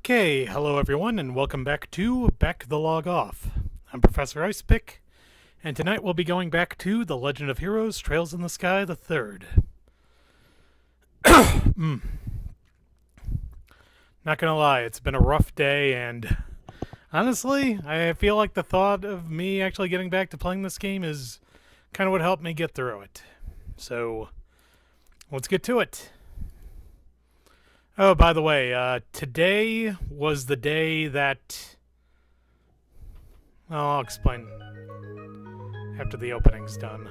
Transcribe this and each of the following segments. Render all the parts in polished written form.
Okay, hello everyone, and welcome back to Back the Log Off. I'm Professor Icepick, and tonight we'll be going back to The Legend of Heroes Trails in the Sky the Third. Not gonna lie, it's been a rough day, and honestly, I feel like the thought of me actually getting back to playing this game is kind of what helped me get through it. So, let's get to it. Oh, by the way, today was the day that... Well, I'll explain after the opening's done.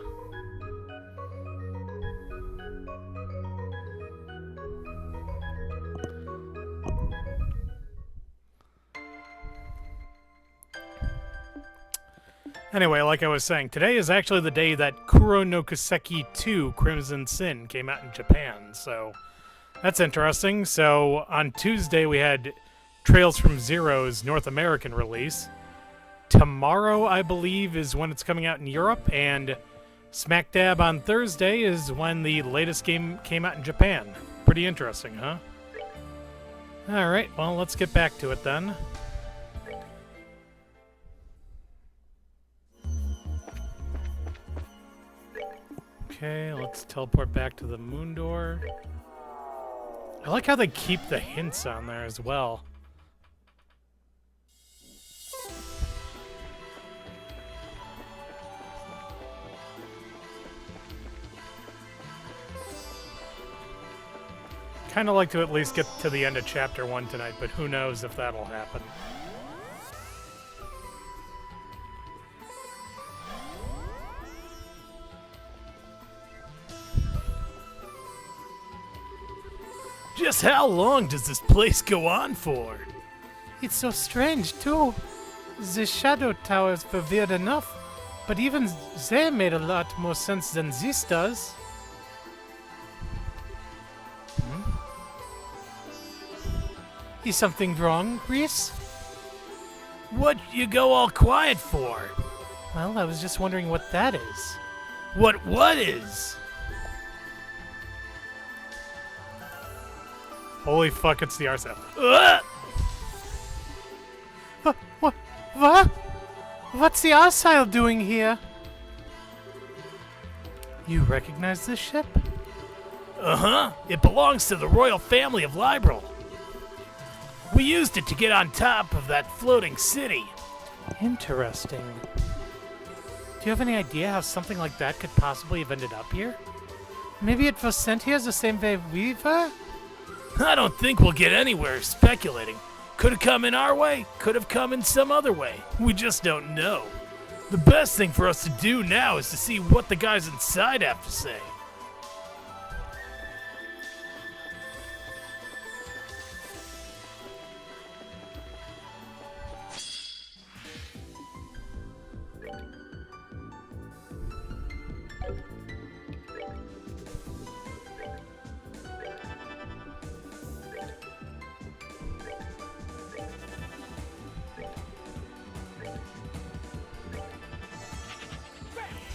Anyway, like I was saying, today is actually the day that Kuro no Kiseki 2 Crimson Sin came out in Japan, so... That's interesting. So, on Tuesday we had Trails from Zero's North American release. Tomorrow, I believe, is when it's coming out in Europe, and smack dab on Thursday is when the latest game came out in Japan. Pretty interesting, huh? Alright, well, let's get back to it then. Okay, let's teleport back to the moon door. I like how they keep the hints on there as well. Kind of like to at least get to the end of Chapter 1 tonight, but who knows if that'll happen. Just how long does this place go on for? It's so strange, too. The Shadow Towers were weird enough, but even they made a lot more sense than this does. Is something wrong, Reese? What you go all quiet for? Well, I was just wondering what that is. What is? Holy fuck, it's the RSF. What? What's the Arsile doing here? You recognize this ship? Uh-huh. It belongs to the royal family of Liberal. We used it to get on top of that floating city. Interesting. Do you have any idea how something like that could possibly have ended up here? Maybe it was sent here the same way we were? I don't think we'll get anywhere speculating. Could have come in our way, could have come in some other way. We just don't know. The best thing for us to do now is to see what the guys inside have to say.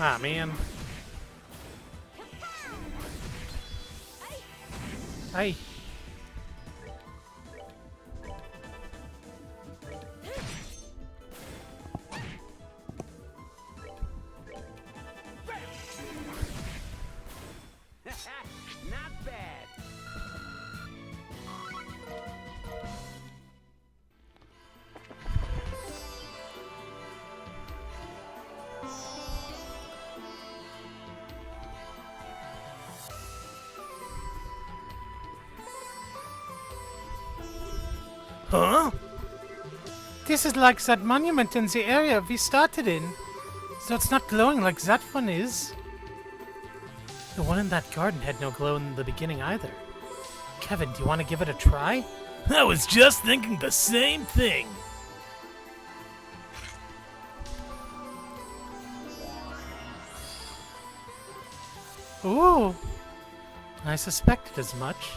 Ah, man. Hey. Not bad. Huh? This is like that monument in the area we started in. So it's not glowing like that one is. The one in that garden had no glow in the beginning either. Kevin, do you want to give it a try? I was just thinking the same thing. Ooh. I suspected as much.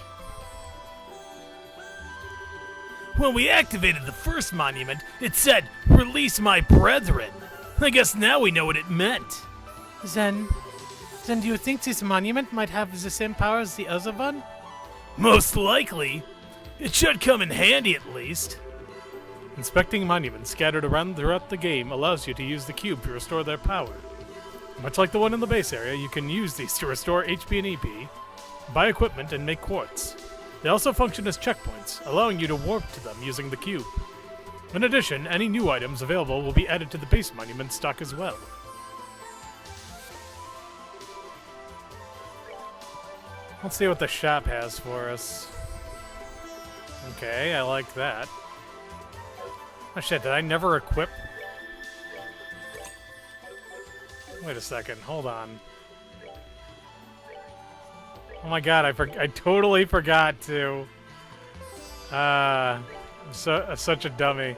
When we activated the first monument, it said, "Release my brethren." I guess now we know what it meant. Then do you think this monument might have the same power as the other one? Most likely. It should come in handy at least. Inspecting monuments scattered around throughout the game allows you to use the cube to restore their power. Much like the one in the base area, you can use these to restore HP and EP, buy equipment, and make quartz. They also function as checkpoints, allowing you to warp to them using the cube. In addition, any new items available will be added to the base monument stock as well. Let's see what the shop has for us. Okay, I like that. Oh shit, did I never equip? Wait a second, hold on. Oh my god, I totally forgot to. I'm such a dummy.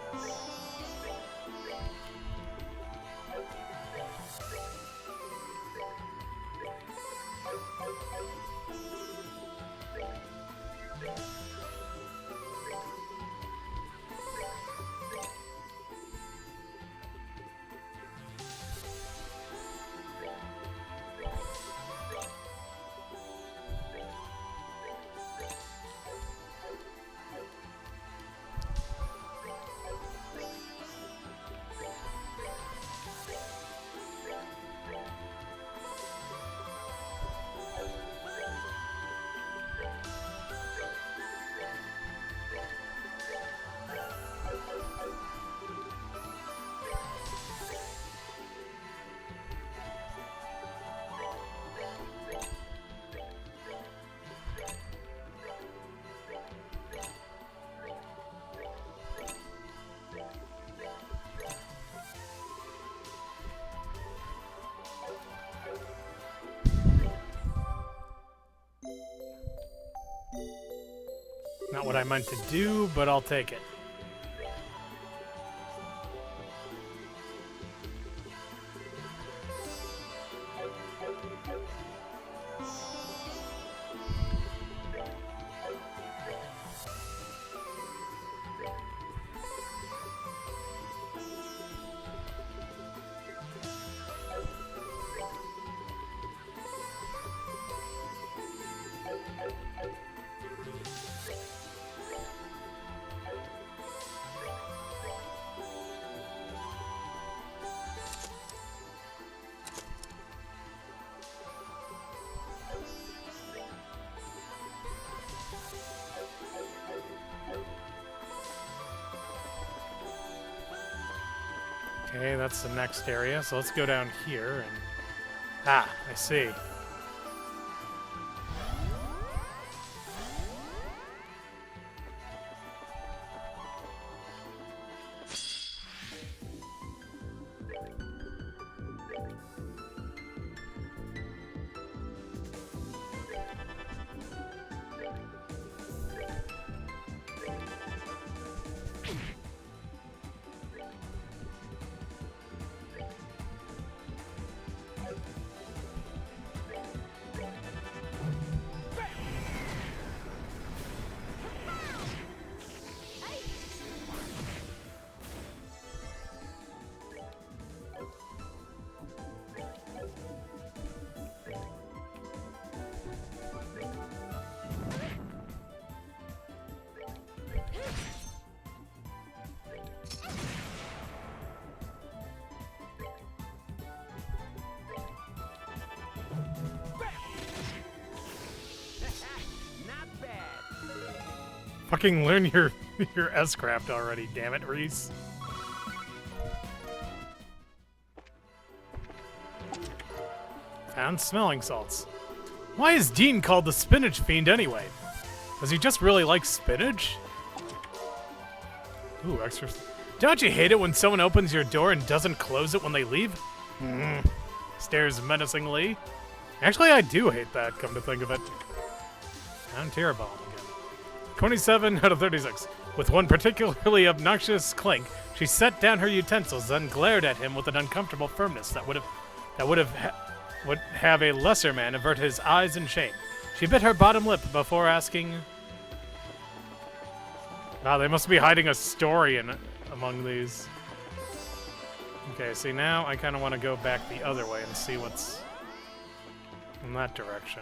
Not what I meant to do, but I'll take it. Okay, that's the next area, so let's go down here and... Ah, I see. Fucking learn your S-craft already, damn it, Reese. Found smelling salts. Why is Dean called the Spinach Fiend anyway? Does he just really like spinach? Ooh, extra... Don't you hate it when someone opens your door and doesn't close it when they leave? Stares menacingly. Actually, I do hate that, come to think of it. Found Terrabomb again. 27 out of 36. With one particularly obnoxious clink, she set down her utensils, then glared at him with an uncomfortable firmness that would have a lesser man avert his eyes in shame. She bit her bottom lip before asking... Wow, they must be hiding a story among these. Okay, see, now I kind of want to go back the other way and see what's in that direction.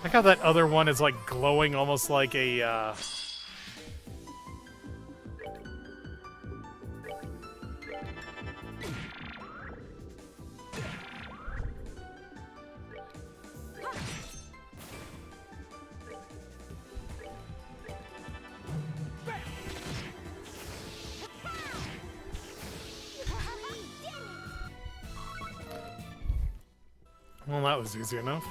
like how that other one is like glowing almost like a well, that was easy enough.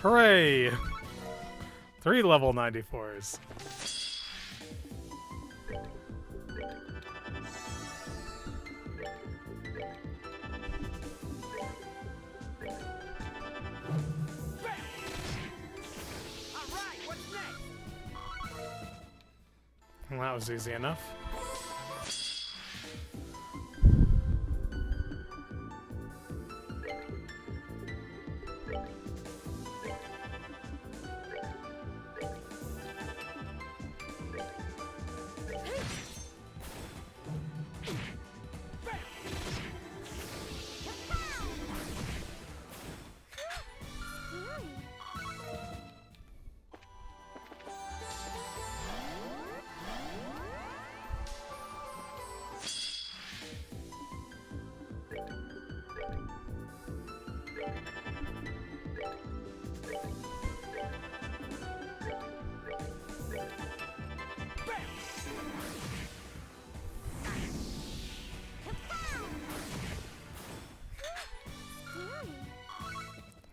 Hooray! 3 level 94s. Well, that was easy enough.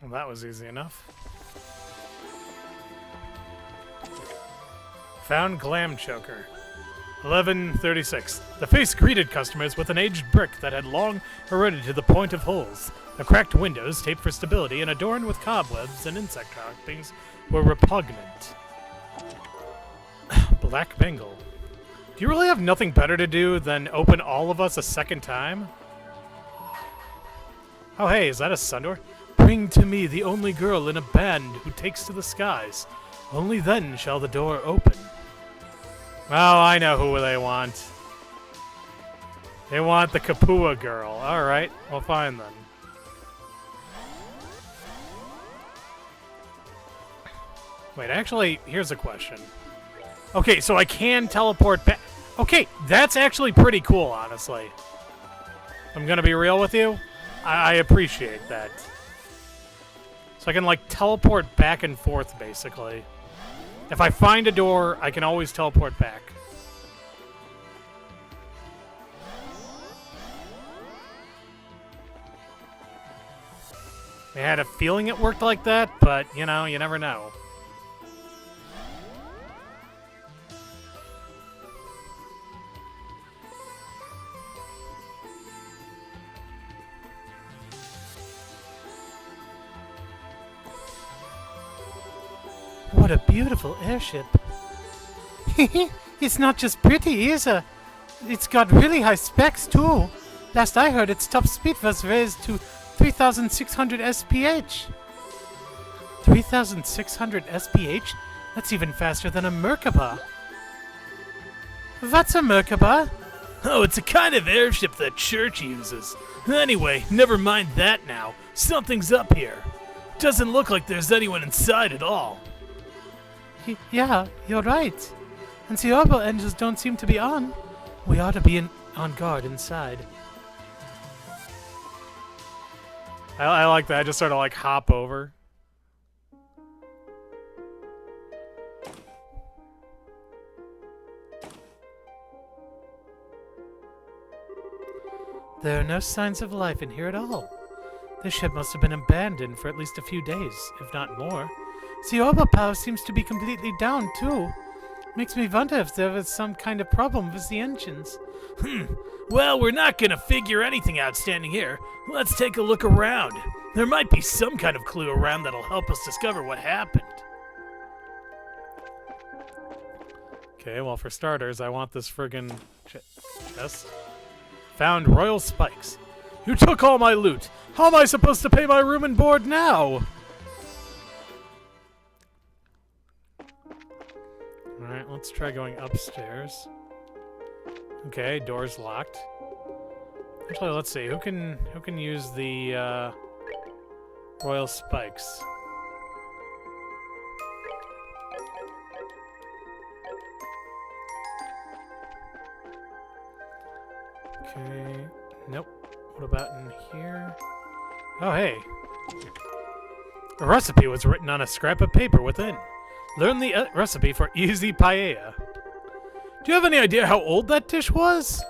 Well, that was easy enough. Found Glam Choker. 1136. The face greeted customers with an aged brick that had long eroded to the point of holes. The cracked windows, taped for stability and adorned with cobwebs and insect droppings, were repugnant. Black Bengal. Do you really have nothing better to do than open all of us a second time? Oh hey, is that a Sundor? Bring to me the only girl in a band who takes to the skies. Only then shall the door open. Oh, I know who they want. They want the Kapua girl. Alright, well fine then. Wait, actually, here's a question. Okay, so I can teleport back. Okay, that's actually pretty cool, honestly. I'm gonna be real with you. I appreciate that. So I can, like, teleport back and forth, basically. If I find a door, I can always teleport back. I had a feeling it worked like that, but, you know, you never know. What a beautiful airship. It's not just pretty either. It's got really high specs too. Last I heard, its top speed was raised to 3,600 SPH. 3,600 SPH? That's even faster than a Merkaba. What's a Merkaba? Oh, it's a kind of airship that Church uses. Anyway, never mind that now. Something's up here. Doesn't look like there's anyone inside at all. Yeah, you're right. And the orbital engines don't seem to be on. We ought to be on guard inside. I like that. I just sort of like hop over. There are no signs of life in here at all. This ship must have been abandoned for at least a few days, if not more. The orbital power seems to be completely down, too. Makes me wonder if there was some kind of problem with the engines. Well, we're not gonna figure anything out standing here. Let's take a look around. There might be some kind of clue around that'll help us discover what happened. Okay, well, for starters, I want this friggin' chest. Found royal spikes. You took all my loot. How am I supposed to pay my room and board now? Alright, let's try going upstairs. Okay, door's locked. Actually, let's see. Who can use the royal spikes? Okay. Nope. What about in here? Oh, hey. A recipe was written on a scrap of paper within. Learn the recipe for easy paella. Do you have any idea how old that dish was?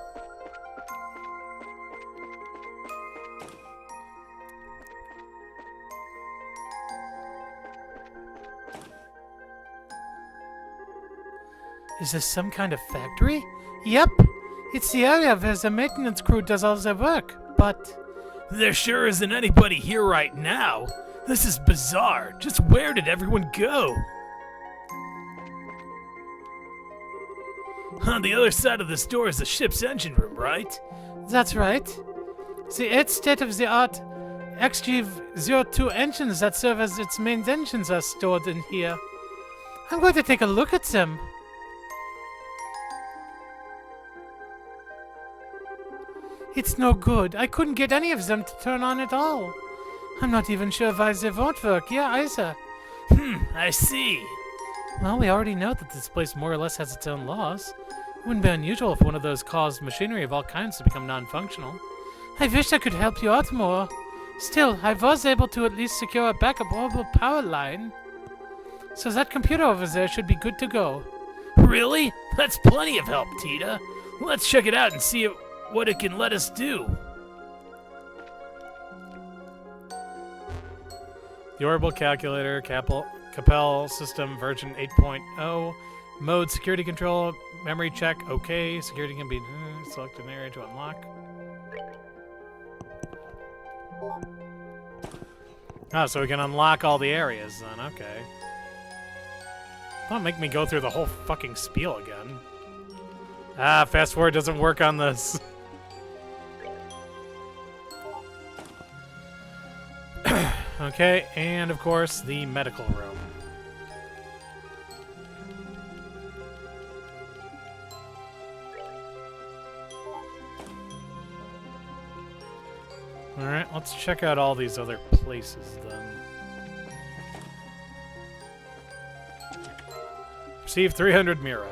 Is this some kind of factory? Yep. It's the area where the maintenance crew does all their work, but... There sure isn't anybody here right now. This is bizarre. Just where did everyone go? On the other side of this door is the ship's engine room, right? That's right. The 8 state-of-the-art XG-02 engines that serve as its main engines are stored in here. I'm going to take a look at them. It's no good. I couldn't get any of them to turn on at all. I'm not even sure why they won't work. Yeah, either. I see. Well, we already know that this place more or less has its own laws. It wouldn't be unusual if one of those caused machinery of all kinds to become non-functional. I wish I could help you out more. Still, I was able to at least secure a backup orbital power line. So that computer over there should be good to go. Really? That's plenty of help, Tita. Let's check it out and see what it can let us do. The orbital calculator, Capel system version 8.0, mode security control, memory check, okay. Security can be select an area to unlock. Oh, so we can unlock all the areas then, okay. Don't make me go through the whole fucking spiel again. Ah, fast forward doesn't work on this. Okay, and of course, the medical room. Alright, let's check out all these other places then. Receive 300 Mira.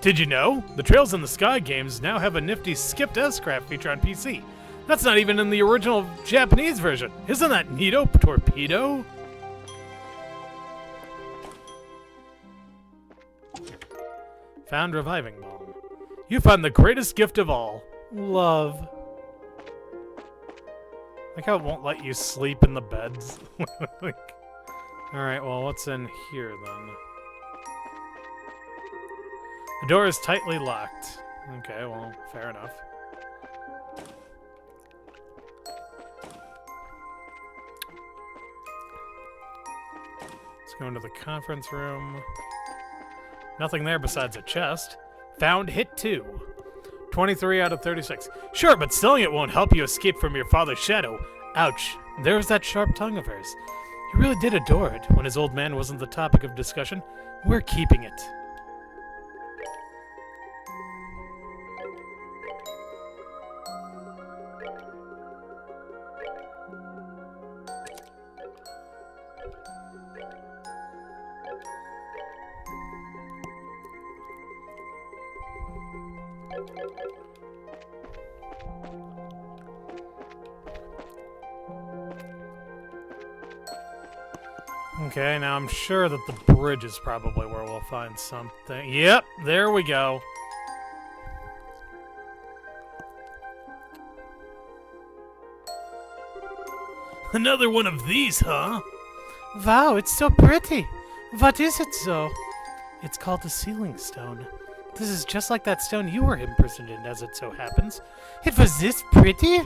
Did you know? The Trails in the Sky games now have a nifty skipped S-craft feature on PC. That's not even in the original Japanese version. Isn't that neato, Torpedo? Found reviving balm. You found the greatest gift of all. Love. Like how it won't let you sleep in the beds. Alright, well, what's in here then? The door is tightly locked. Okay, well, fair enough. Let's go into the conference room. Nothing there besides a chest. Found hit 2. 23 out of 36. Sure, but selling it won't help you escape from your father's shadow. Ouch. There's that sharp tongue of hers. He really did adore it. When his old man wasn't the topic of discussion, we're keeping it. Okay, now I'm sure that the bridge is probably where we'll find something. Yep, there we go. Another one of these, huh? Wow, it's so pretty. What is it, though? It's called the Sealing Stone. This is just like that stone you were imprisoned in, as it so happens. It was this pretty?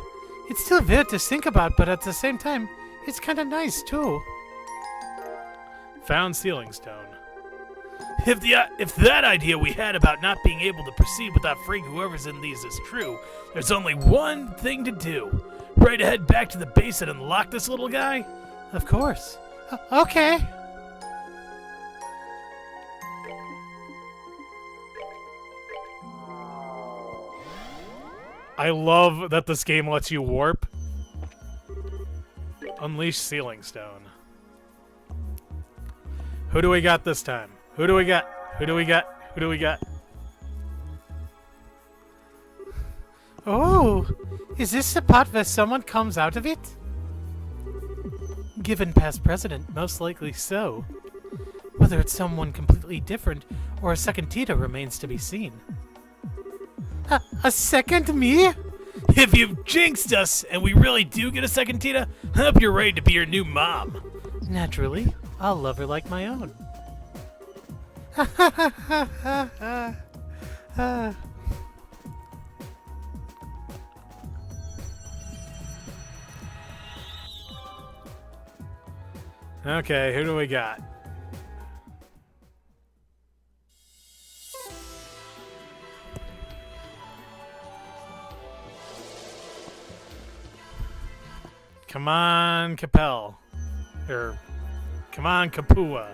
It's still weird to think about, but at the same time, it's kind of nice, too. Found Sealing Stone. If that idea we had about not being able to proceed without freeing whoever's in these is true, there's only one thing to do. Ready to head back to the base and unlock this little guy? Of course. Okay. I love that this game lets you warp. Unleash Sealing Stone. Who do we got this time? Who do we got? Who do we got? Who do we got? Oh, is this the part where someone comes out of it? Given past precedent, most likely so. Whether it's someone completely different or a second Tita remains to be seen. A second me? If you've jinxed us and we really do get a second Tita, I hope you're ready to be your new mom. Naturally, I'll love her like my own. Okay, who do we got? Come on, Capel. Come on, Kapua.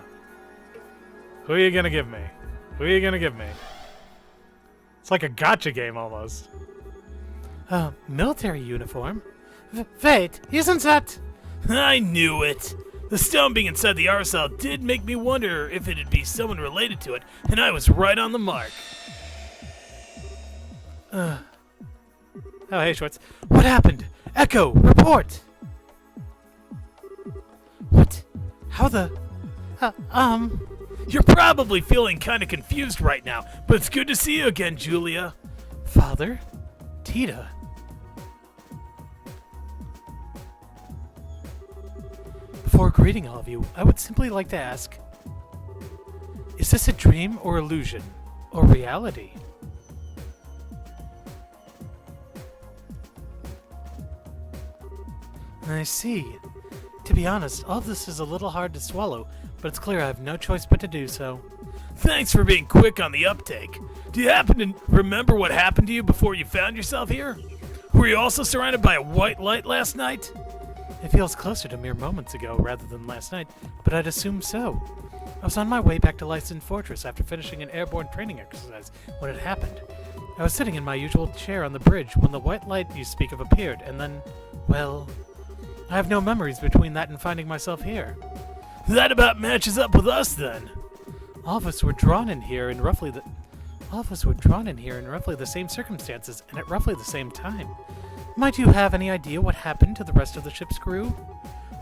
Who are you gonna give me? Who are you gonna give me? It's like a gacha game almost. Military uniform? Wait, isn't that... I knew it. The stone being inside the RSL did make me wonder if it'd be someone related to it, and I was right on the mark. Oh, hey, Schwartz. What happened? Echo, report! What? How the... You're probably feeling kind of confused right now, but it's good to see you again, Julia. Father? Tita? Before greeting all of you, I would simply like to ask, is this a dream or illusion? Or reality? I see. To be honest, all this is a little hard to swallow, but it's clear I have no choice but to do so. Thanks for being quick on the uptake. Do you happen to remember what happened to you before you found yourself here? Were you also surrounded by a white light last night? It feels closer to mere moments ago rather than last night, but I'd assume so. I was on my way back to Lyson Fortress after finishing an airborne training exercise when it happened. I was sitting in my usual chair on the bridge when the white light you speak of appeared, and then, well, I have no memories between that and finding myself here. That about matches up with us then. All of us were drawn in here in roughly the same circumstances and at roughly the same time. Might you have any idea what happened to the rest of the ship's crew?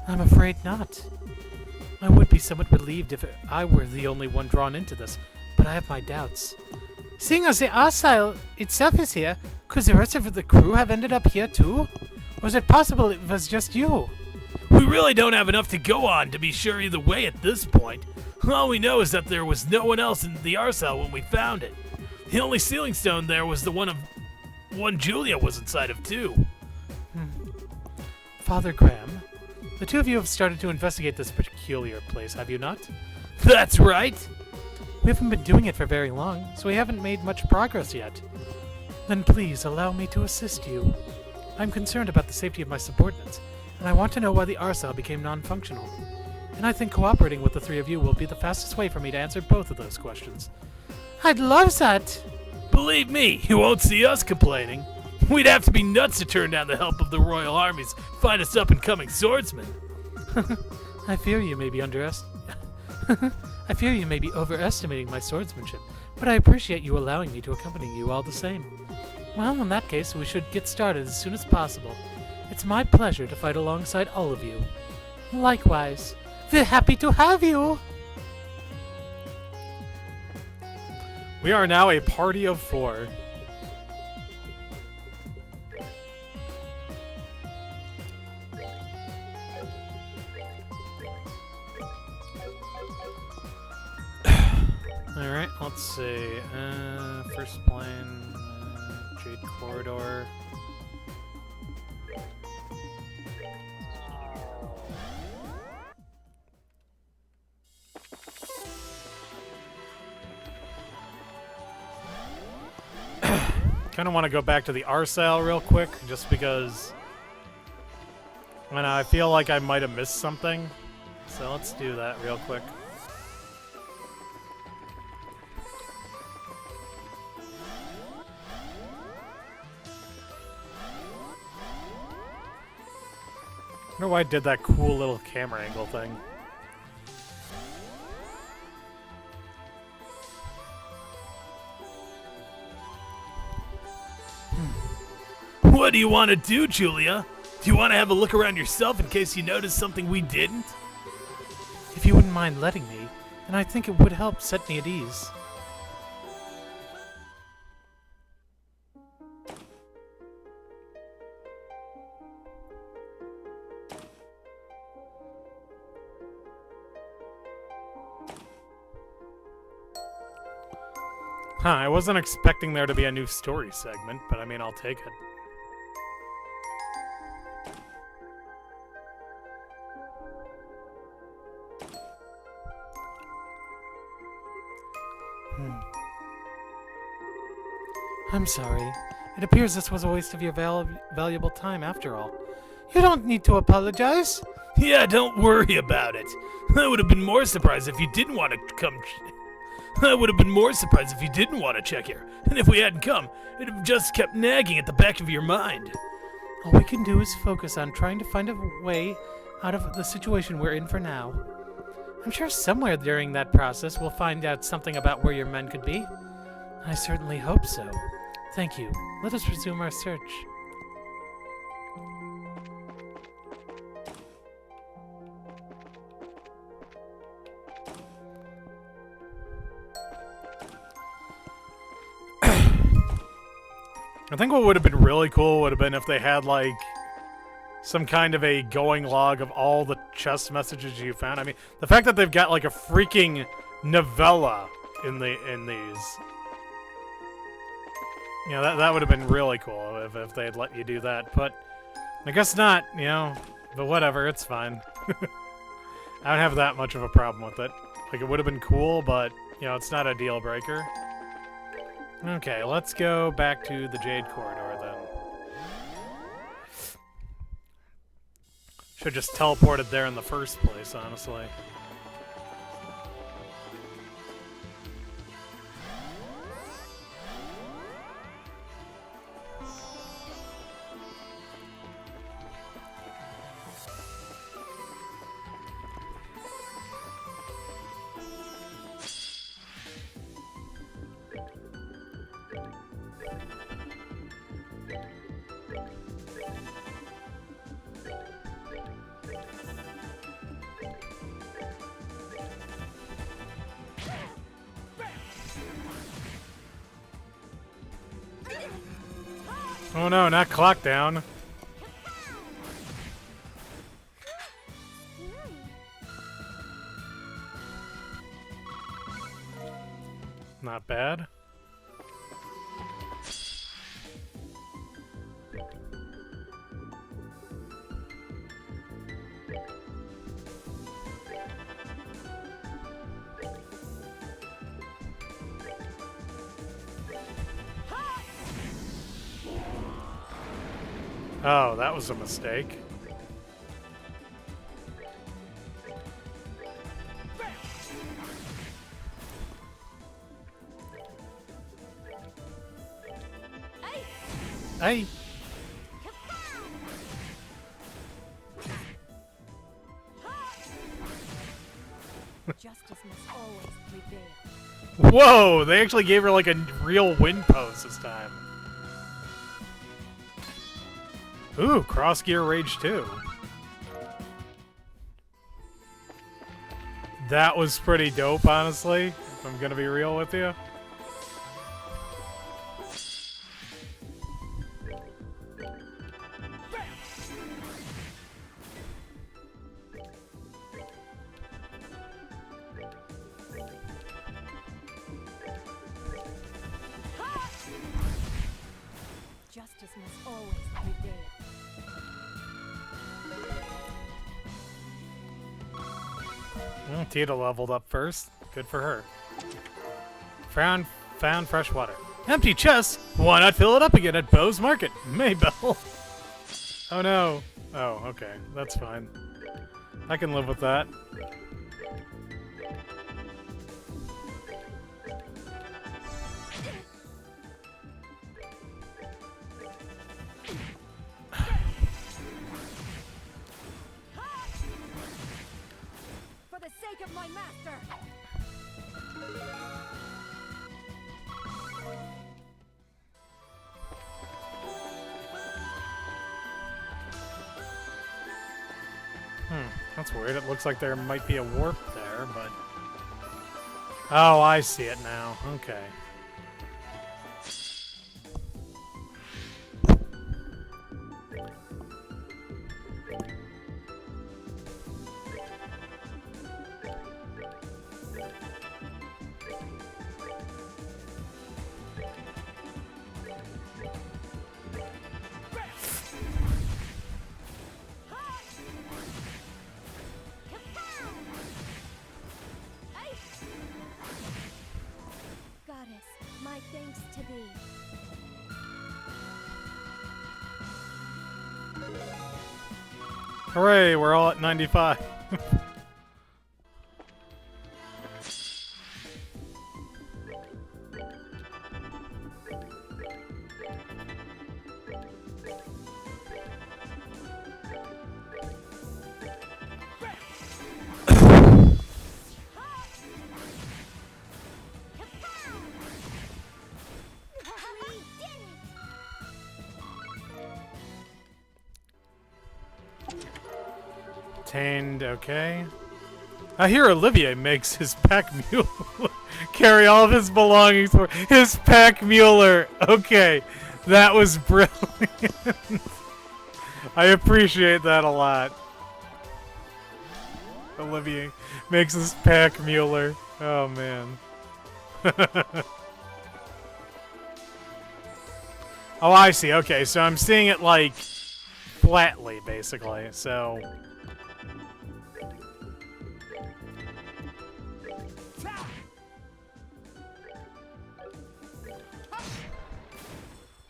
I'm afraid not. I would be somewhat relieved if I were the only one drawn into this, but I have my doubts. Seeing as the Arsile itself is here, could the rest of the crew have ended up here too? Or is it possible it was just you? We really don't have enough to go on to be sure either way at this point. All we know is that there was no one else in the Arsile when we found it. The only sealing stone there was the one Julia was inside of too. Father Graham, the two of you have started to investigate this peculiar place, have you not? That's right. We haven't been doing it for very long, so we haven't made much progress yet. Then please allow me to assist you. I'm concerned about the safety of my subordinates, and I want to know why the Arsile became non-functional. And I think cooperating with the three of you will be the fastest way for me to answer both of those questions. I'd love that! Believe me, you won't see us complaining. We'd have to be nuts to turn down the help of the royal armies, find us up-and-coming swordsmen. I fear you may be overestimating my swordsmanship, but I appreciate you allowing me to accompany you all the same. Well, in that case, we should get started as soon as possible. It's my pleasure to fight alongside all of you. Likewise. We're happy to have you! We are now a party of 4. Alright, let's see. First plane, Jade Corridor. Kind of want to go back to the Arcel real quick, just because I feel like I might have missed something. So let's do that real quick. I wonder why I did that cool little camera angle thing. What do you want to do, Julia? Do you want to have a look around yourself in case you notice something we didn't? If you wouldn't mind letting me, then I think it would help set me at ease. Huh, I wasn't expecting there to be a new story segment, but I mean, I'll take it. I'm sorry. It appears this was a waste of your valuable time after all. You don't need to apologize. Yeah, don't worry about it. I would have been more surprised if you didn't want to come. I would have been more surprised if you didn't want to check here. And if we hadn't come, it'd have just kept nagging at the back of your mind. All we can do is focus on trying to find a way out of the situation we're in for now. I'm sure somewhere during that process we'll find out something about where your men could be. I certainly hope so. Thank you. Let us resume our search. I think what would have been really cool would have been if they had, like, some kind of a going log of all the chest messages you found. I mean, the fact that they've got, like, a freaking novella in these. You know, that would have been really cool if they had let you do that. But I guess not, you know. But whatever, it's fine. I don't have that much of a problem with it. Like, it would have been cool, but, you know, it's not a deal breaker. Okay, let's go back to the Jade Corridor, then. Should've just teleported there in the first place, honestly. Oh no, not clock down. Not bad. Oh, that was a mistake. Hey. Justice must always prevail. Whoa, they actually gave her like a real wind pose this time. Ooh, cross gear rage 2. That was pretty dope, honestly, if I'm gonna be real with you. Justice must always prevail. Tita leveled up first. Good for her. Found fresh water. Empty chest? Why not fill it up again at Bo's Market? Maybell. Oh no. Oh, okay. That's fine. I can live with that. For the sake of my master. That's weird. It looks like there might be a warp there, but... Oh, I see it now. Okay. Goddess, my thanks to thee. Hooray, we're all at 95. We did it! Obtained, okay. I hear Olivier makes his pack mule carry all of his belongings for his pack muler. Okay, that was brilliant. I appreciate that a lot. Olivier makes his pack muler. Oh man. Oh, I see. Okay, so I'm seeing it like flatly, basically. So.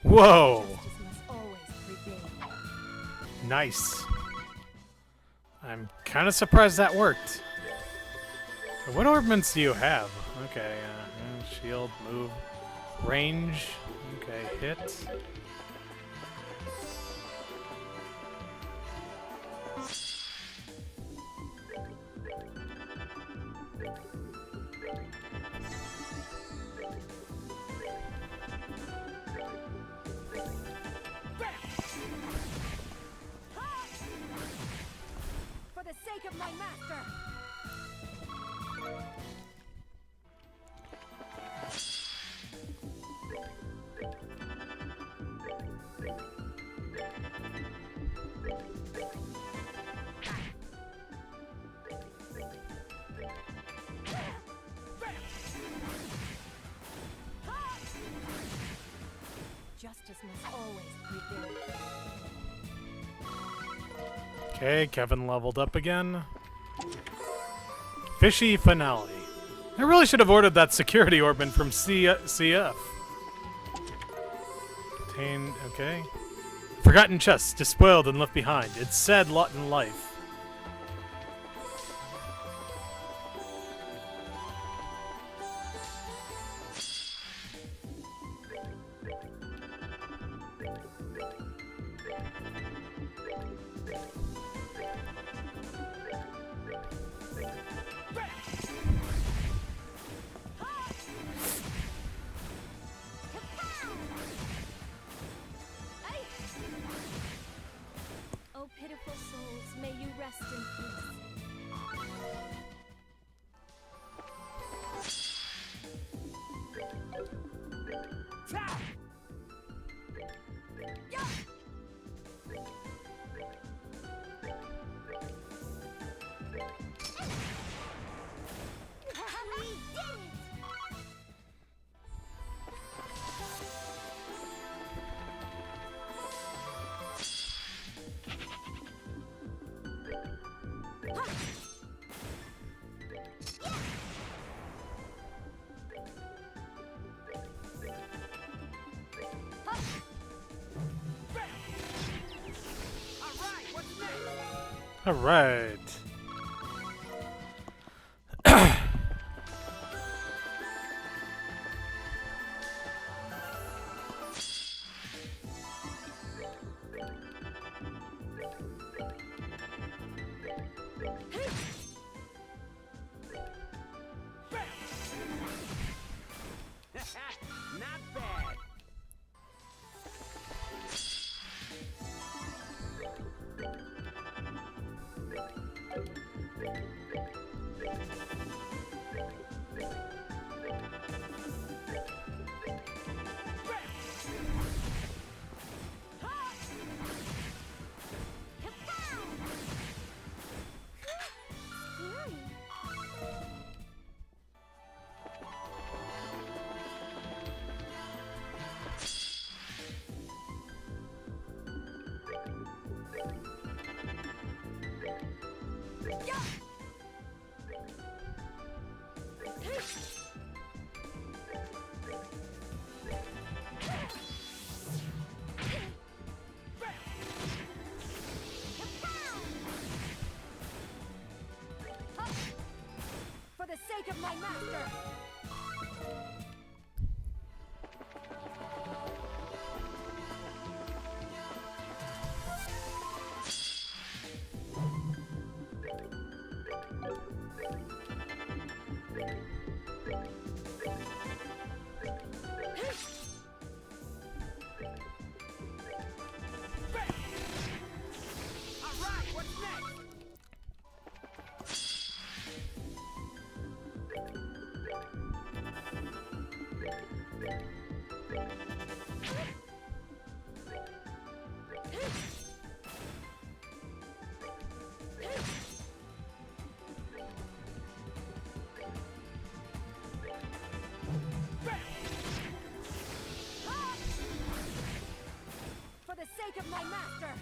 Whoa! Justice must always prevail. Nice. I'm kind of surprised that worked. What ornaments do you have? Okay, shield, move, range. Okay, hit. For the sake of my master. Justice must always prevail. Okay, Kevin leveled up again. Fishy finale. I really should have ordered that security orban from CF. Obtained, okay. Forgotten chest, despoiled and left behind. It's sad lot in life. Oh, pitiful souls, may you Alright. Not bad. For the sake of my master. All right, what's next? For the sake of my master.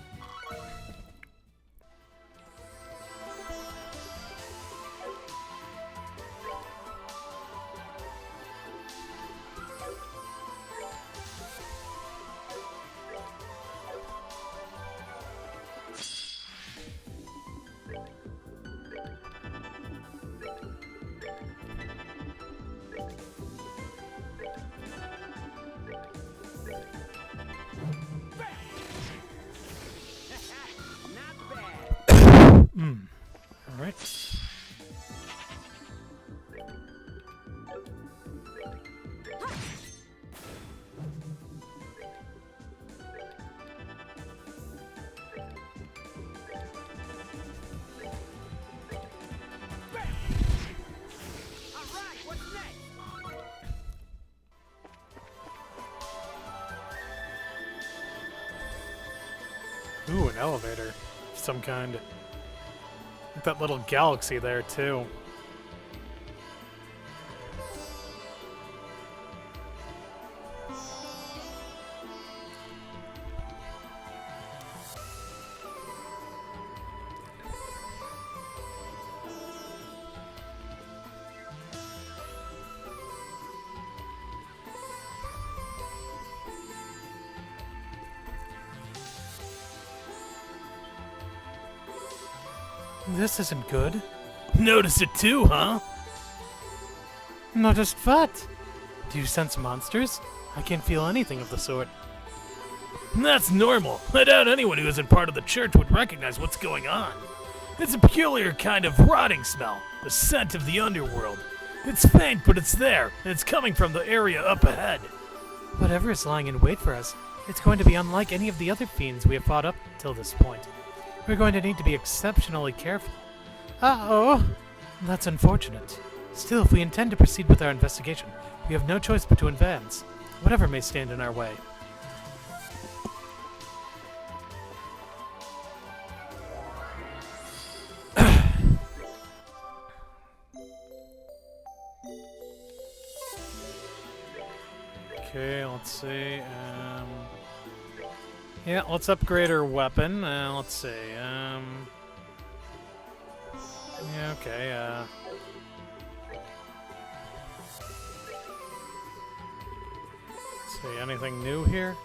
Not bad. Alright. All right, what's next? Ooh, an elevator of some kind. Like that little galaxy there, too. This isn't good. Notice it too, huh? Noticed what? Do you sense monsters? I can't feel anything of the sort. That's normal. I doubt anyone who isn't part of the church would recognize what's going on. It's a peculiar kind of rotting smell, the scent of the underworld. It's faint, but it's there, and it's coming from the area up ahead. Whatever is lying in wait for us, it's going to be unlike any of the other fiends we have fought up till this point. We're going to need to be exceptionally careful. Uh-oh! That's unfortunate. Still, if we intend to proceed with our investigation, we have no choice but to advance, whatever may stand in our way. Okay, let's see. Yeah, let's upgrade our weapon. Let's see. Yeah, okay. Let's see. Anything new here?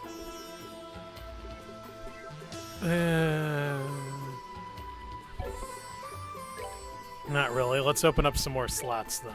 Not really. Let's open up some more slots then.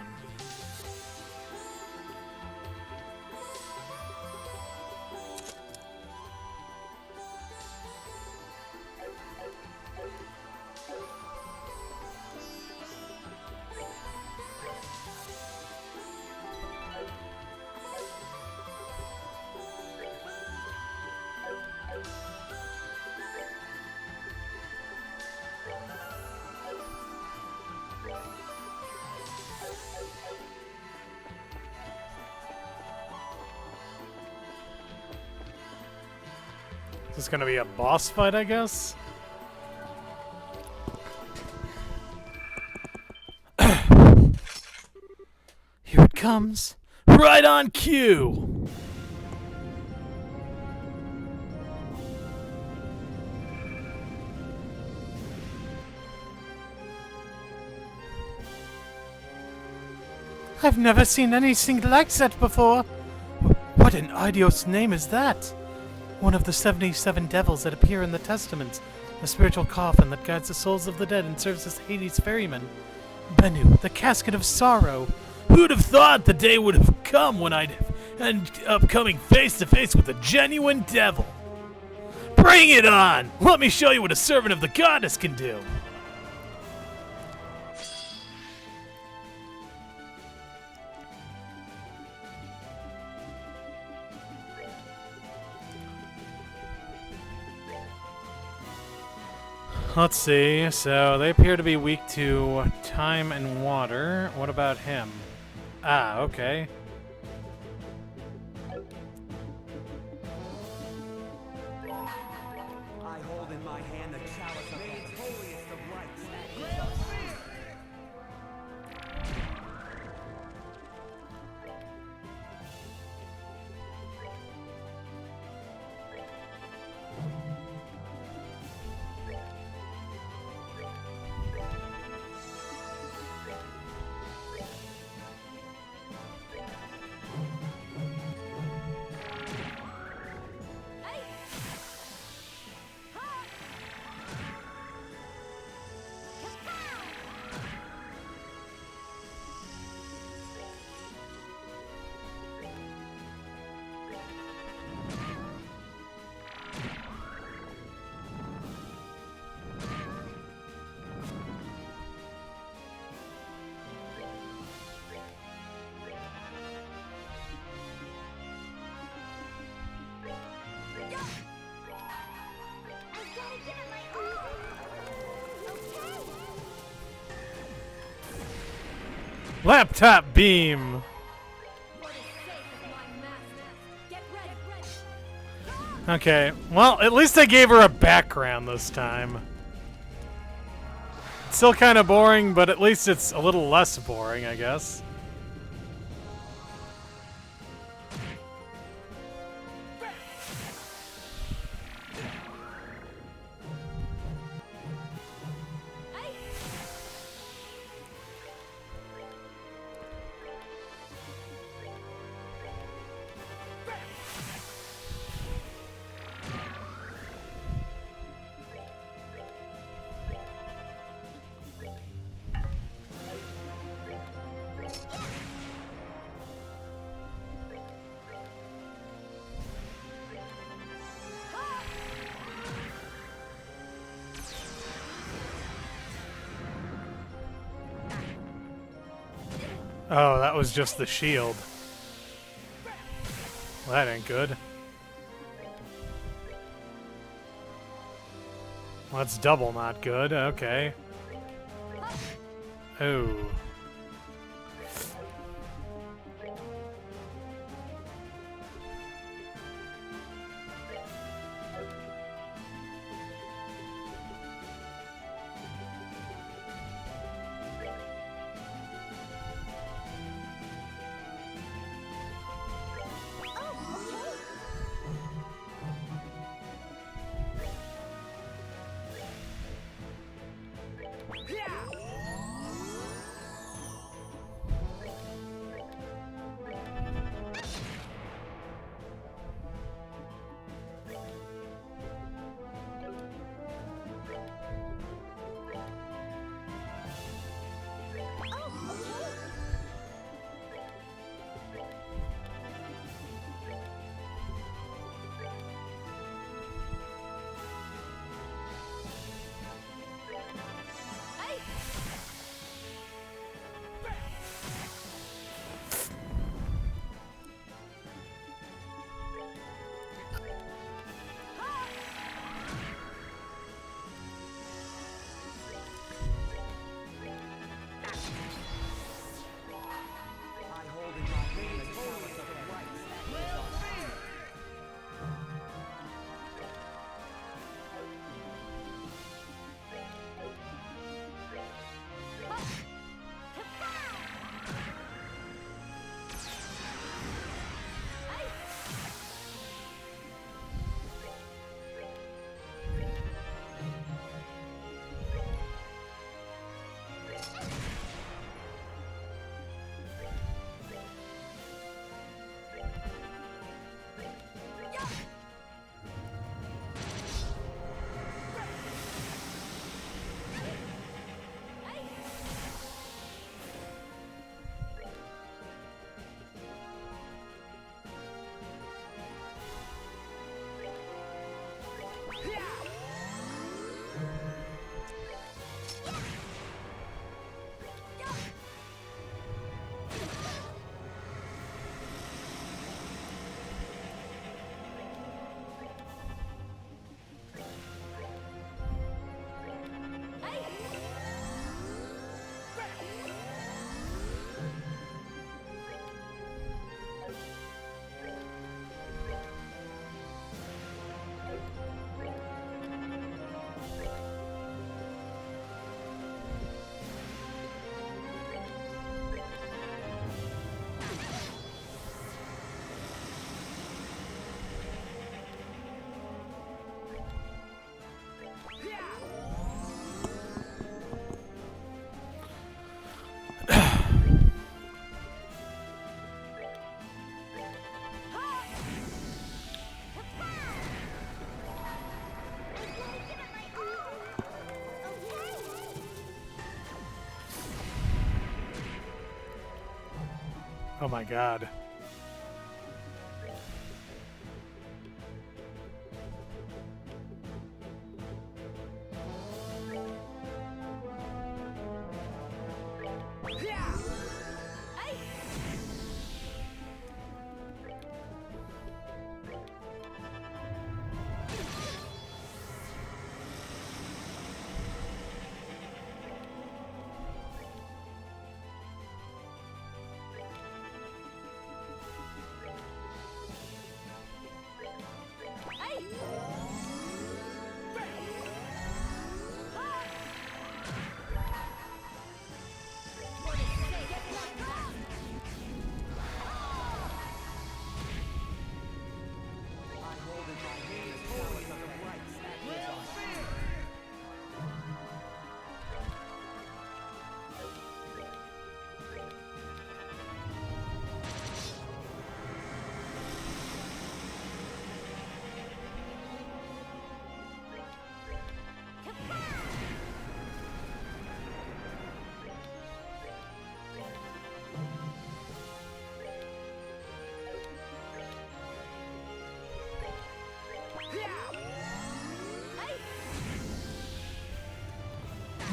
This is gonna be a boss fight, I guess? Here it comes. Right on cue! I've never seen anything like that before. What an idiot's name is that? One of the 77 devils that appear in the Testaments, the spiritual coffin that guides the souls of the dead and serves as Hades' ferryman. Bennu, the casket of sorrow. Who'd have thought the day would have come when I'd end up coming face to face with a genuine devil? Bring it on! Let me show you what a servant of the goddess can do! Let's see, so they appear to be weak to time and water. What about him? Ah, okay. I hold in my hand the chalice of its holiest of lights. Laptop beam! For the sake of my master. Get ready. Okay, well, at least I gave her a background this time. It's still kind of boring, but at least it's a little less boring, I guess. Oh, that was just the shield. Well, that ain't good. Well, that's double not good. Okay. Oh. Oh my god.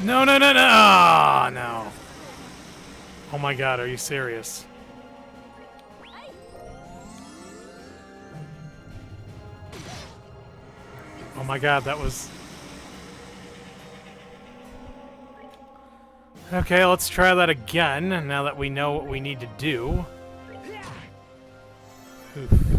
No, no, no, no! Oh, no. Oh my god, are you serious? Oh my god, that was... Okay, let's try that again, now that we know what we need to do. Oof.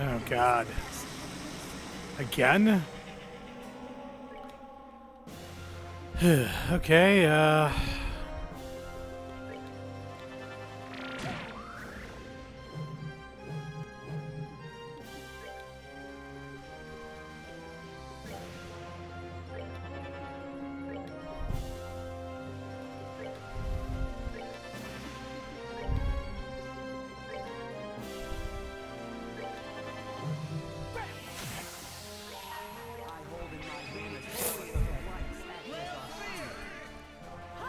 Oh God. Again? Okay, I hold in my hand the holiest of lights, act as our shield.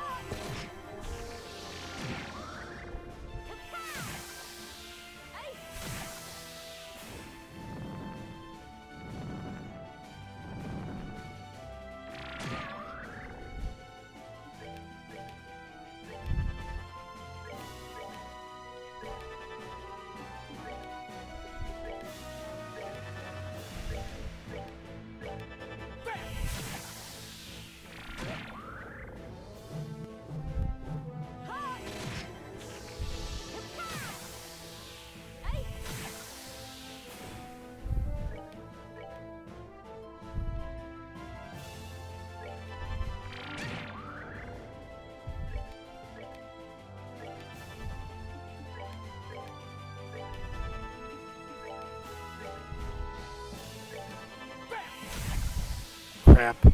crap.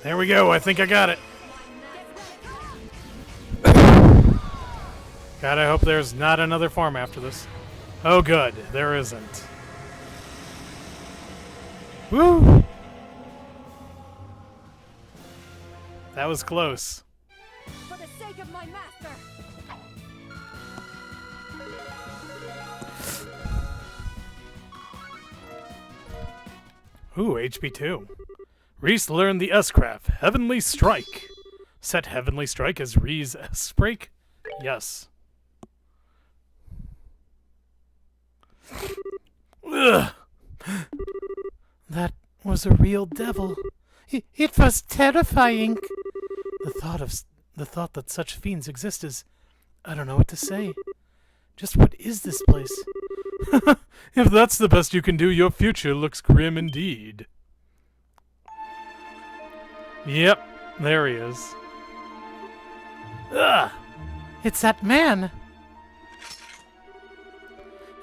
There we go. I think I got it. God, I hope there's not another form after this. Oh, good. There isn't. Woo! That was close. For the sake of my master. Ooh, HP 2. Reese learned the S-Craft, Heavenly Strike. Set Heavenly Strike as Ree's S-Break? Yes. Ugh. That was a real devil. It was terrifying. The thought that such fiends exist is, I don't know what to say. Just what is this place? If that's the best you can do, your future looks grim indeed. Yep, there he is. Ugh! It's that man!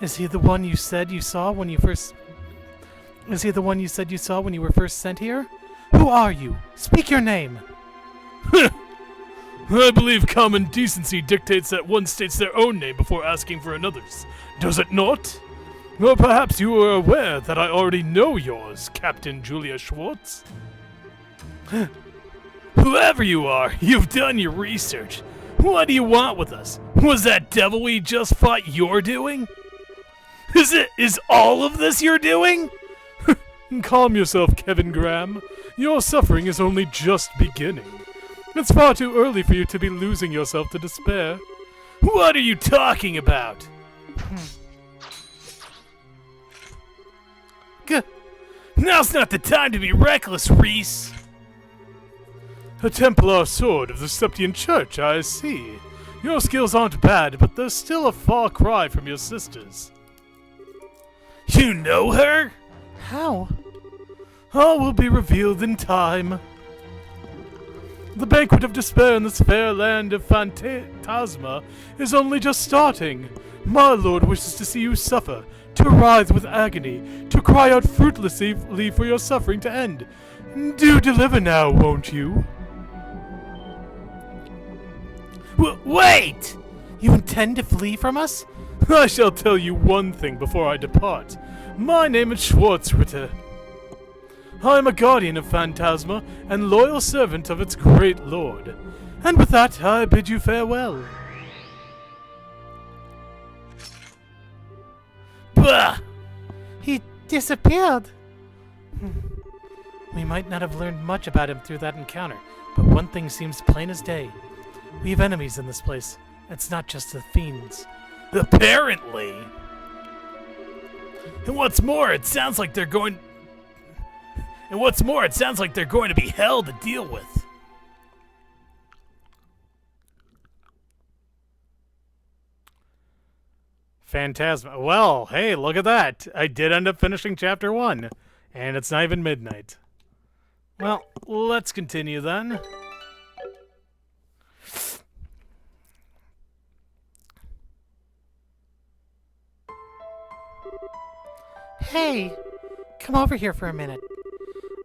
Is he the one you said you saw when you first... Is he the one you said you saw when you were first sent here? Who are you? Speak your name! I believe common decency dictates that one states their own name before asking for another's. Does it not? Or perhaps you are aware that I already know yours, Captain Julia Schwartz? Whoever you are, you've done your research. What do you want with us? Was that devil we just fought your doing? Is all of this your doing? Calm yourself, Kevin Graham. Your suffering is only just beginning. It's far too early for you to be losing yourself to despair. What are you talking about? Now's not the time to be reckless, Reese. A Templar sword of the Septian Church, I see. Your skills aren't bad, but they're still a far cry from your sister's. You know her? How? All will be revealed in time. The banquet of despair in this fair land of Phantasma is only just starting. My lord wishes to see you suffer, to writhe with agony, to cry out fruitlessly for your suffering to end. Do deliver now, won't you? Wait! You intend to flee from us? I shall tell you one thing before I depart. My name is Schwartzritter. I am a guardian of Phantasma and loyal servant of its great lord. And with that, I bid you farewell. Bah! He disappeared. We might not have learned much about him through that encounter, but one thing seems plain as day. We have enemies in this place. It's not just the fiends. Apparently. And what's more, it sounds like they're going to be hell to deal with. Phantasma. Well, hey, look at that. I did end up finishing chapter 1, and it's not even midnight. Well, let's continue then. Hey, come over here for a minute.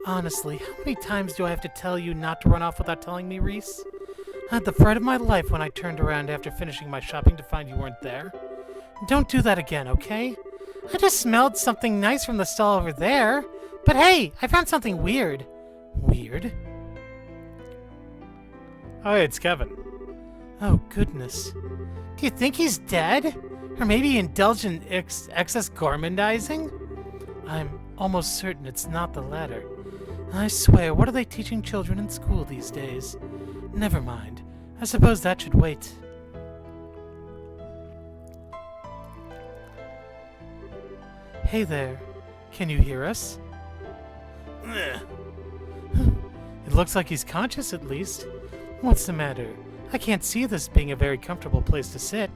Honestly, how many times do I have to tell you not to run off without telling me, Reese? I had the fright of my life when I turned around after finishing my shopping to find you weren't there. Don't do that again, okay? I just smelled something nice from the stall over there. But hey, I found something weird. Weird? Oh, it's Kevin. Oh, goodness. Do you think he's dead? Or maybe indulged in excess gormandizing? I'm almost certain it's not the latter. I swear, what are they teaching children in school these days? Never mind. I suppose that should wait. Hey there. Can you hear us? It looks like he's conscious at least. What's the matter? I can't see this being a very comfortable place to sit.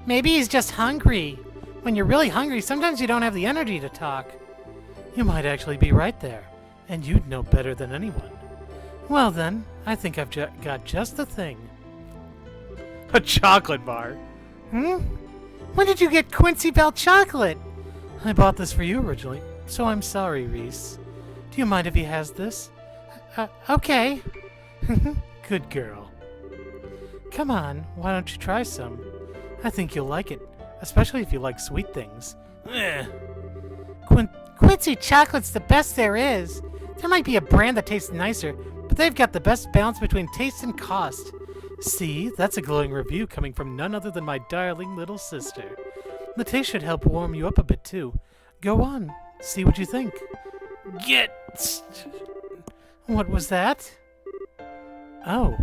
Maybe he's just hungry. When you're really hungry, sometimes you don't have the energy to talk. You might actually be right there, and you'd know better than anyone. Well then, I think I've got just the thing. A chocolate bar? When did you get Quincy Bell chocolate? I bought this for you originally, so I'm sorry, Reese. Do you mind if he has this? Okay. Good girl. Come on, why don't you try some? I think you'll like it, especially if you like sweet things. Eh. Quincy chocolate's the best there is. There might be a brand that tastes nicer, but they've got the best balance between taste and cost. See, that's a glowing review coming from none other than my darling little sister. The taste should help warm you up a bit too. Go on, see what you think. What was that? Oh.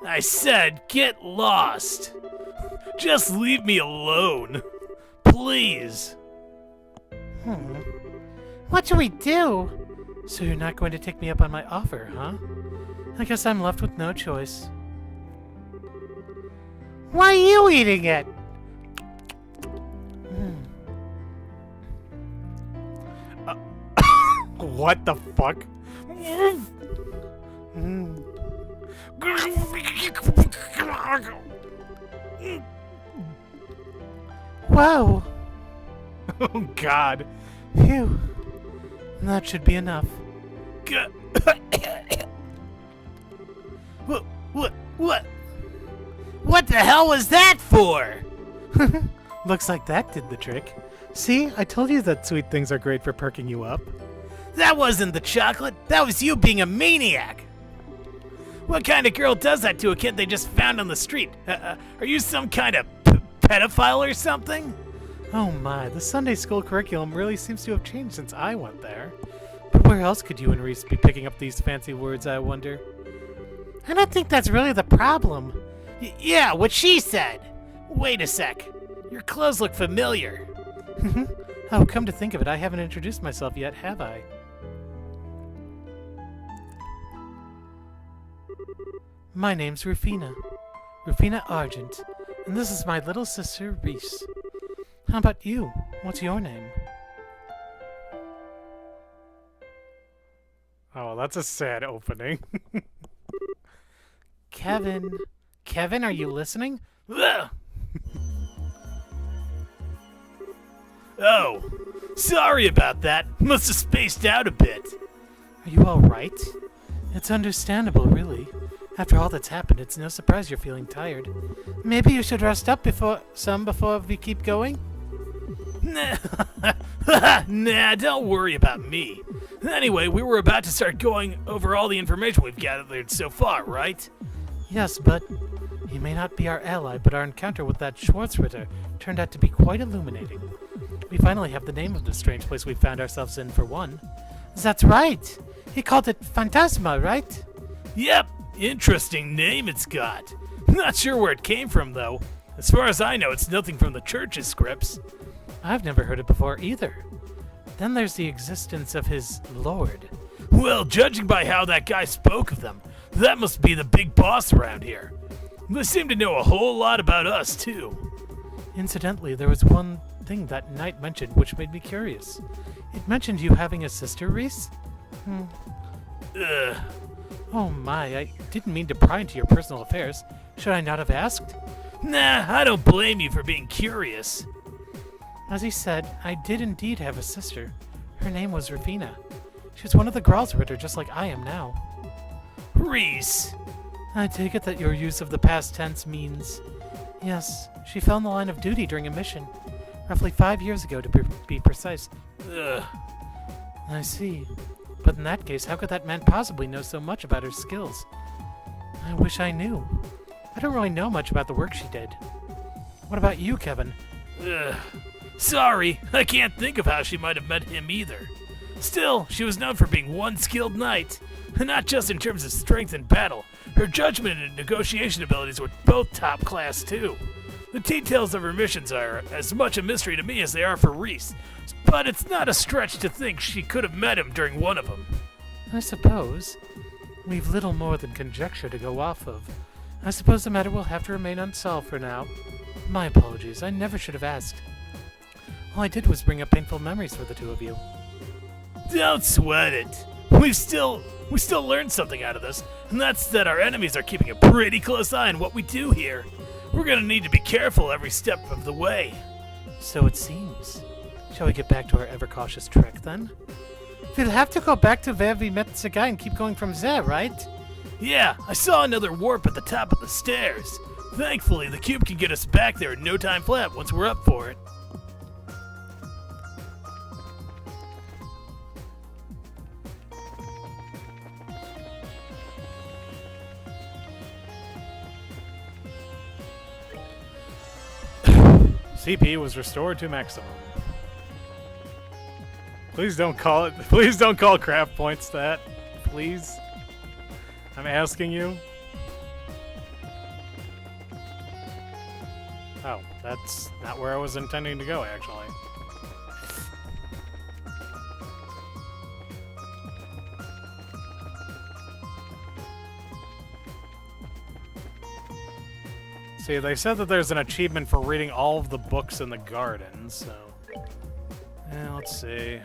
I said, get lost. Just leave me alone. Please. What do we do? So you're not going to take me up on my offer, huh? I guess I'm left with no choice. Why are you eating it? What the fuck? Whoa! Oh God. Phew. That should be enough. What the hell was that for? Looks like that did the trick. See, I told you that sweet things are great for perking you up. That wasn't the chocolate. That was you being a maniac. What kind of girl does that to a kid they just found on the street? Are you some kind of pedophile or something? Oh my, the Sunday school curriculum really seems to have changed since I went there. But where else could you and Reese be picking up these fancy words, I wonder? I don't think that's really the problem. Yeah, what she said. Wait a sec. Your clothes look familiar. Oh, come to think of it, I haven't introduced myself yet, have I? My name's Rufina. Rufina Argent. And this is my little sister, Reese. How about you? What's your name? Oh, that's a sad opening. Kevin. Kevin, are you listening? Ugh. Oh, sorry about that. Must have spaced out a bit. Are you alright? It's understandable, really. After all that's happened, it's no surprise you're feeling tired. Maybe you should rest up before we keep going? Nah, don't worry about me. Anyway, we were about to start going over all the information we've gathered so far, right? Yes, but he may not be our ally, but our encounter with that Schwarzritter turned out to be quite illuminating. We finally have the name of the strange place we found ourselves in, for one. That's right! He called it Phantasma, right? Yep, interesting name it's got. Not sure where it came from, though. As far as I know, it's nothing from the church's scripts. I've never heard it before either. Then there's the existence of his lord. Well, judging by how that guy spoke of them, that must be the big boss around here. They seem to know a whole lot about us, too. Incidentally, there was one thing that knight mentioned which made me curious. It mentioned you having a sister, Reese? Ugh. Oh my, I didn't mean to pry into your personal affairs. Should I not have asked? Nah, I don't blame you for being curious. As he said, I did indeed have a sister. Her name was Rufina. She was one of the Gralsritter, just like I am now. Reese. I take it that your use of the past tense means... Yes, she fell in the line of duty during a mission. Roughly 5 years ago, to be precise. Ugh. I see. But in that case, how could that man possibly know so much about her skills? I wish I knew. I don't really know much about the work she did. What about you, Kevin? Ugh. Sorry, I can't think of how she might have met him either. Still, she was known for being one skilled knight. Not just in terms of strength in battle, her judgment and negotiation abilities were both top class too. The details of her missions are as much a mystery to me as they are for Reese, but it's not a stretch to think she could have met him during one of them. I suppose. We've little more than conjecture to go off of. I suppose the matter will have to remain unsolved for now. My apologies, I never should have asked. All I did was bring up painful memories for the two of you. Don't sweat it. We still learned something out of this, and that's that our enemies are keeping a pretty close eye on what we do here. We're gonna need to be careful every step of the way. So it seems. Shall we get back to our ever-cautious trek, then? We'll have to go back to where we met the guy and keep going from there, right? Yeah, I saw another warp at the top of the stairs. Thankfully, the cube can get us back there in no time flat once we're up for it. CP was restored to maximum. Please don't call it. Please don't call craft points that. Please. I'm asking you. Oh, that's not where I was intending to go, actually. See, they said that there's an achievement for reading all of the books in the garden, so... Yeah, let's see.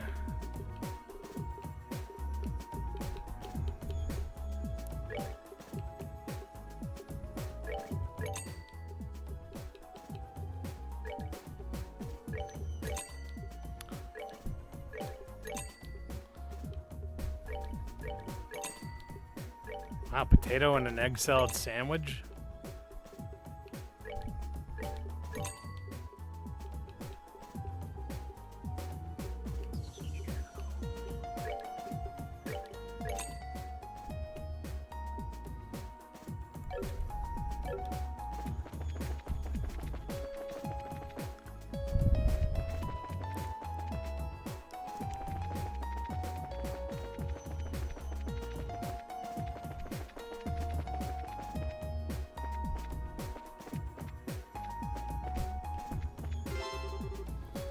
Wow, potato and an egg salad sandwich?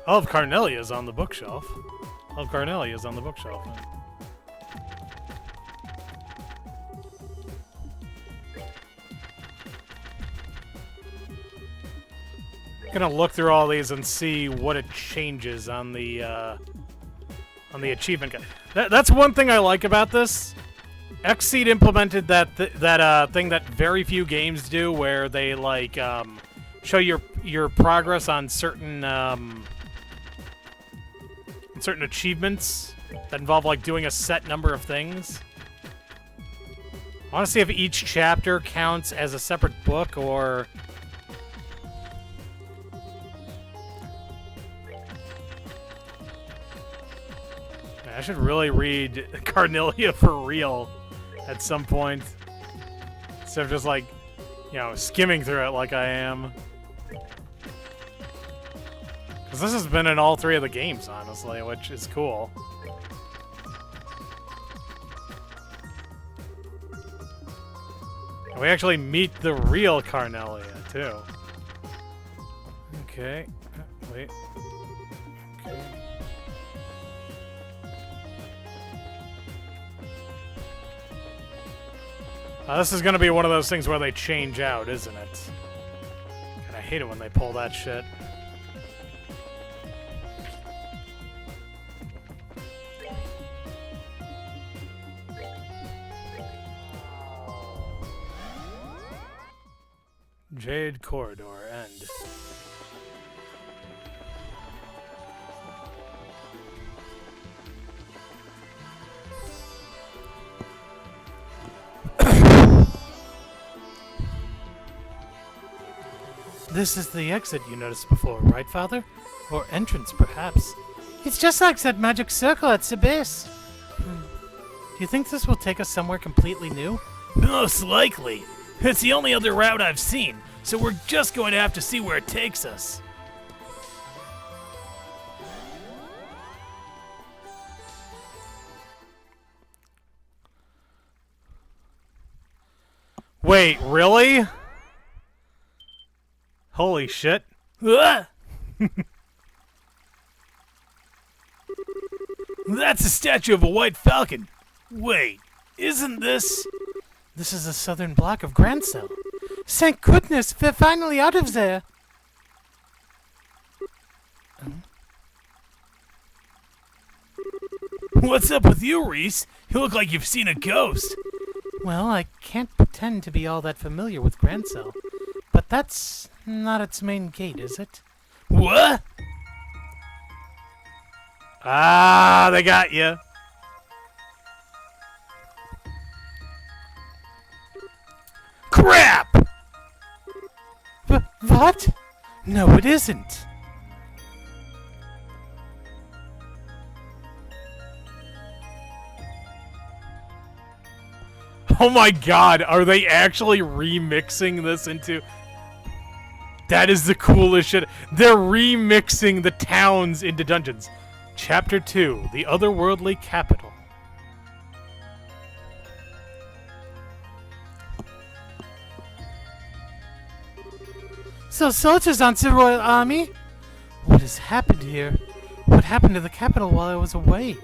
All of Carnelia's on the bookshelf. All of Carnelia's on the bookshelf. Gonna look through all these and see what it changes on the achievement. That's one thing I like about this. Xseed implemented that thing that very few games do, where they like show your progress on certain achievements that involve like doing a set number of things. I want to see if each chapter counts as a separate book or... I should really read Carnelia for real at some point. Instead of just like, you know, skimming through it like I am. Because this has been in all three of the games, honestly, which is cool. And we actually meet the real Carnelia, too. Okay. Wait. Okay. This is going to be one of those things where they change out, isn't it? And I hate it when they pull that shit. Jade Corridor, end. This is the exit you noticed before, right, Father? Or entrance, perhaps. It's just like that magic circle at the base. Do you think this will take us somewhere completely new? Most likely. It's the only other route I've seen, so we're just going to have to see where it takes us. Wait, really? Holy shit. Ah! That's a statue of a white falcon. Wait, isn't this... This is the southern block of Grand Cell. Thank goodness, we're finally out of there. What's up with you, Reese? You look like you've seen a ghost. Well, I can't pretend to be all that familiar with Grand Cell. But that's not its main gate, is it? What? Ah, they got you. Crap! What? No, it isn't. Oh my god, are they actually remixing this into... That is the coolest shit. They're remixing the towns into dungeons. Chapter 2, The Otherworldly Capital. So soldiers aren't the Royal Army? What has happened here? What happened to the capital while I was away?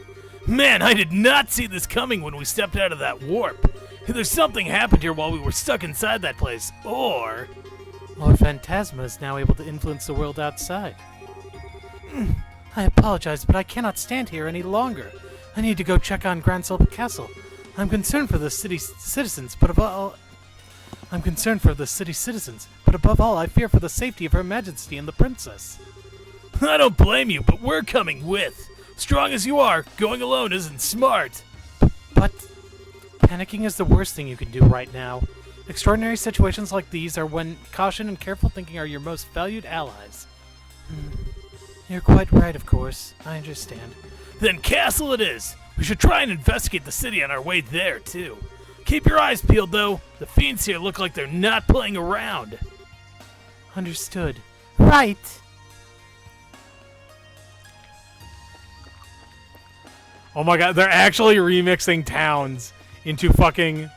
Man, I did not see this coming when we stepped out of that warp. Either something happened here while we were stuck inside that place, or... Lord Phantasma is now able to influence the world outside. I apologize, but I cannot stand here any longer. I need to go check on Grand Sulp Castle. I'm concerned for the city's citizens, but above all, I fear for the safety of Her Majesty and the princess. I don't blame you, but we're coming with. Strong as you are, going alone isn't smart. But panicking is the worst thing you can do right now. Extraordinary situations like these are when caution and careful thinking are your most valued allies. You're quite right, of course. I understand. Then castle it is. We should try and investigate the city on our way there, too. Keep your eyes peeled, though. The fiends here look like they're not playing around. Understood. Right! Oh my god, they're actually remixing towns into fucking...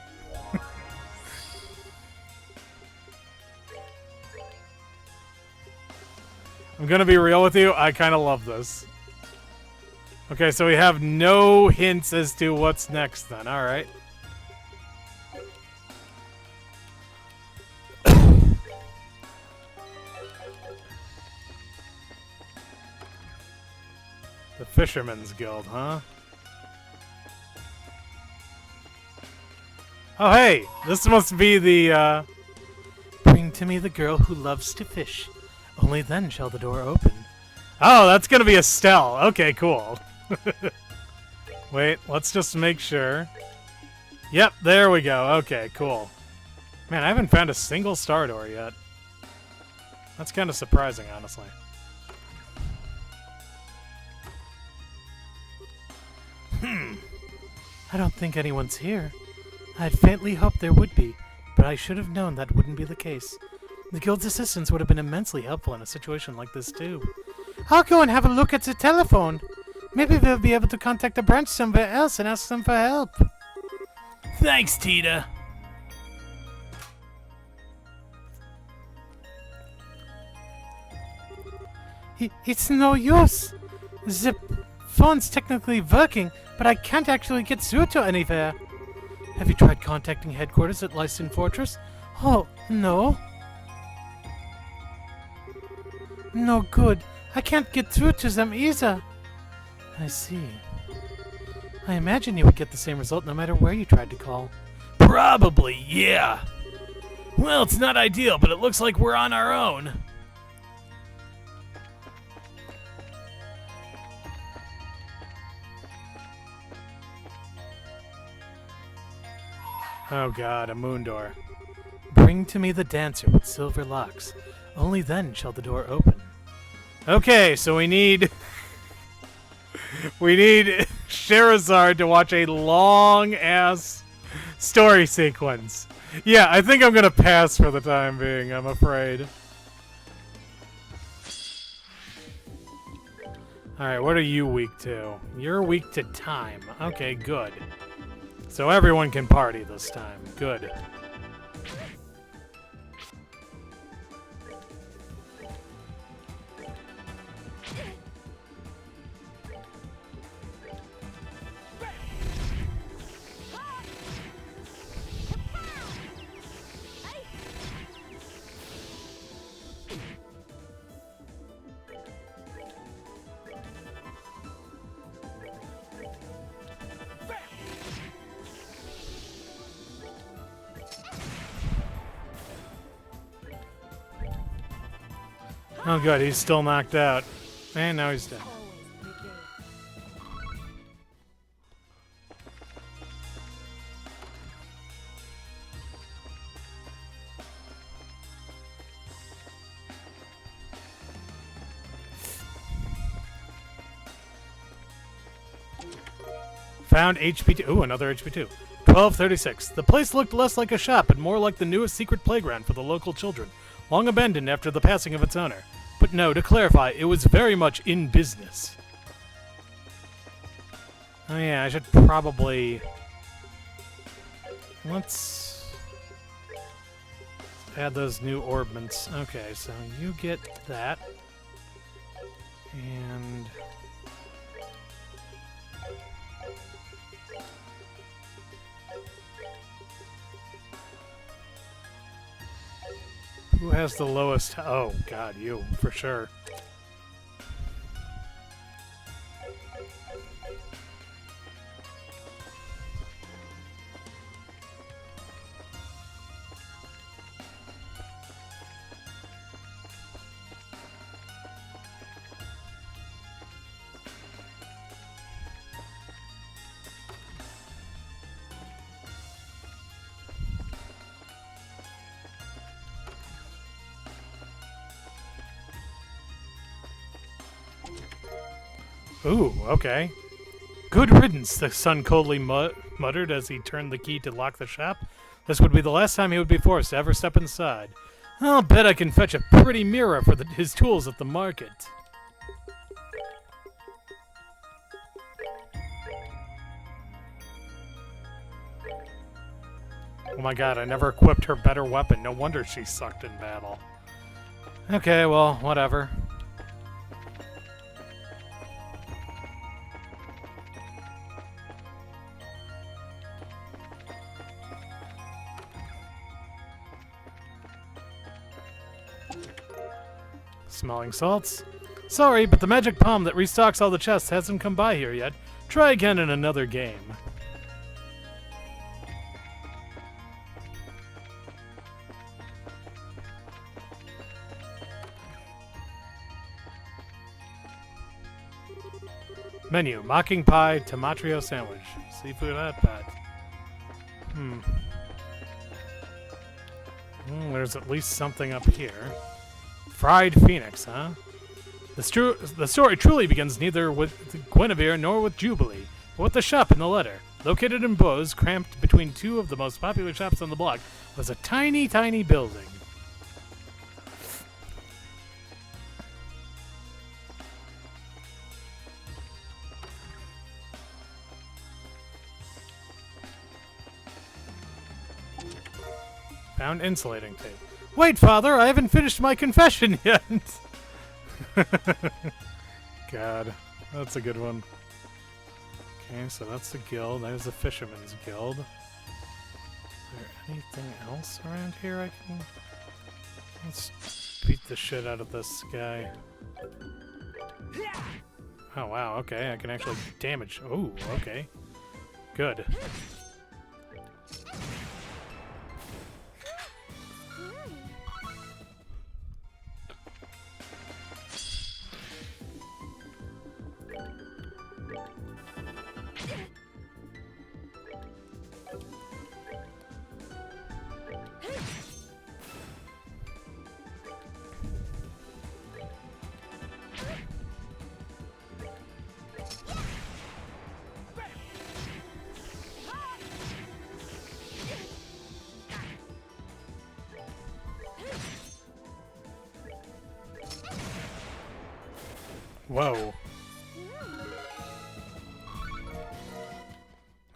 I'm gonna be real with you, I kinda love this. Okay, so we have no hints as to what's next then, alright. The Fisherman's Guild, huh? Oh hey, this must be the, Bring to me the girl who loves to fish. Only then shall the door open. Oh, that's gonna be Estelle. Okay, cool. Wait, let's just make sure. Yep, there we go. Okay, cool. Man, I haven't found a single star door yet. That's kind of surprising, honestly. I don't think anyone's here. I had faintly hoped there would be, but I should have known that wouldn't be the case. The guild's assistance would have been immensely helpful in a situation like this, too. I'll go and have a look at the telephone. Maybe they'll be able to contact the branch somewhere else and ask them for help. Thanks, Tita. It's no use. The phone's technically working, but I can't actually get through to anywhere. Have you tried contacting headquarters at Lyston Fortress? Oh, no. No good. I can't get through to them either. I see. I imagine you would get the same result no matter where you tried to call. Probably, yeah. Well, it's not ideal, but it looks like we're on our own. Oh god, a moon door. Bring to me the dancer with silver locks. Only then shall the door open. Okay, so we need... we need Sherazard to watch a long-ass story sequence. Yeah, I think I'm gonna pass for the time being, I'm afraid. Alright, what are you weak to? You're weak to time. Okay, good. So everyone can party this time. Good. Oh good, he's still knocked out. And now he's dead. Found HP2. Ooh, another HP2. 1236. The place looked less like a shop and more like the newest secret playground for the local children, long abandoned after the passing of its owner. But no, to clarify, it was very much in business. Oh yeah, I should probably... Let's add those new orbments. Okay, so you get that. And... who has the lowest? Oh, God, you, for sure. Ooh, okay. Good riddance, the son coldly muttered as he turned the key to lock the shop. This would be the last time he would be forced to ever step inside. I'll bet I can fetch a pretty mirror for his tools at the market. Oh my god, I never equipped her better weapon. No wonder she sucked in battle. Okay, well, whatever. Smelling salts. Sorry, but the magic palm that restocks all the chests hasn't come by here yet. Try again in another game. Menu: mocking pie, tomatrio sandwich, seafood hot pot. There's at least something up here. Fried Phoenix, huh? The story truly begins neither with Guinevere nor with Jubilee, but with the shop in the letter. Located in Bose, cramped between two of the most popular shops on the block, was a tiny, tiny building. Found insulating tape. Wait, Father, I haven't finished my confession yet! God, that's a good one. Okay, so that's the guild. There's the Fisherman's Guild. Is there anything else around here I can... Let's beat the shit out of this guy. Oh, wow, okay, I can actually damage... Oh, okay. Good. Whoa.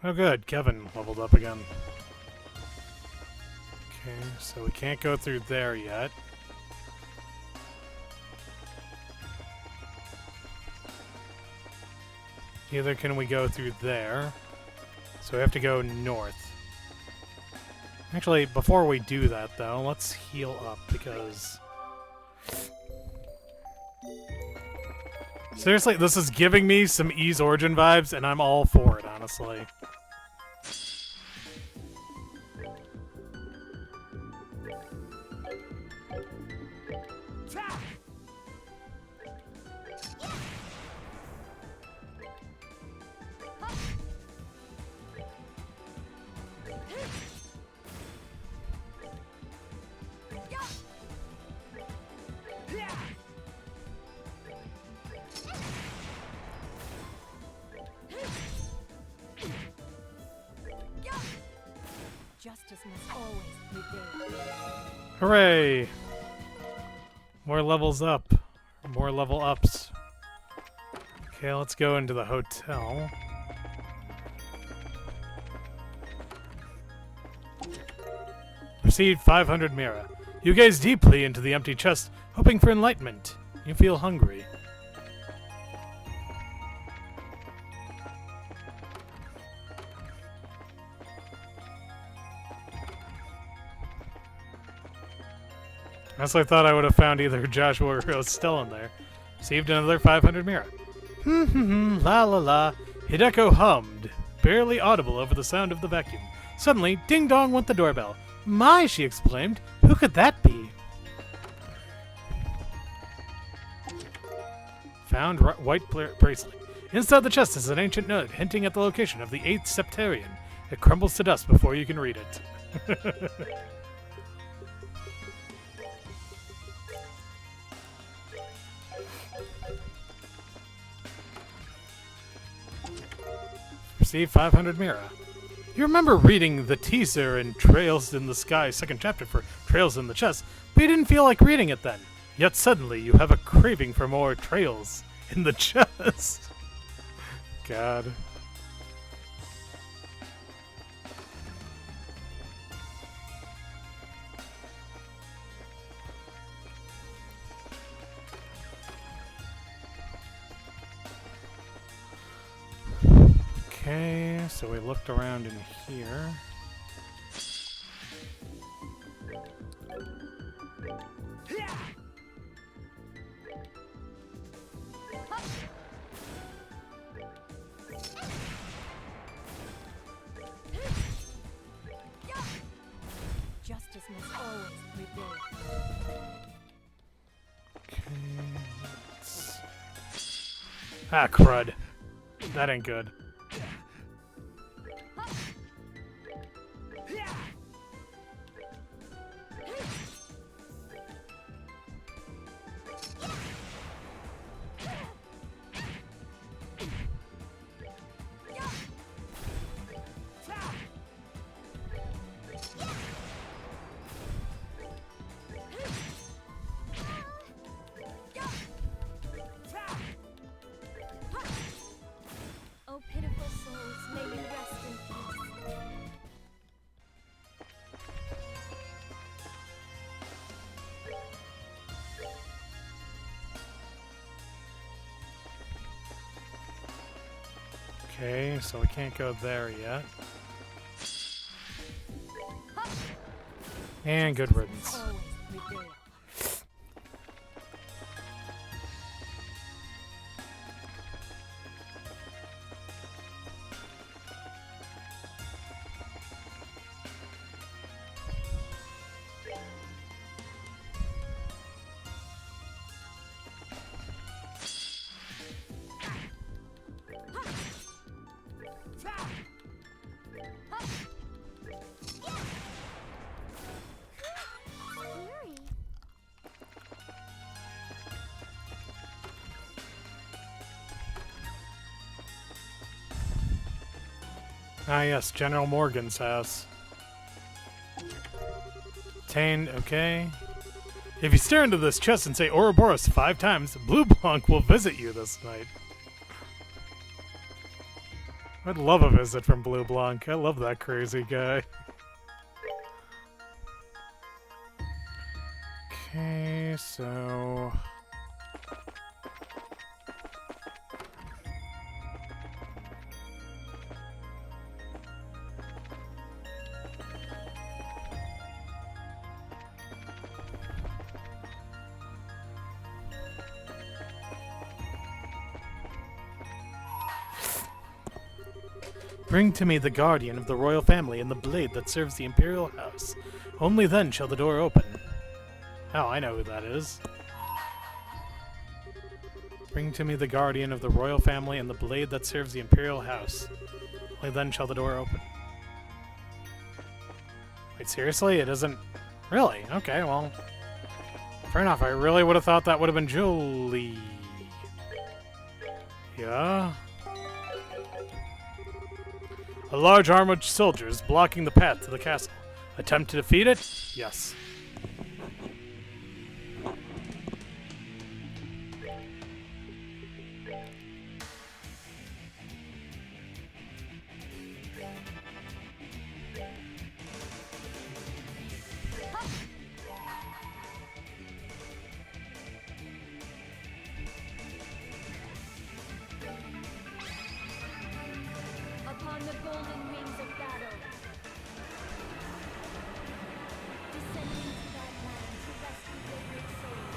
Oh good, Kevin leveled up again. Okay, so we can't go through there yet. Neither can we go through there. So we have to go north. Actually, before we do that though, let's heal up because... Seriously, this is giving me some Ys Origin vibes, and I'm all for it, honestly. must always prevail. Hooray! More levels up. More level ups. Okay, let's go into the hotel. Proceed 500 Mira. You gaze deeply into the empty chest, hoping for enlightenment. You feel hungry. Honestly, I thought I would have found either Joshua or Estelle in there. Received another 500 Mira. La la la. Hideko hummed, barely audible over the sound of the vacuum. Suddenly, ding-dong went the doorbell. My, she exclaimed. Who could that be? Found white bracelet. Inside the chest is an ancient note hinting at the location of the 8th Septarian. It crumbles to dust before you can read it. Receive 500 Mira. You remember reading the teaser in Trails in the Sky, second chapter for Trails in the Chest, but you didn't feel like reading it then. Yet suddenly you have a craving for more Trails in the Chest. God. Okay, so we looked around in here. Justice must always prevail. Okay, ah, crud. That ain't good. Oh, pitiful souls, may you rest in peace. Okay, so we can't go there yet. And good riddance. Always prevail. Scary. Ah yes, General Morgan's house. Obtained, okay. If you stare into this chest and say Ouroboros 5 times, Blue Blanc will visit you this night. I'd love a visit from Blue Blanc. I love that crazy guy. Okay, so... Bring to me the guardian of the royal family and the blade that serves the imperial house. Only then shall the door open. Oh, I know who that is. Bring to me the guardian of the royal family and the blade that serves the imperial house. Only then shall the door open. Wait, seriously? It isn't... Really? Okay, well... Fair enough. I really would have thought that would have been Julie. Yeah? A large armored soldier is blocking the path to the castle. Attempt to defeat it? Yes. Upon the golden wings of battle, descending to that land to rescue wayward souls.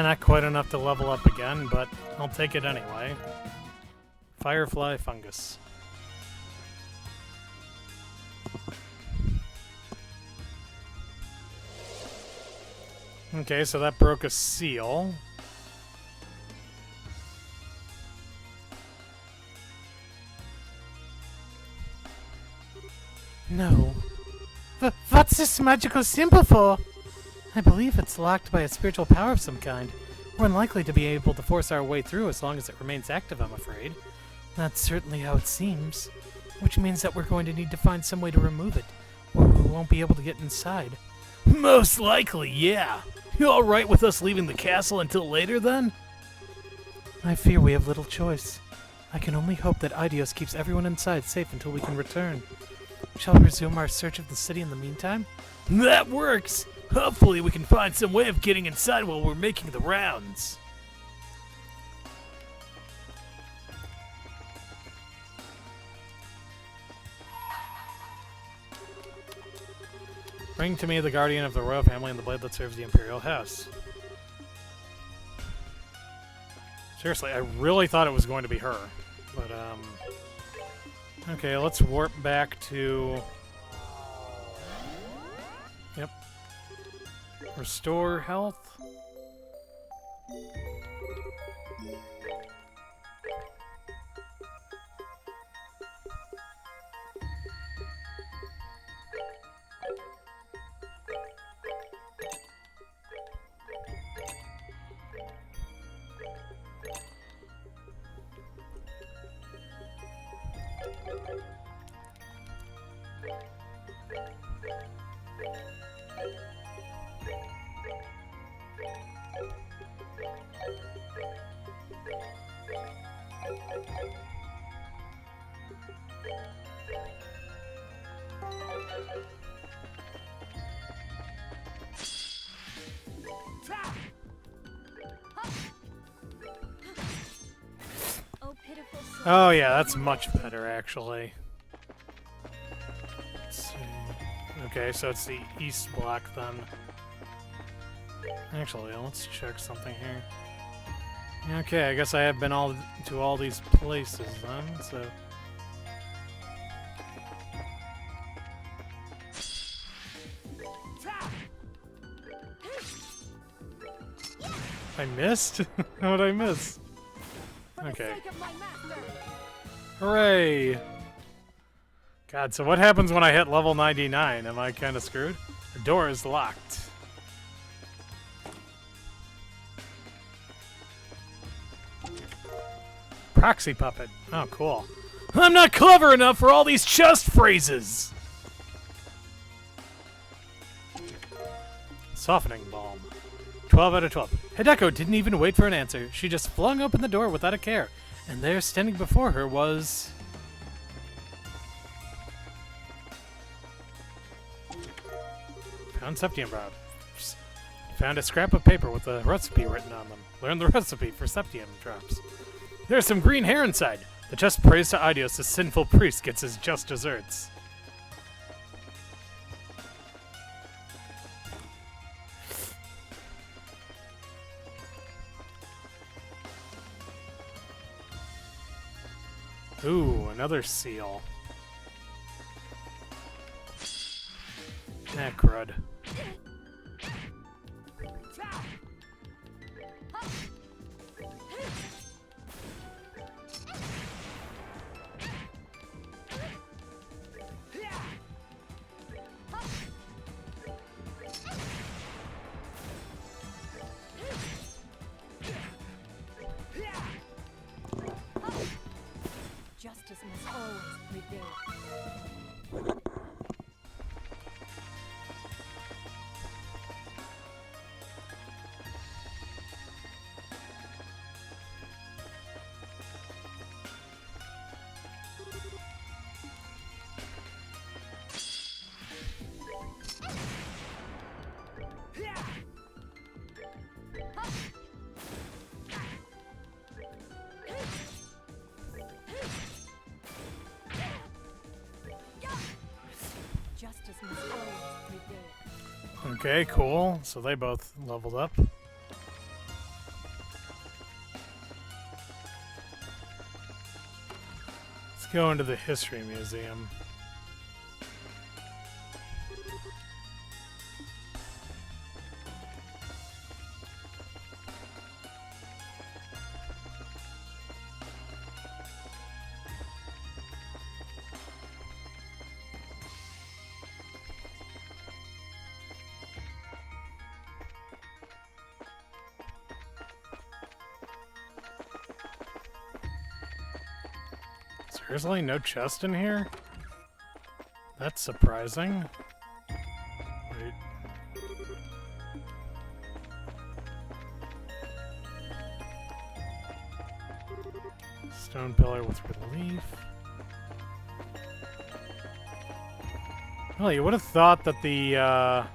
Not quite enough to level up again, but I'll take it anyway. Firefly fungus. Okay, so that broke a seal. No. What's this magical symbol for? I believe it's locked by a spiritual power of some kind. We're unlikely to be able to force our way through as long as it remains active, I'm afraid. That's certainly how it seems. Which means that we're going to need to find some way to remove it, or we won't be able to get inside. Most likely, yeah. You alright with us leaving the castle until later, then? I fear we have little choice. I can only hope that Idios keeps everyone inside safe until we can return. Shall we resume our search of the city in the meantime? That works! Hopefully we can find some way of getting inside while we're making the rounds. Bring to me the guardian of the royal family and the blade that serves the imperial house. Seriously, I really thought it was going to be her. But, okay, let's warp back to... Yep. Restore health. Oh, pitiful soul. Oh yeah, that's much better actually. Let's see. Okay, so it's the east block then. Actually, let's check something here. Okay, I guess I have been to all these places then, so... I missed? How did I miss? Okay. Sake of my master. Hooray! God, so what happens when I hit level 99? Am I kind of screwed? The door is locked. Proxy puppet. Oh, cool. I'm not clever enough for all these chest phrases! Softening balm. 12 out of 12. Hideko didn't even wait for an answer. She just flung open the door without a care. And there, standing before her, was... Found Septium Brow. Found a scrap of paper with a recipe written on them. Learn the recipe for Septium drops. There's some green hair inside. The chest prays to Idios, the sinful priest gets his just desserts. Ooh, another seal. Ah, crud. Justice must always prevail. Justice must always prevail. Okay, cool. So they both leveled up. Let's go into the History Museum. Seriously, no chest in here? That's surprising. Wait. Stone pillar with relief. Well, you would have thought that the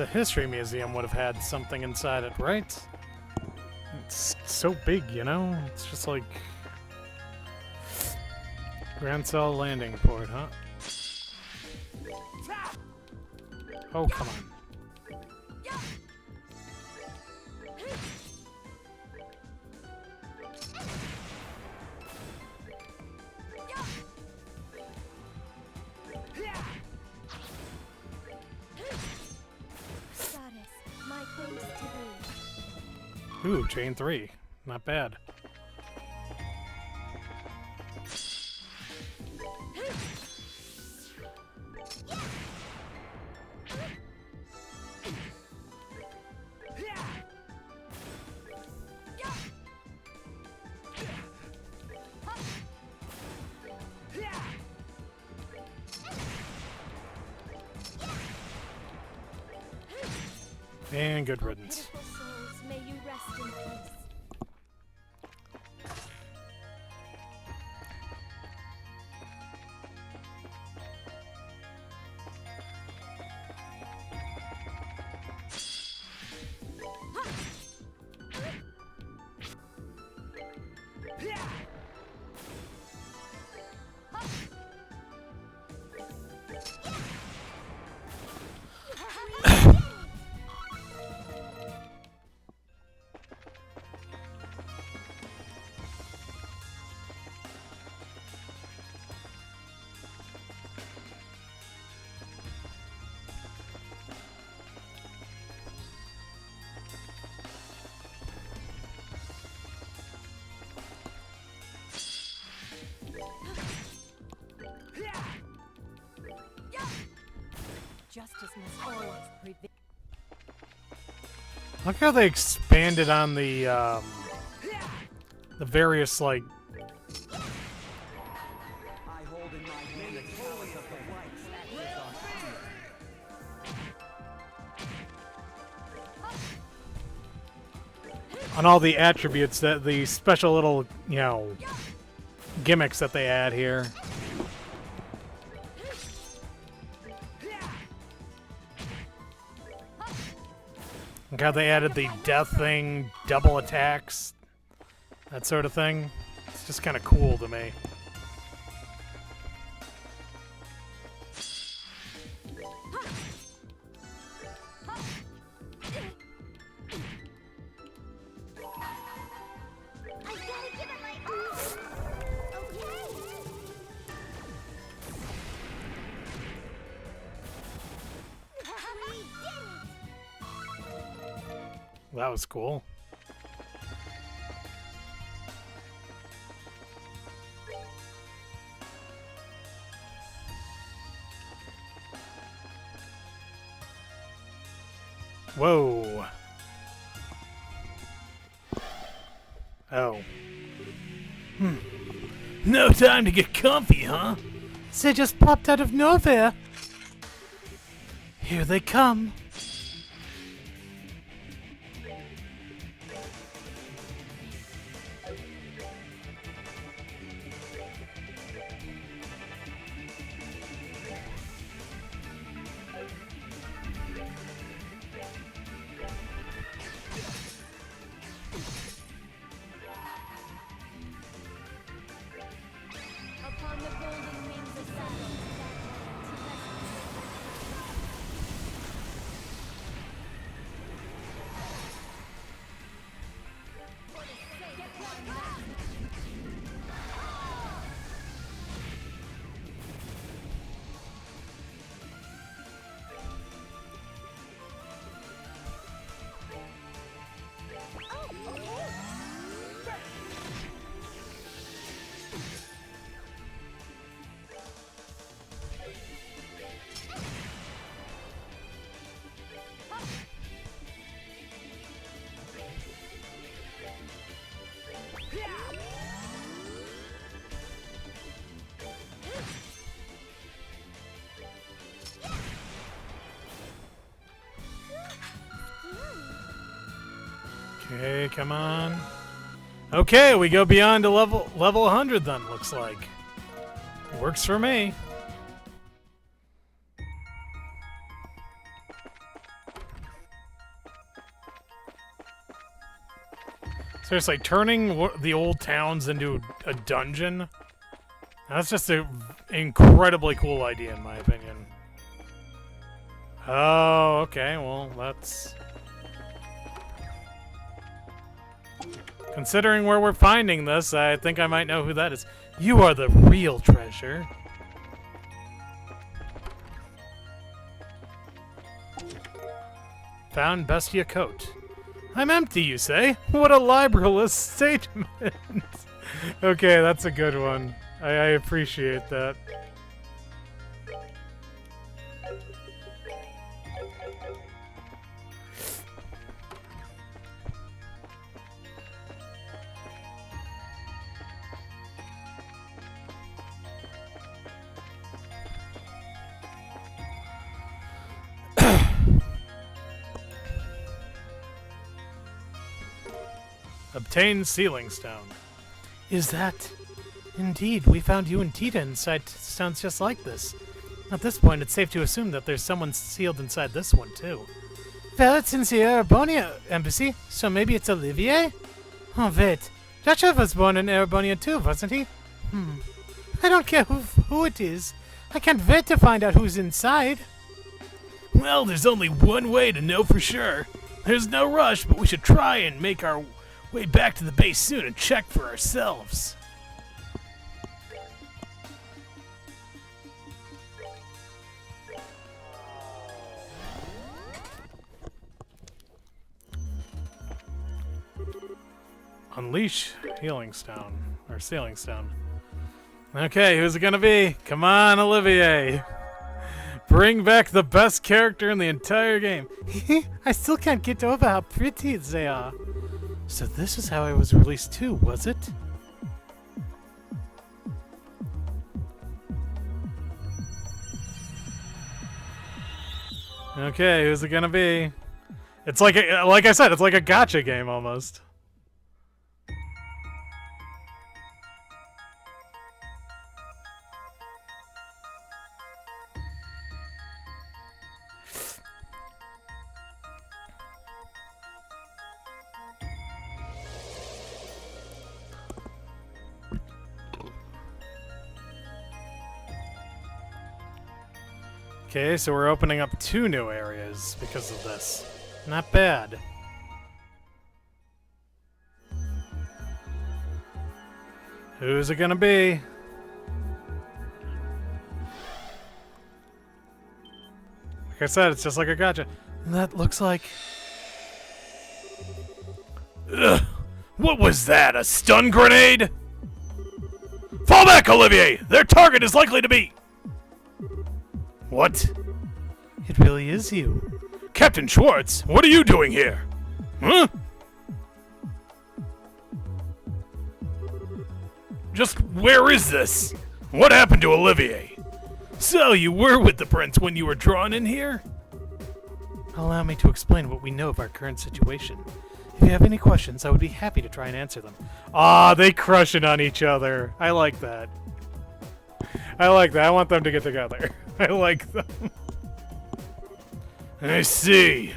History Museum would have had something inside it, right? It's so big, you know? It's just like Grand Cell Landing Port, huh? Oh, come on. Goddess, my thanks to thee. Ooh, chain 3. Not bad. And good riddance. Pitiful souls, may you rest in peace. Justice must always prevail. Look how they expanded on the various, like, I hold in my hand the chalice of the lights that lives on on all the attributes, that the special little, you know, gimmicks that they add here. Like how they added the death thing, double attacks, that sort of thing. It's just kind of cool to me. That was cool. Whoa. Oh. No time to get comfy, huh? They just popped out of nowhere. Here they come. Upon the golden wings of battle, for the sake of my master. Okay, come on. Okay, we go beyond to level 100 then, looks like. Works for me. Seriously, turning the old towns into a dungeon? That's just an incredibly cool idea, in my opinion. Oh, okay, well, that's... Considering where we're finding this, I think I might know who that is. You are the real treasure. Found Bestia coat. I'm empty, you say? What a libelous statement. Okay, that's a good one. I appreciate that. Obtain sealing stone. Is that... Indeed, we found you and Tita inside stones just like this. At this point, it's safe to assume that there's someone sealed inside this one, too. Well, it's in the Erebonia embassy, so maybe it's Olivier? Oh, wait. Gacha was born in Erebonia too, wasn't he? I don't care who it is. I can't wait to find out who's inside. Well, there's only one way to know for sure. There's no rush, but we should try and make our way back to the base soon and check for ourselves. Unleash healing stone. Or sealing stone. Okay, who's it gonna be? Come on, Olivier. Bring back the best character in the entire game. I still can't get over how pretty they are. So this is how I was released too, was it? Okay, who's it gonna be? It's like like I said, it's like a gacha game almost. Okay, so we're opening up 2 new areas because of this. Not bad. Who's it gonna be? Like I said, it's just like a gacha. That looks like... Ugh. What was that? A stun grenade? Fall back, Olivier! Their target is likely to be... What? It really is you. Captain Schwartz, what are you doing here? Huh? Just where is this? What happened to Olivier? So you were with the prince when you were drawn in here? Allow me to explain what we know of our current situation. If you have any questions, I would be happy to try and answer them. Ah, they crushing on each other. I like that. I like that. I want them to get together. I like them. I see.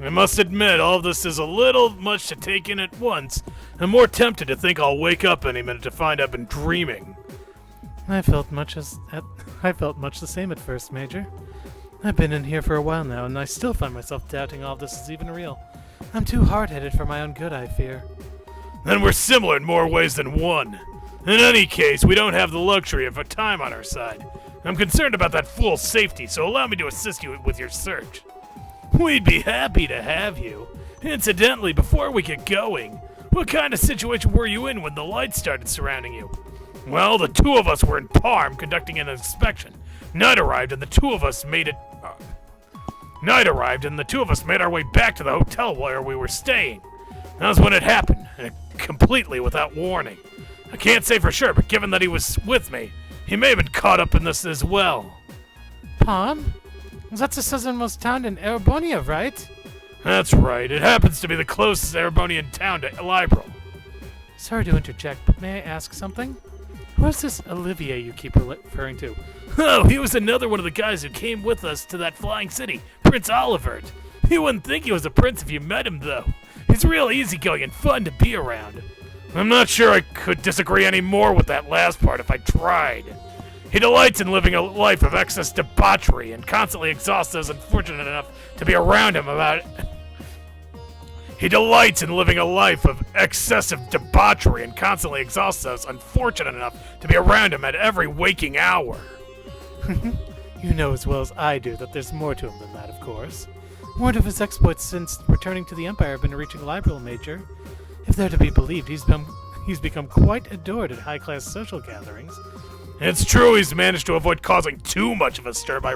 I must admit, all of this is a little much to take in at once. I'm more tempted to think I'll wake up any minute to find I've been dreaming. I felt much the same at first, Major. I've been in here for a while now, and I still find myself doubting all of this is even real. I'm too hard-headed for my own good, I fear. Then we're similar in more ways than one. In any case, we don't have the luxury of a time on our side. I'm concerned about that fool's safety, so allow me to assist you with your search. We'd be happy to have you. Incidentally, before we get going, what kind of situation were you in when the lights started surrounding you? Well, the 2 of us were in Parm conducting an inspection. Night arrived and the 2 of us made our way back to the hotel where we were staying. That was when it happened, and completely without warning. I can't say for sure, but given that he was with me, he may have been caught up in this as well. Palm? That's the southernmost town in Erebonia, right? That's right. It happens to be the closest Erebonian town to Libral. Sorry to interject, but may I ask something? Who is this Olivier you keep referring to? Oh, he was another one of the guys who came with us to that flying city, Prince Olivert. You wouldn't think he was a prince if you met him, though. He's real easygoing and fun to be around. I'm not sure I could disagree any more with that last part if I tried. He delights in living a life of excess debauchery and constantly exhausts those unfortunate enough to be around him about it. He delights in living a life of excessive debauchery and constantly exhausts those unfortunate enough to be around him at every waking hour. You know as well as I do that there's more to him than that, of course. Word of his exploits since returning to the Empire have been reaching Libral, Major. If they're to be believed, he's become quite adored at high-class social gatherings. It's true he's managed to avoid causing too much of a stir by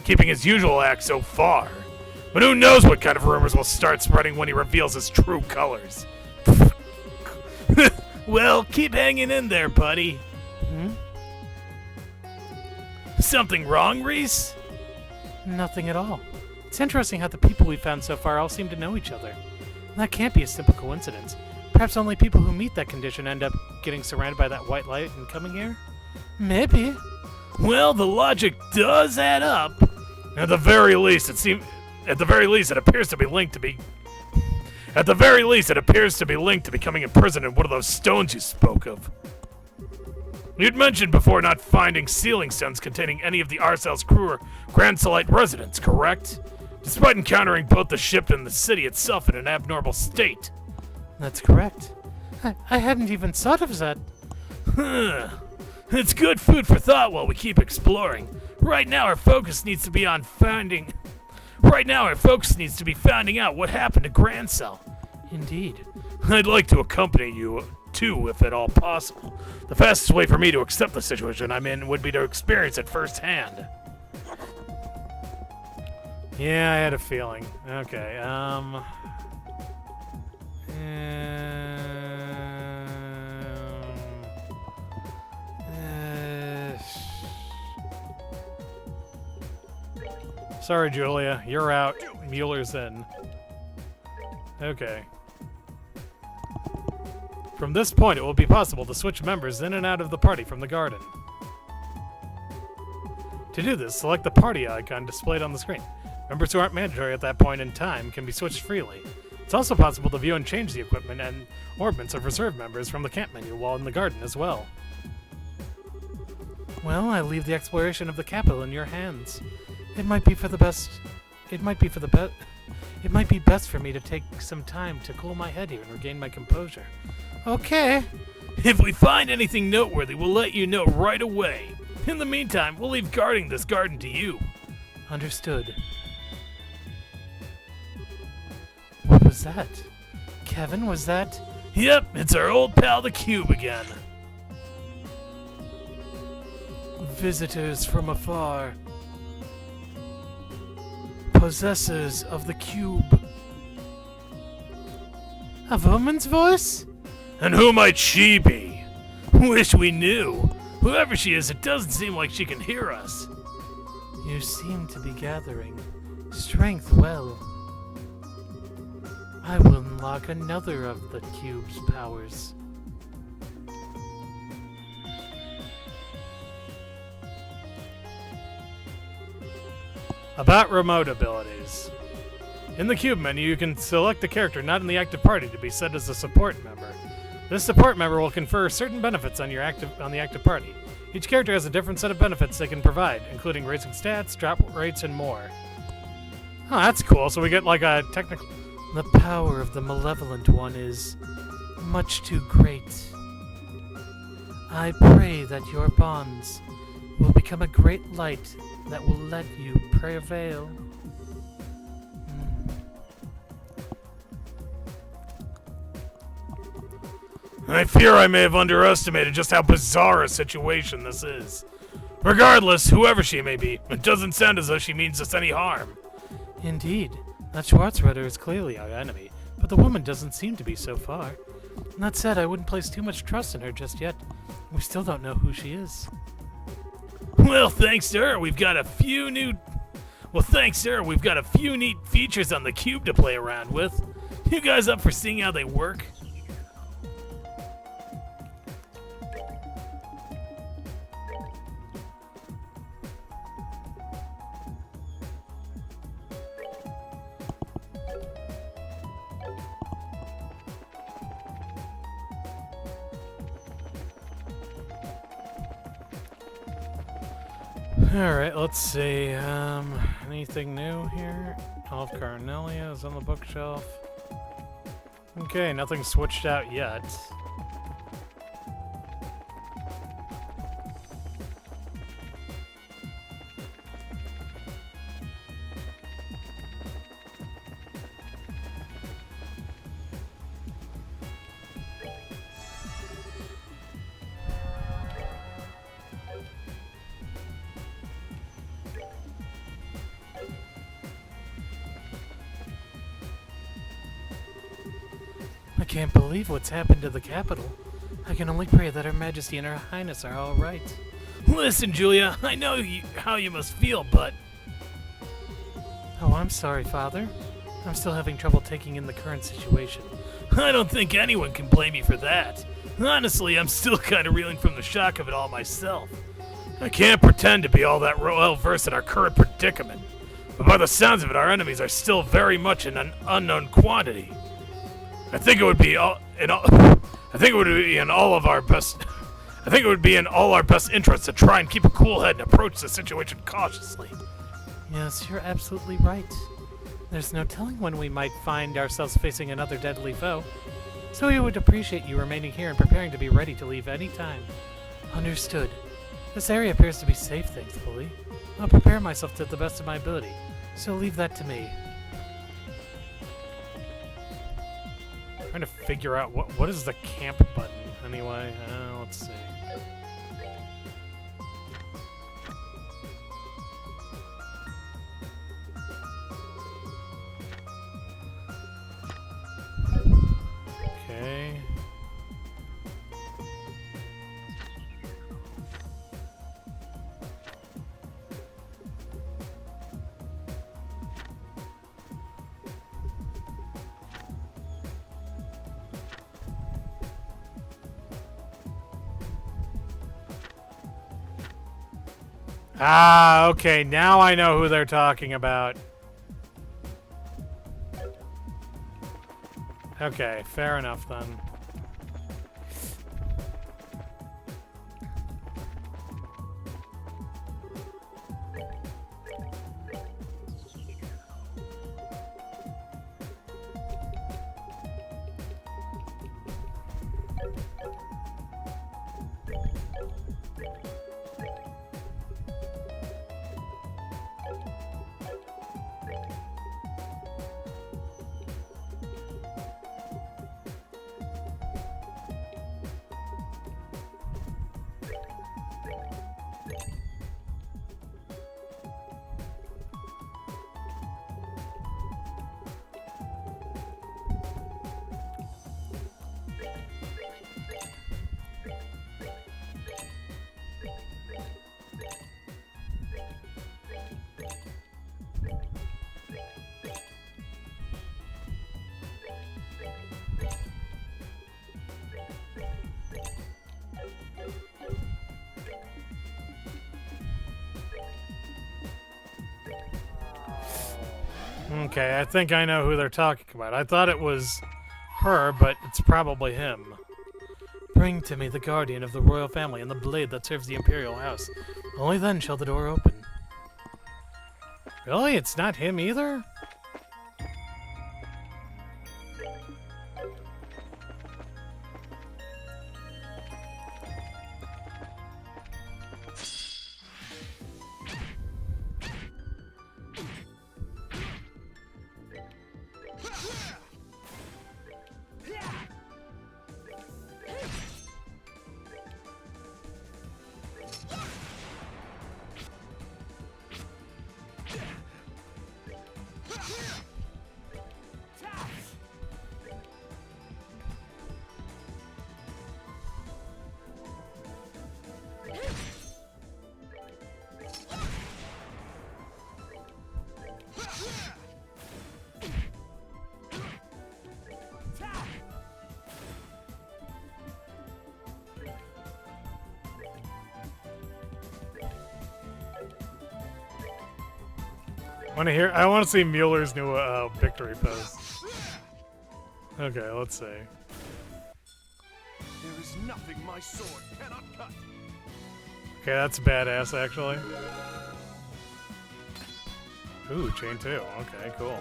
keeping his usual act so far. But who knows what kind of rumors will start spreading when he reveals his true colors. Well, keep hanging in there, buddy. Something wrong, Reese? Nothing at all. It's interesting how the people we've found so far all seem to know each other. That can't be a simple coincidence. Perhaps only people who meet that condition end up getting surrounded by that white light and coming here? Maybe. Well, the logic does add up. At the very least, it appears to be linked to becoming imprisoned in one of those stones you spoke of. You'd mentioned before not finding sealing stones containing any of the Arcel's crew or Grand Solite residents, correct? Despite encountering both the ship and the city itself in an abnormal state. That's correct. I hadn't even thought of that. It's good food for thought while we keep exploring. Right now our focus needs to be finding out what happened to Grand Cell. Indeed. I'd like to accompany you, too, if at all possible. The fastest way for me to accept the situation I'm in would be to experience it firsthand. Yeah, I had a feeling. Okay, Sorry, Julia. You're out. Mueller's in. Okay. From this point, it will be possible to switch members in and out of the party from the garden. To do this, select the party icon displayed on the screen. Members who aren't mandatory at that point in time can be switched freely. It's also possible to view and change the equipment and orbits of reserve members from the camp menu while in the garden as well. Well, I leave the exploration of the capital in your hands. It might be for the best. It might be for the best. It might be best for me to take some time to cool my head here and regain my composure. Okay. If we find anything noteworthy, we'll let you know right away. In the meantime, we'll leave guarding this garden to you. Understood. What was that? Kevin, was that? Yep, it's our old pal the Cube again. Visitors from afar. Possessors of the cube. A woman's voice? And who might she be? Wish we knew. Whoever she is, it doesn't seem like she can hear us. You seem to be gathering strength well. I will unlock another of the cube's powers. About remote abilities. In the cube menu, you can select the character not in the active party to be set as a support member. This support member will confer certain benefits on the active party. Each character has a different set of benefits they can provide, including raising stats, drop rates, and more. Oh, that's cool. So we get like a technical... The power of the malevolent one is much too great. I pray that your bonds will become a great light that will let you prevail. I fear I may have underestimated just how bizarre a situation this is. Regardless, whoever she may be, it doesn't sound as though she means us any harm. Indeed, that Schwarzritter is clearly our enemy, but the woman doesn't seem to be so far. That said, I wouldn't place too much trust in her just yet. We still don't know who she is. Well, thanks to her, we've got a few neat features on the cube to play around with. You guys up for seeing how they work? Alright, let's see. Anything new here? All of Carnelia is on the bookshelf. Okay, nothing switched out yet. I can't believe what's happened to the capital. I can only pray that Her Majesty and Her Highness are all right. Listen, Julia, I know how you must feel, but... Oh, I'm sorry, Father. I'm still having trouble taking in the current situation. I don't think anyone can blame you for that. Honestly, I'm still kind of reeling from the shock of it all myself. I can't pretend to be all that well-versed in our current predicament. But by the sounds of it, our enemies are still very much in an unknown quantity. I think it would be in all our best interests to try and keep a cool head and approach the situation cautiously. Yes, you're absolutely right. There's no telling when we might find ourselves facing another deadly foe. So we would appreciate you remaining here and preparing to be ready to leave any time. Understood. This area appears to be safe, thankfully. I'll prepare myself to the best of my ability, so leave that to me. Trying to figure out what is the camp button anyway. Let's see. Okay. Ah, okay, now I know who they're talking about. Okay, fair enough then. Okay, I think I know who they're talking about. I thought it was her, but it's probably him. Bring to me the guardian of the royal family and the blade that serves the imperial house. Only then shall the door open. Really? It's not him either? I want to see Mueller's new victory pose. Okay, let's see. There is nothing my sword cannot cut. Okay, that's badass, actually. Ooh, chain 2. Okay, cool.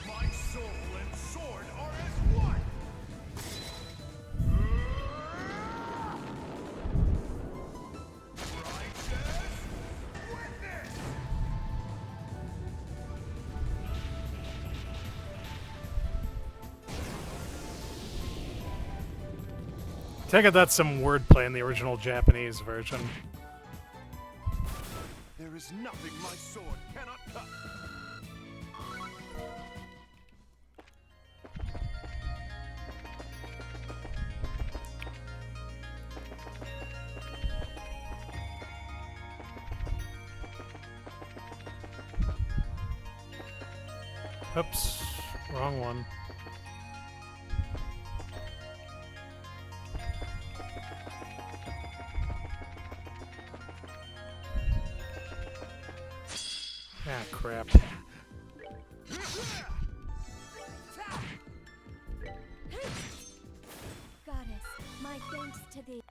My soul and sword are as one. Righteous witness. Take it that's some wordplay in the original Japanese version. There is nothing my sword cannot cut. Oops, wrong one. Ah, crap. Goddess, my thanks to thee.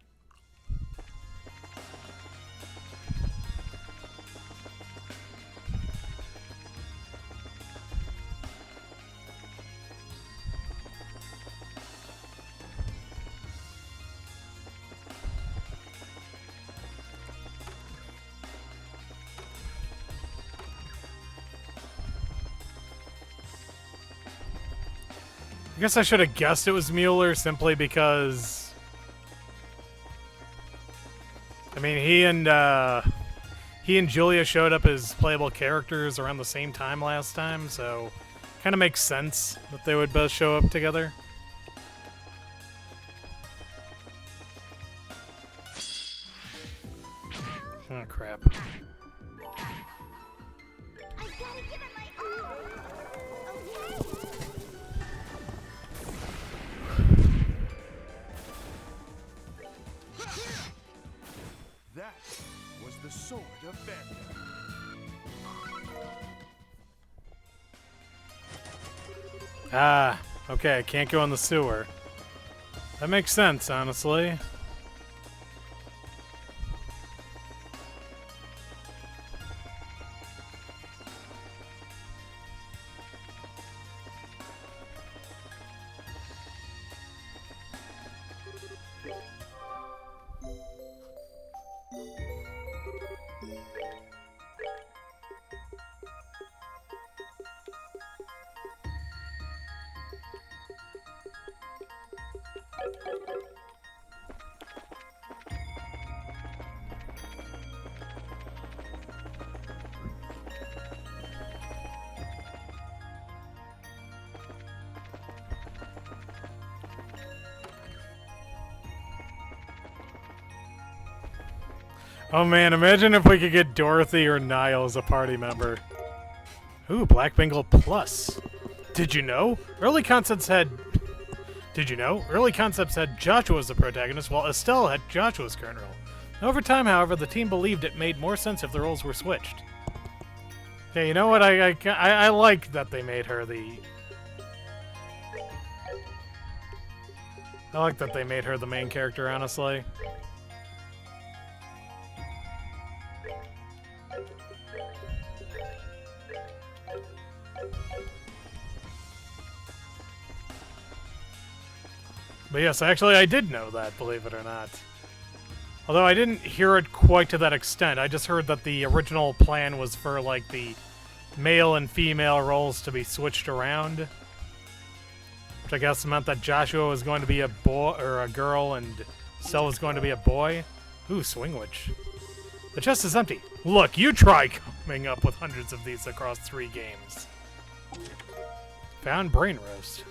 I guess I should have guessed it was Mueller simply because... I mean, he and Julia showed up as playable characters around the same time last time, so kind of makes sense that they would both show up together. Oh, crap. I've gotta give it my all. Okay? That was the sword of Vandal. Ah, okay, I can't go in the sewer. That makes sense, honestly. Oh man, imagine if we could get Dorothy or Niall as a party member. Ooh, Black Bengal Plus. Did you know? Early concepts had Joshua as the protagonist, while Estelle had Joshua's current role. Over time, however, the team believed it made more sense if the roles were switched. Okay, you know what? I like that they made her the... I like that they made her the main character, honestly. But yes, actually, I did know that, believe it or not. Although I didn't hear it quite to that extent. I just heard that the original plan was for, like, the male and female roles to be switched around. Which I guess meant that Joshua was going to be a boy, or a girl, and Cell was going to be a boy. Ooh, Swing Witch. The chest is empty. Look, you try coming up with hundreds of these across 3 games. Found Brain Roast.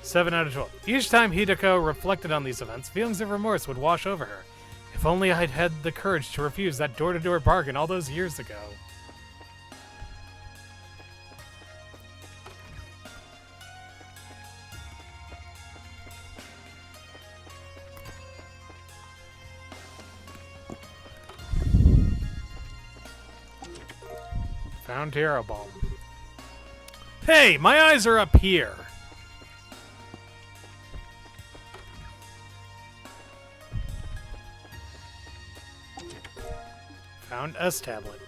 7 out of 12. Each time Hideko reflected on these events, feelings of remorse would wash over her. If only I'd had the courage to refuse that door-to-door bargain all those years ago. Found Hero Bomb. Hey, my eyes are up here. Found S-Tablet.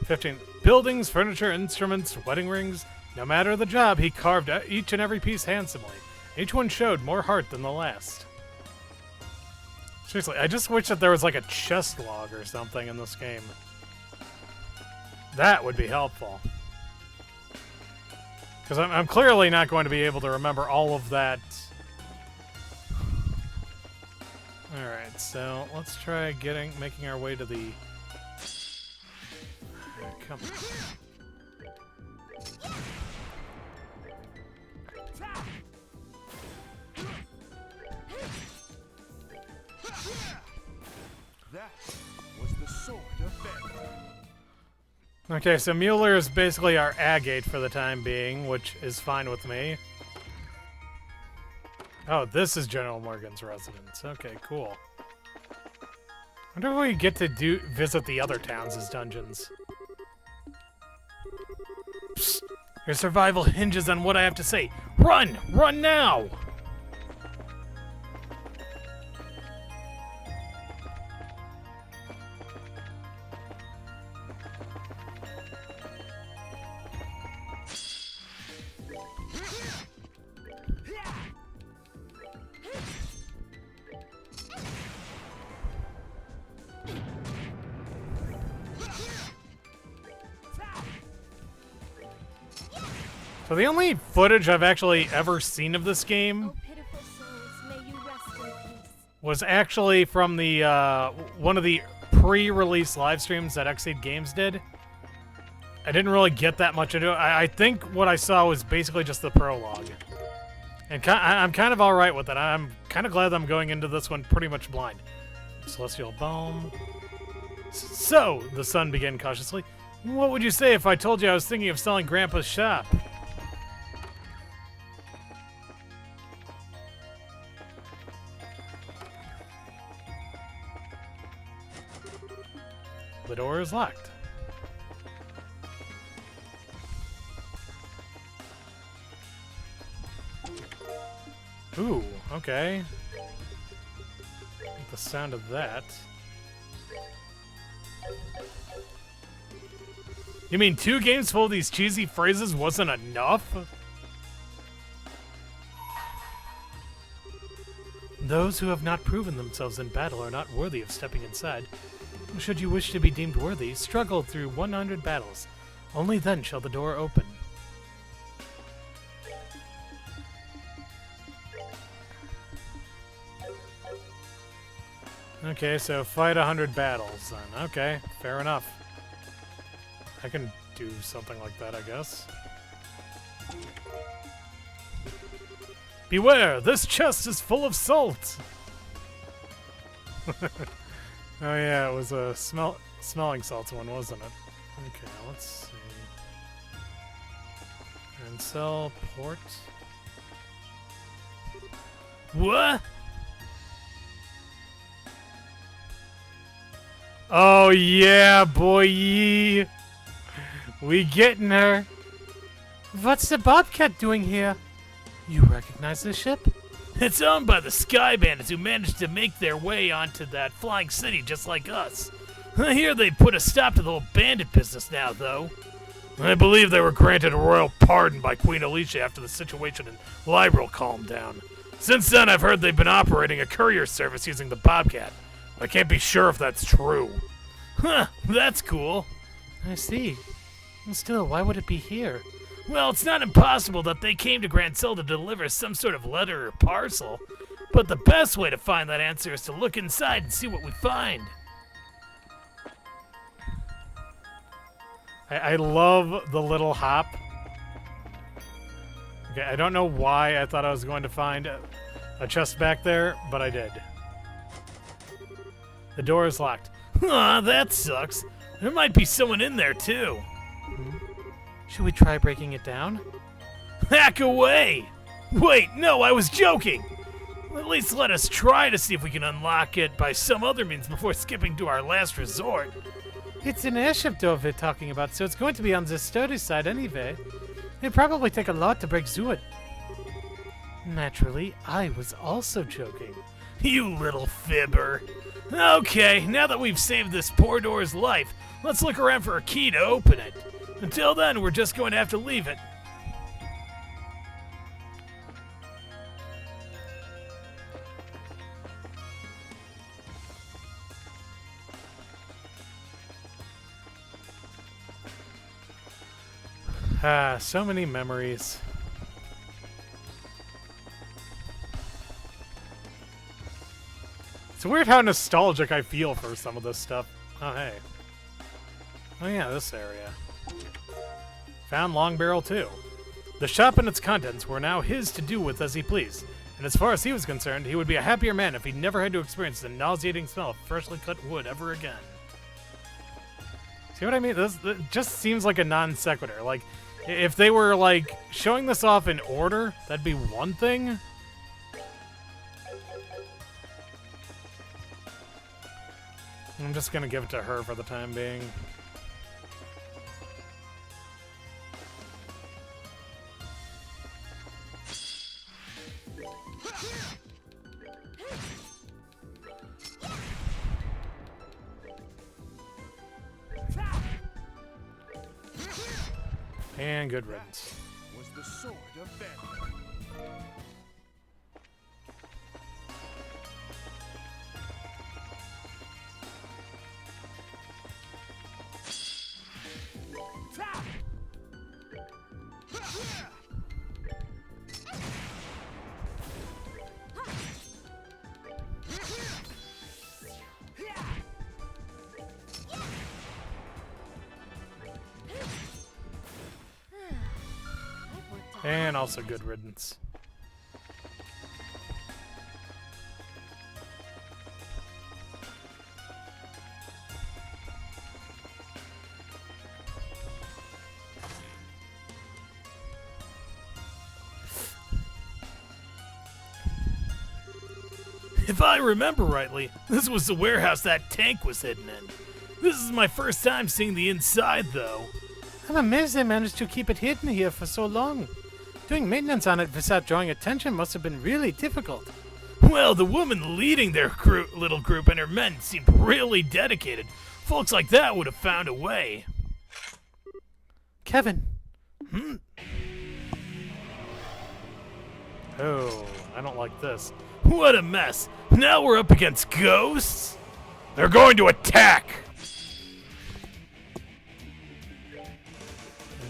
15. Buildings, furniture, instruments, wedding rings. No matter the job, he carved each and every piece handsomely. Each one showed more heart than the last. Seriously, I just wish that there was like a chest log or something in this game. That would be helpful. Because I'm clearly not going to be able to remember all of that. Alright, so let's try making our way to the... Come on. That was the sword effect. Okay, so Mueller is basically our agate for the time being, which is fine with me. Oh, this is General Morgan's residence. Okay, cool. I wonder if we get to visit the other towns as dungeons. Psst. Your survival hinges on what I have to say. Run! Run now! So the only footage I've actually ever seen of this game Oh, pitiful souls, may you rest in peace. was actually from the one of the pre-release live streams that Xseed Games did. I didn't really get that much into it. I think what I saw was basically just the prologue. And I'm kind of alright with it. I'm kind of glad I'm going into this one pretty much blind. Celestial Balm. So, the son began cautiously. What would you say if I told you I was thinking of selling Grandpa's shop? The door is locked. Ooh, okay. Like the sound of that. You mean 2 games full of these cheesy phrases wasn't enough? Those who have not proven themselves in battle are not worthy of stepping inside. Should you wish to be deemed worthy, struggle through 100 battles. Only then shall the door open. Okay, so fight 100 battles then. Okay, fair enough. I can do something like that, I guess. Beware! This chest is full of salt! Oh yeah, it was a smelling salts one, wasn't it? Okay, let's see. And sell port. What? Oh yeah, boy. We getting her. What's the Bobcat doing here? You recognize this ship? It's owned by the Sky Bandits who managed to make their way onto that flying city just like us. I hear they put a stop to the whole bandit business now, though. I believe they were granted a royal pardon by Queen Alicia after the situation in Liberal calmed down. Since then, I've heard they've been operating a courier service using the Bobcat. I can't be sure if that's true. Huh, that's cool. I see. Still, why would it be here? Well, it's not impossible that they came to Grand Sol to deliver some sort of letter or parcel. But the best way to find that answer is to look inside and see what we find. I love the little hop. Okay, I don't know why I thought I was going to find a chest back there, but I did. The door is locked. Aw, that sucks. There might be someone in there, too. Should we try breaking it down? Hack away! Wait, no, I was joking! At least let us try to see if we can unlock it by some other means before skipping to our last resort. It's an airship door we're talking about, so it's going to be on the sturdy side anyway. It'd probably take a lot to break through it. Naturally, I was also joking. You little fibber. Okay, now that we've saved this poor door's life, let's look around for a key to open it. Until then, we're just going to have to leave it. Ah, so many memories. It's weird how nostalgic I feel for some of this stuff. Oh, hey. Oh, yeah, this area. Found Long Barrel, too. The shop and its contents were now his to do with as he pleased, and as far as he was concerned, he would be a happier man if he never had to experience the nauseating smell of freshly cut wood ever again. See what I mean? This just seems like a non sequitur. Like, if they were, like, showing this off in order, that'd be one thing. I'm just gonna give it to her for the time being. And good riddance. Was the sword of Venom. And also good riddance. If I remember rightly, this was the warehouse that tank was hidden in. This is my first time seeing the inside, though. I'm amazed they managed to keep it hidden here for so long. Doing maintenance on it without drawing attention must have been really difficult. Well, the woman leading their little group and her men seemed really dedicated. Folks like that would have found a way. Kevin. Oh, I don't like this. What a mess. Now we're up against ghosts? They're going to attack!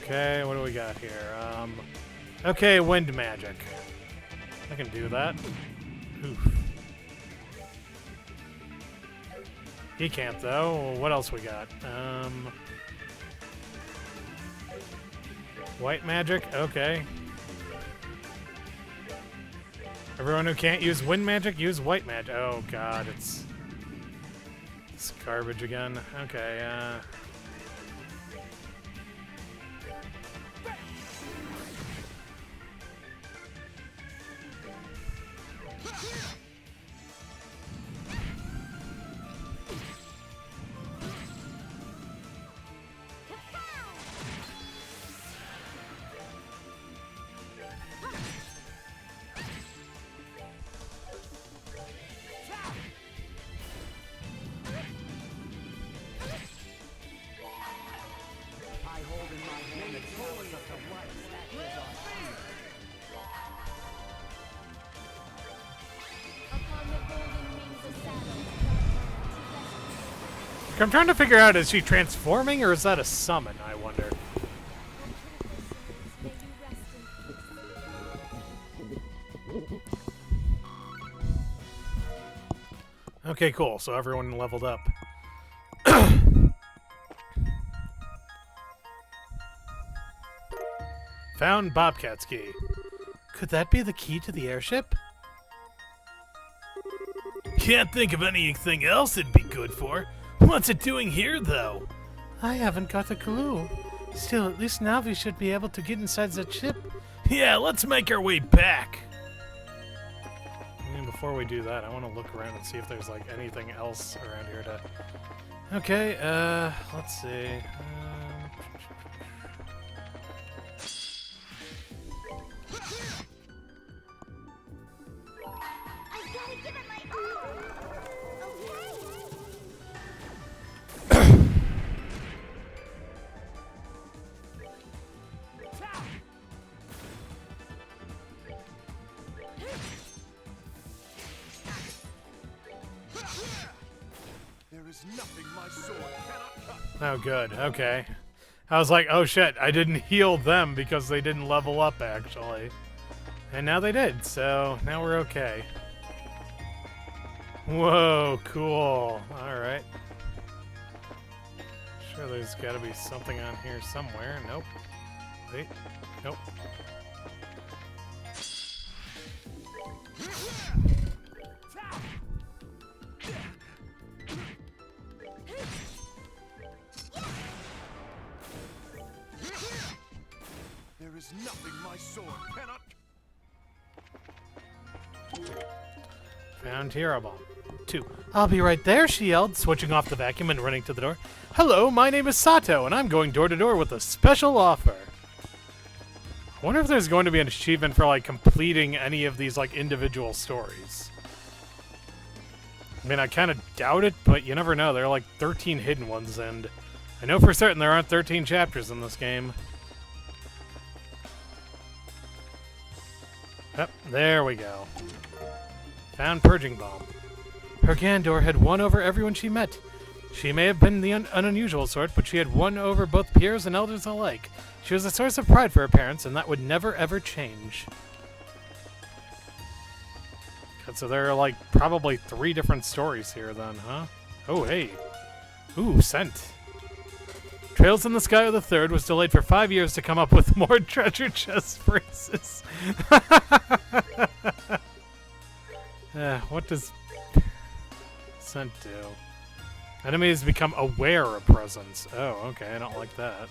Okay, what do we got here? Okay, wind magic. I can do that. Oof. He can't, though. What else we got? White magic? Okay. Everyone who can't use wind magic, use white magic. Oh god, it's It's garbage again. Okay, I hold in my hand the chalice of the light that is our shield. Upon the golden wings of Saturn, I'm trying to figure out, is she transforming or is that a summon, I wonder? may you rest in peace. Okay, cool. So everyone leveled up. Found Bobcat's key. Could that be the key to the airship? Can't think of anything else it'd be good for. What's it doing here, though? I haven't got a clue. Still, at least now we should be able to get inside that ship. Yeah, let's make our way back. And before we do that, I want to look around and see if there's like anything else around here to... Okay, let's see. I've gotta give it my all. There is nothing my sword cannot cut. Oh, good. Okay. I was like, oh shit, I didn't heal them because they didn't level up, actually. And now they did, so now we're okay. Whoa, cool. Alright. Sure, there's gotta be something on here somewhere. Nope. Wait. Nope. There is nothing my sword cannot. Found Hero Bomb. 2. I'll be right there, she yelled, switching off the vacuum and running to the door. Hello, my name is Sato, and I'm going door to door with a special offer. I wonder if there's going to be an achievement for, like, completing any of these, like, individual stories. I mean, I kind of doubt it, but you never know. There are, like, 13 hidden ones, and I know for certain there aren't 13 chapters in this game. Yep, there we go. Found Purging Bomb. Her Gandor had won over everyone she met. She may have been the an unusual sort, but she had won over both peers and elders alike. She was a source of pride for her parents, and that would never ever change. Okay, so there are like probably 3 different stories here then, huh? Oh, hey. Ooh, scent. Trails in the Sky of the Third was delayed for 5 years to come up with more treasure chest phrases. What does scent do? Enemies become aware of presence. Oh, okay, I don't like that.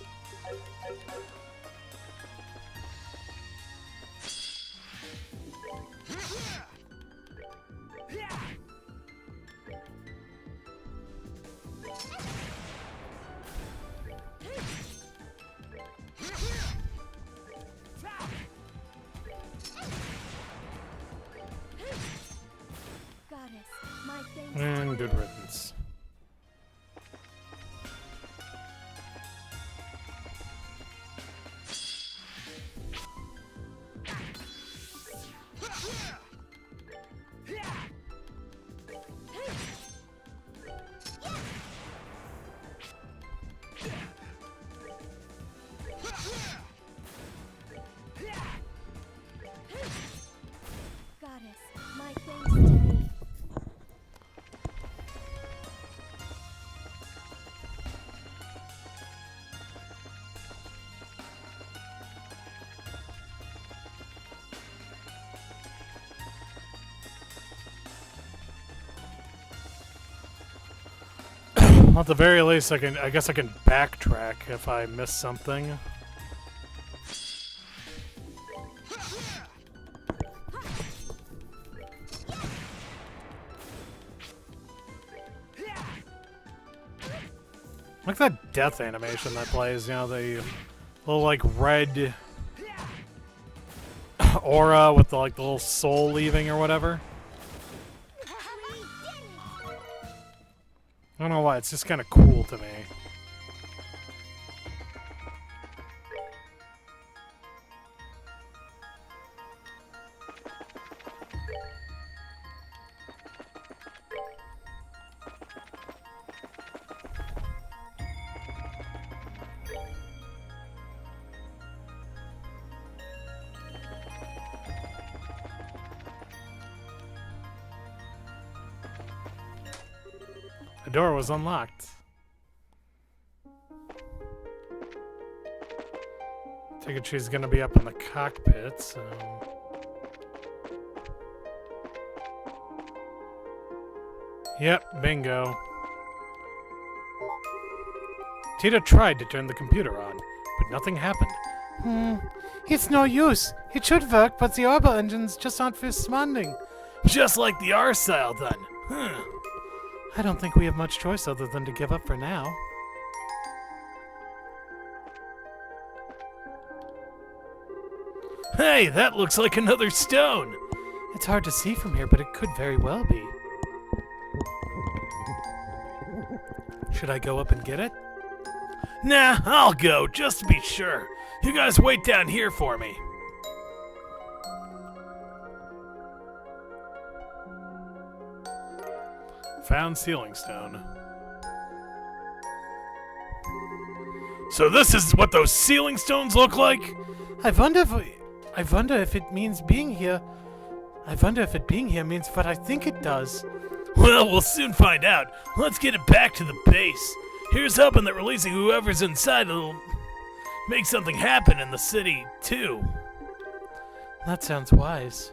Goddess, my thanks. And good riddance. Goddess, my thanks to thee. Well, at the very least, I guess I can backtrack if I miss something. Like that death animation that plays, you know, the little like red aura with the like the little soul leaving or whatever. I don't know why, it's just kind of cool to me. The door was unlocked. Take it she's gonna be up in the cockpit, so... Yep, bingo. Tita tried to turn the computer on, but nothing happened. It's no use. It should work, but the orbital engines just aren't responding. Just like the R-style then. I don't think we have much choice other than to give up for now. Hey, that looks like another stone. It's hard to see from here, but it could very well be. Should I go up and get it? Nah, I'll go, just to be sure. You guys wait down here for me. Found sealing stone. So this is what those sealing stones look like? I wonder if it means being here. I wonder if it being here means what I think it does. Well, we'll soon find out. Let's get it back to the base. Here's hoping that releasing whoever's inside will make something happen in the city, too. That sounds wise.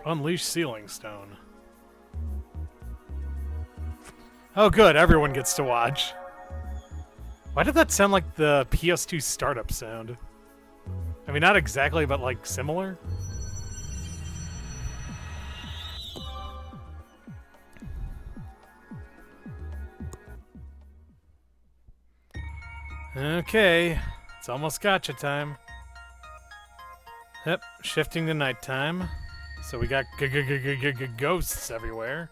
Unleash sealing stone. Oh good, everyone gets to watch. Why did that sound like the PS2 startup sound? I mean, not exactly, but like similar. Okay, it's almost Gacha time. Yep, shifting to nighttime. So we got ghosts everywhere.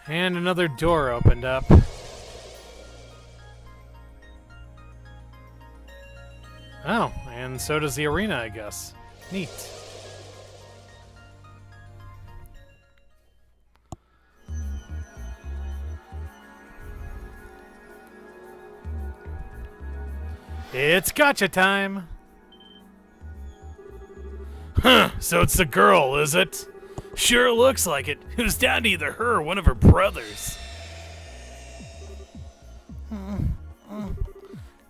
And another door opened up. Oh, and so does the arena, I guess. Neat. It's Gacha time! Huh, so it's the girl, is it? Sure looks like it. It was down to either her or one of her brothers.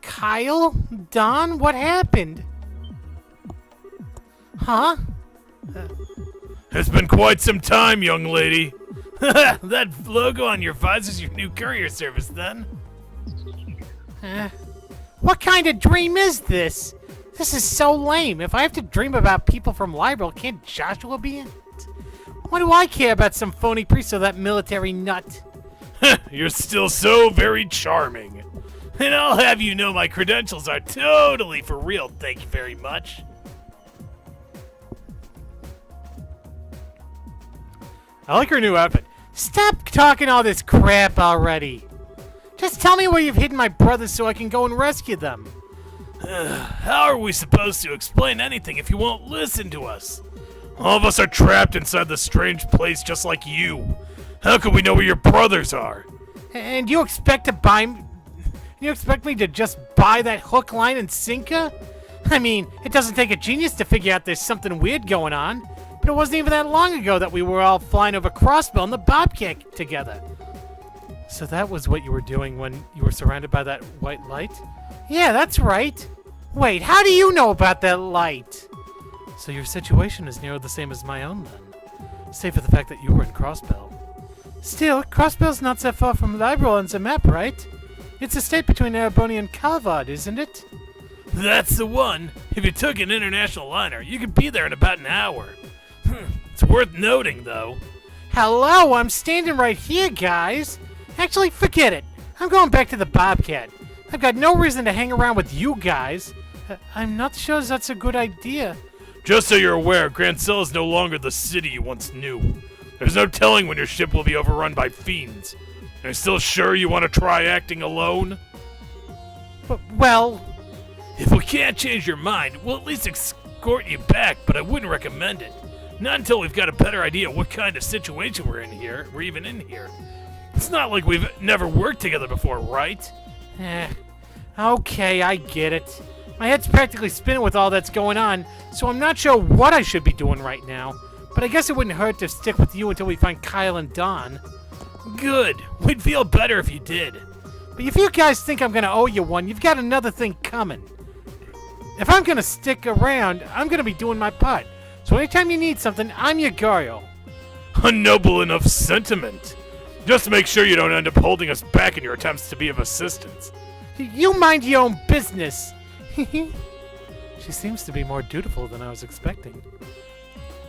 Kyle? Don? What happened? Huh? It's been quite some time, young lady. That logo on your visor's your new courier service, then? What kind of dream is this? This is so lame. If I have to dream about people from Libro, can't Joshua be in it? Why do I care about some phony priest or that military nut? You're still so very charming. And I'll have you know my credentials are totally for real, thank you very much. I like her new outfit. Stop talking all this crap already. Just tell me where you've hidden my brothers so I can go and rescue them. How are we supposed to explain anything if you won't listen to us? All of us are trapped inside this strange place just like you. How can we know where your brothers are? And you expect me to just buy that hook, line, and sinker? I mean, it doesn't take a genius to figure out there's something weird going on. But it wasn't even that long ago that we were all flying over Crossbow in the Bobcat together. So that was what you were doing when you were surrounded by that white light? Yeah, that's right. Wait, how do you know about that light? So your situation is nearly the same as my own then. Save for the fact that you were in Crossbell. Still, Crossbell's not so far from Libro on the map, right? It's a state between Ereboni and Calvard, isn't it? That's the one. If you took an international liner, you could be there in about an hour. It's worth noting, though. Hello, I'm standing right here, guys. Actually, forget it. I'm going back to the Bobcat. I've got no reason to hang around with you guys. I'm not sure that's a good idea. Just so you're aware, Grancel is no longer the city you once knew. There's no telling when your ship will be overrun by fiends. Are you still sure you want to try acting alone? Well, if we can't change your mind, we'll at least escort you back, but I wouldn't recommend it. Not until we've got a better idea what kind of situation we're even in here. It's not like we've never worked together before, right? Okay, I get it. My head's practically spinning with all that's going on, so I'm not sure what I should be doing right now. But I guess it wouldn't hurt to stick with you until we find Kyle and Don. Good. We'd feel better if you did. But if you guys think I'm gonna owe you one, you've got another thing coming. If I'm gonna stick around, I'm gonna be doing my part. So anytime you need something, I'm your girl. A noble enough sentiment. Just make sure you don't end up holding us back in your attempts to be of assistance. You mind your own business. She seems to be more dutiful than I was expecting.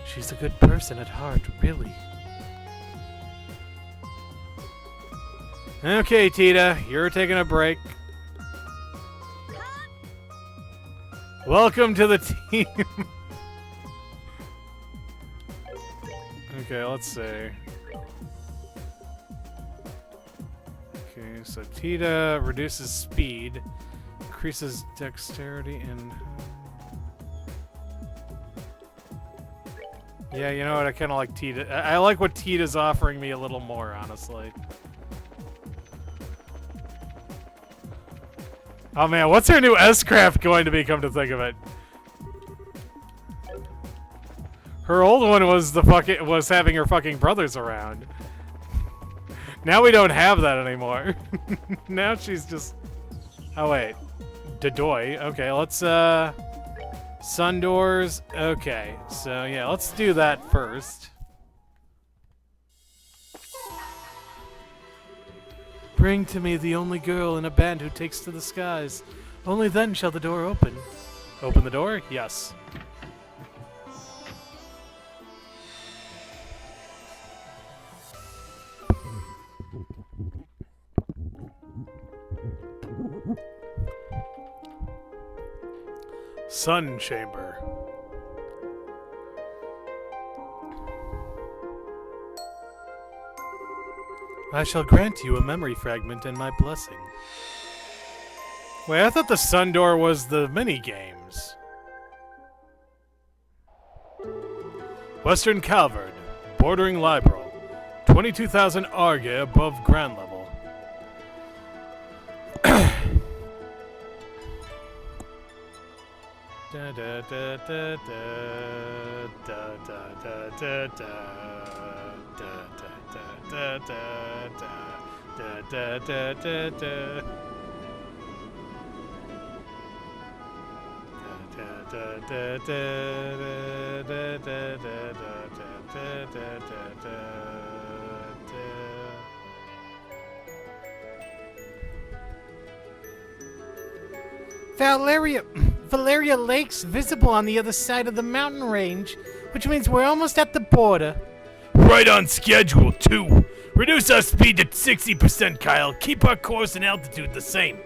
She's a good person at heart, really. Okay, Tita, you're taking a break. Welcome to the team. Okay, let's see. Okay, so Tita reduces speed, increases dexterity, and... Yeah, you know what? I kind of like Tita. I like what Tita's offering me a little more, honestly. Oh man, what's her new S-Craft going to be, come to think of it? Her old one was was having her fucking brothers around. Now we don't have that anymore. Now she's just... Oh wait. Dodoy. Okay, let's Sundoors. Okay, so yeah, let's do that first. Bring to me the only girl in a band who takes to the skies. Only then shall the door open. Open the door? Yes. Sun Chamber. I shall grant you a memory fragment and my blessing. Wait, I thought the Sun Door was the mini-games. Western Calvard, bordering Libro. 22,000 Arge above ground level. Da da da da da da da da da da da da da da. Valeria Lake's visible on the other side of the mountain range, which means we're almost at the border. Right on schedule, too. Reduce our speed to 60%, Kyle. Keep our course and altitude the same.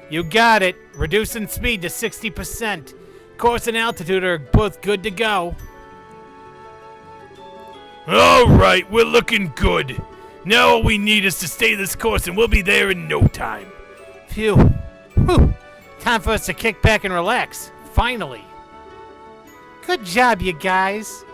You got it. Reducing speed to 60%. Course and altitude are both good to go. All right, we're looking good. Now all we need is to stay this course and we'll be there in no time. Phew. Whew. Time for us to kick back and relax. Finally. Good job, you guys.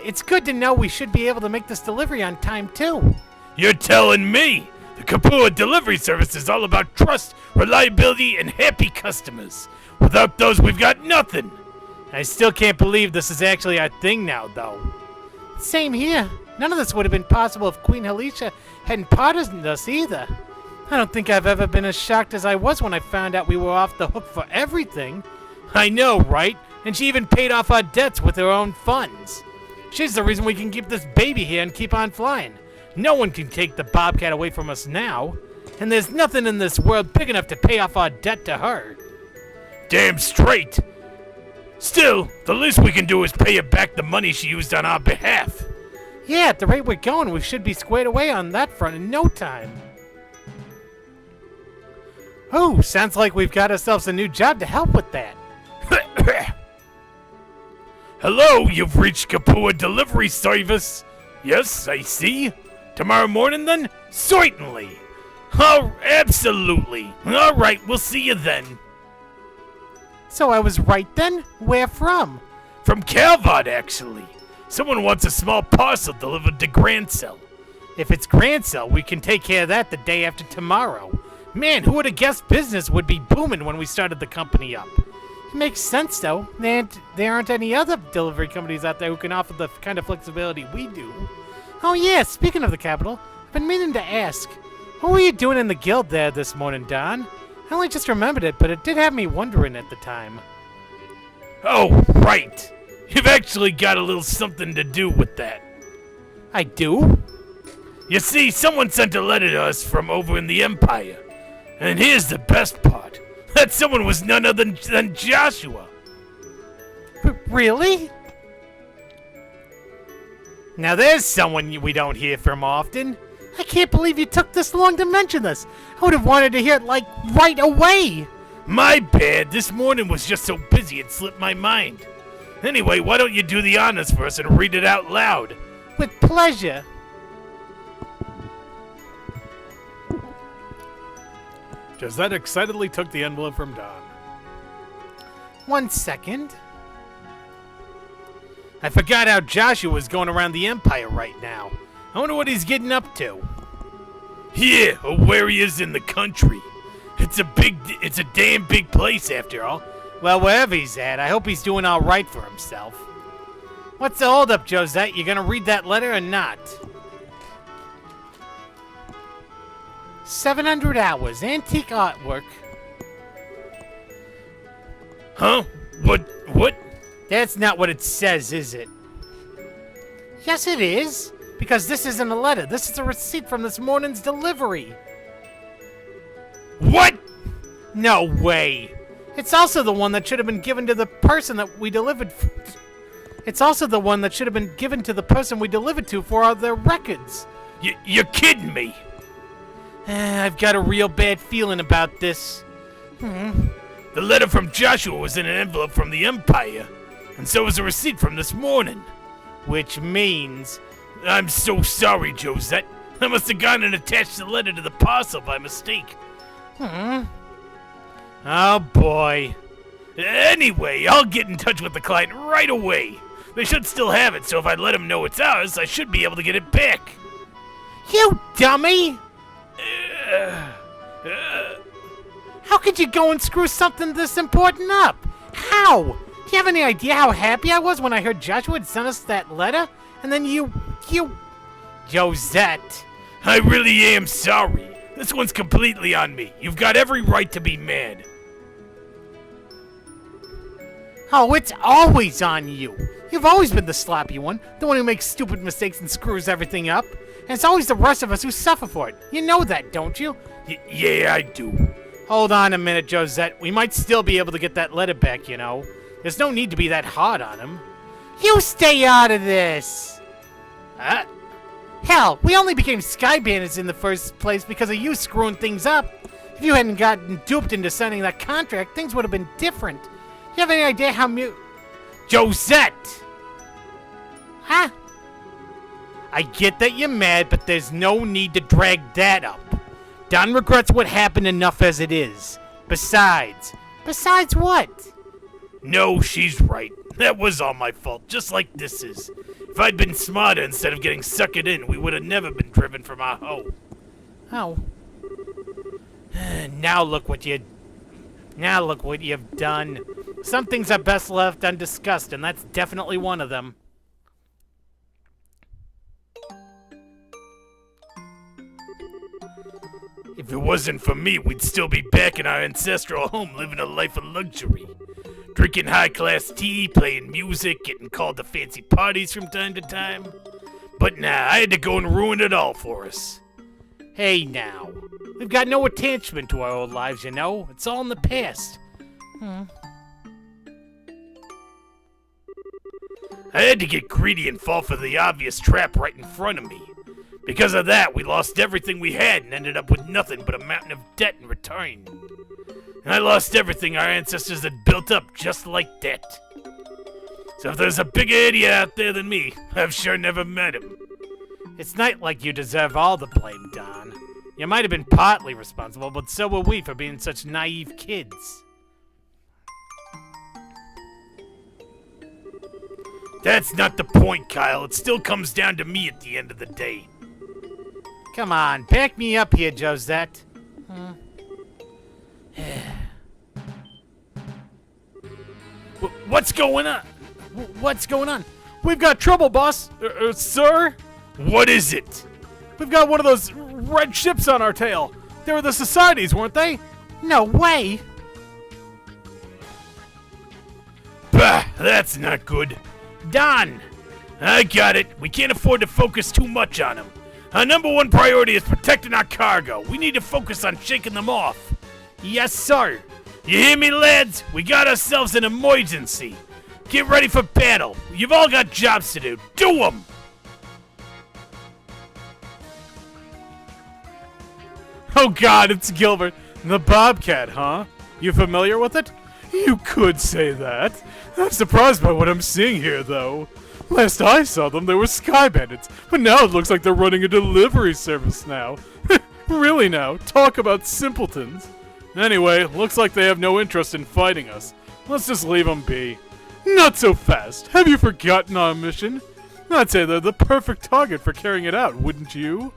It's good to know we should be able to make this delivery on time, too. You're telling me? The Kapua delivery service is all about trust, reliability, and happy customers. Without those, we've got nothing. I still can't believe this is actually our thing now, though. Same here. None of this would have been possible if Queen Helicia hadn't pardoned us either. I don't think I've ever been as shocked as I was when I found out we were off the hook for everything. I know, right? And she even paid off our debts with her own funds. She's the reason we can keep this baby here and keep on flying. No one can take the Bobcat away from us now. And there's nothing in this world big enough to pay off our debt to her. Damn straight. Still, the least we can do is pay her back the money she used on our behalf. Yeah, at the rate we're going, we should be squared away on that front in no time. Oh, sounds like we've got ourselves a new job to help with that. Hello, you've reached Kapua Delivery Service. Yes, I see. Tomorrow morning, then? Certainly. Oh, absolutely. All right, we'll see you then. So I was right then? Where from? From Calvard, actually. Someone wants a small parcel delivered to Grancel. If it's Grancel, we can take care of that the day after tomorrow. Man, who would have guessed business would be booming when we started the company up? It makes sense, though. There aren't any other delivery companies out there who can offer the kind of flexibility we do. Oh yeah, speaking of the capital, I've been meaning to ask. What were you doing in the guild there this morning, Don? I only just remembered it, but it did have me wondering at the time. Oh, right. You've actually got a little something to do with that. I do? You see, someone sent a letter to us from over in the Empire. And here's the best part. That someone was none other than Joshua. Really? Now there's someone we don't hear from often. I can't believe you took this long to mention this. I would have wanted to hear it, like, right away. My bad. This morning was just so busy it slipped my mind. Anyway, why don't you do the honors for us and read it out loud? With pleasure. Josette excitedly took the envelope from Don. 1 second. I forgot how Joshua was going around the Empire right now. I wonder what he's getting up to. Yeah, or where he is in the country. It's a damn big place after all. Well, wherever he's at, I hope he's doing all right for himself. What's the holdup, Josette? You gonna read that letter or not? 700 hours, antique artwork. Huh? What? That's not what it says, is it? Yes, it is. Because this isn't a letter. This is a receipt from this morning's delivery. What? No way. It's also the one that should have been given to the person that we delivered. It's also the one that should have been given to the person we delivered to for all their records. You're kidding me. I've got a real bad feeling about this. The letter from Joshua was in an envelope from the Empire, and so was a receipt from this morning. Which means... I'm so sorry, Josette. I must have gone and attached the letter to the parcel by mistake. Oh boy. Anyway, I'll get in touch with the client right away. They should still have it, so if I let them know it's ours, I should be able to get it back. You dummy! How could you go and screw something this important up? How? Do you have any idea how happy I was when I heard Joshua had sent us that letter? And then you... Josette. I really am sorry. This one's completely on me. You've got every right to be mad. Oh, it's always on you. You've always been the sloppy one, the one who makes stupid mistakes and screws everything up. And it's always the rest of us who suffer for it. You know that, don't you? Yeah, I do. Hold on a minute, Josette. We might still be able to get that letter back, you know. There's no need to be that hard on him. You stay out of this! Hell, we only became Sky Bandits in the first place because of you screwing things up. If you hadn't gotten duped into signing that contract, things would have been different. You have any idea how Josette! Huh? I get that you're mad, but there's no need to drag that up. Don regrets what happened enough as it is. Besides what? No, she's right. That was all my fault, just like this is. If I'd been smarter instead of getting suckered in, we would have never been driven from our home. Oh. Now look what you've done. Some things are best left undiscussed, and that's definitely one of them. If it wasn't for me, we'd still be back in our ancestral home living a life of luxury. Drinking high-class tea, playing music, getting called to fancy parties from time to time. But nah, I had to go and ruin it all for us. Hey now. We've got no attachment to our old lives, you know. It's all in the past. I had to get greedy and fall for the obvious trap right in front of me. Because of that, we lost everything we had and ended up with nothing but a mountain of debt in return. And I lost everything our ancestors had built up just like that. So if there's a bigger idiot out there than me, I've sure never met him. It's not like you deserve all the blame, Don. You might have been partly responsible, but so were we for being such naive kids. That's not the point, Kyle. It still comes down to me at the end of the day. Come on, back me up here, Josette. What's going on? What's going on? We've got trouble, boss. Sir? What is it? We've got one of those red ships on our tail. They were the societies, weren't they? No way. Bah, that's not good. Don! I got it. We can't afford to focus too much on them. Our number one priority is protecting our cargo. We need to focus on shaking them off. Yes, sir. You hear me, lads? We got ourselves an emergency. Get ready for battle. You've all got jobs to do. Do them! Oh God, it's Gilbert. The Bobcat, huh? You familiar with it? You could say that. I'm surprised by what I'm seeing here, though. Last I saw them, they were Sky Bandits, but now it looks like they're running a delivery service now. Really now, talk about simpletons. Anyway, looks like they have no interest in fighting us. Let's just leave them be. Not so fast. Have you forgotten our mission? I'd say they're the perfect target for carrying it out, wouldn't you?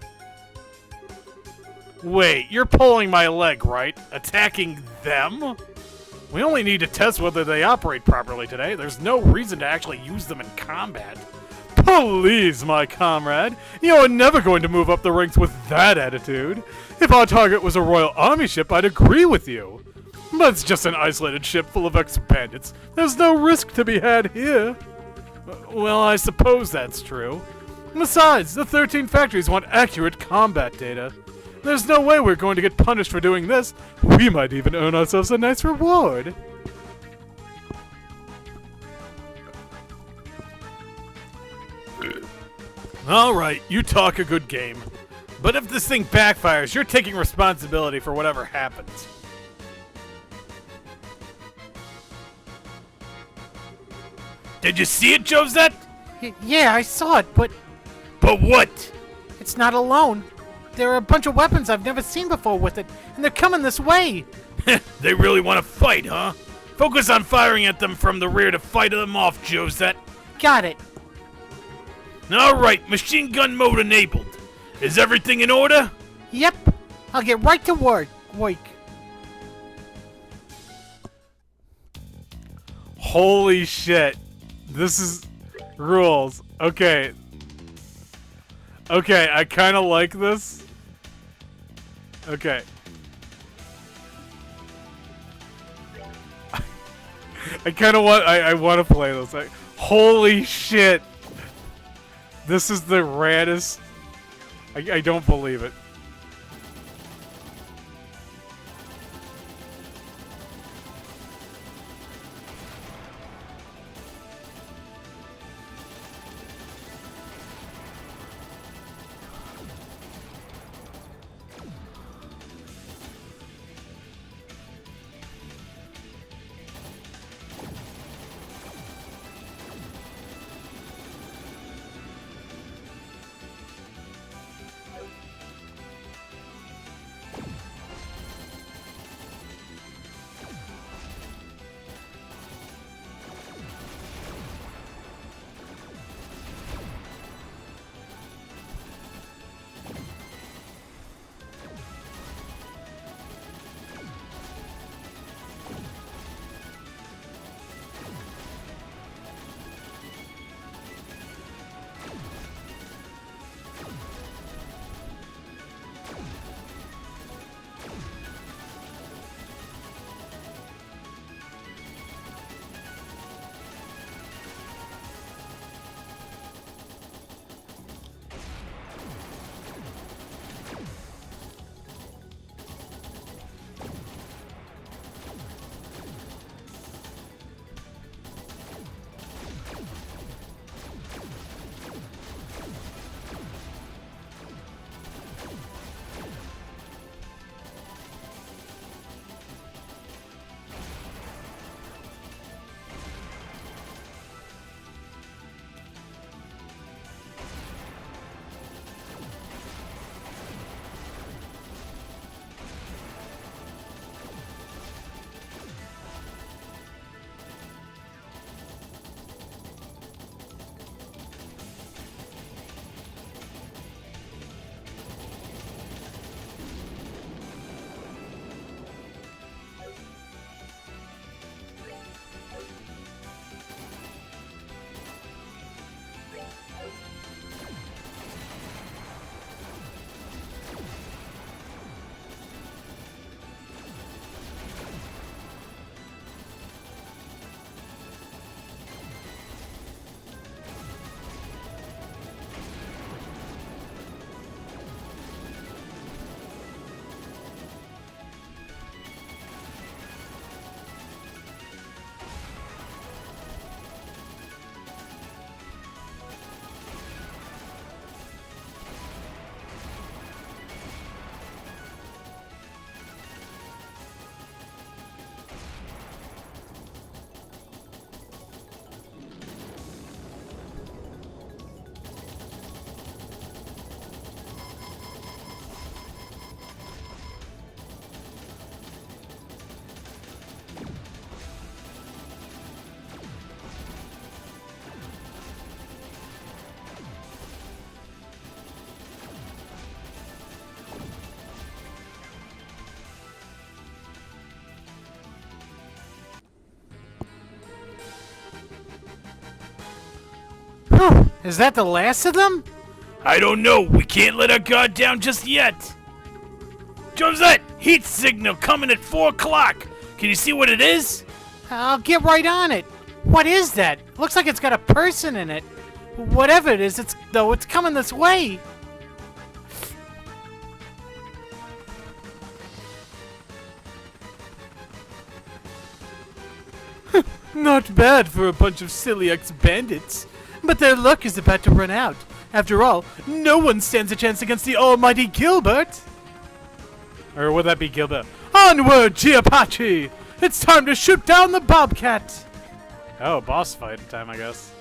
Wait, you're pulling my leg, right? Attacking them? We only need to test whether they operate properly today. There's no reason to actually use them in combat. Please, my comrade. You are never going to move up the ranks with that attitude. If our target was a Royal Army ship, I'd agree with you. But it's just an isolated ship full of ex-bandits. There's no risk to be had here. Well, I suppose that's true. Besides, the 13 factories want accurate combat data. There's no way we're going to get punished for doing this. We might even earn ourselves a nice reward. Alright, you talk a good game. But if this thing backfires, you're taking responsibility for whatever happens. Did you see it, Josette? Yeah, I saw it, but But what? it's not alone. There are a bunch of weapons I've never seen before with it, and they're coming this way. They really want to fight, huh? Focus on firing at them from the rear to fight them off, Josette. Got it. Alright, machine gun mode enabled. Is everything in order? Yep. I'll get right to work. Holy shit. This is rules. Okay. Okay, I kind of like this. Okay. I kind of want I want to play this. Holy shit. This is the raddest. I don't believe it. Is that the last of them? I don't know. We can't let our guard down just yet. Josette, heat signal coming at 4 o'clock. Can you see what it is? I'll get right on it. What is that? Looks like it's got a person in it. Whatever it is, it's coming this way. Not bad for a bunch of silly ex-bandits. But their luck is about to run out. After all, no one stands a chance against the almighty Gilbert. Or would that be Gilbert? Onward, Giapachi! It's time to shoot down the Bobcat! Oh, boss fight time, I guess.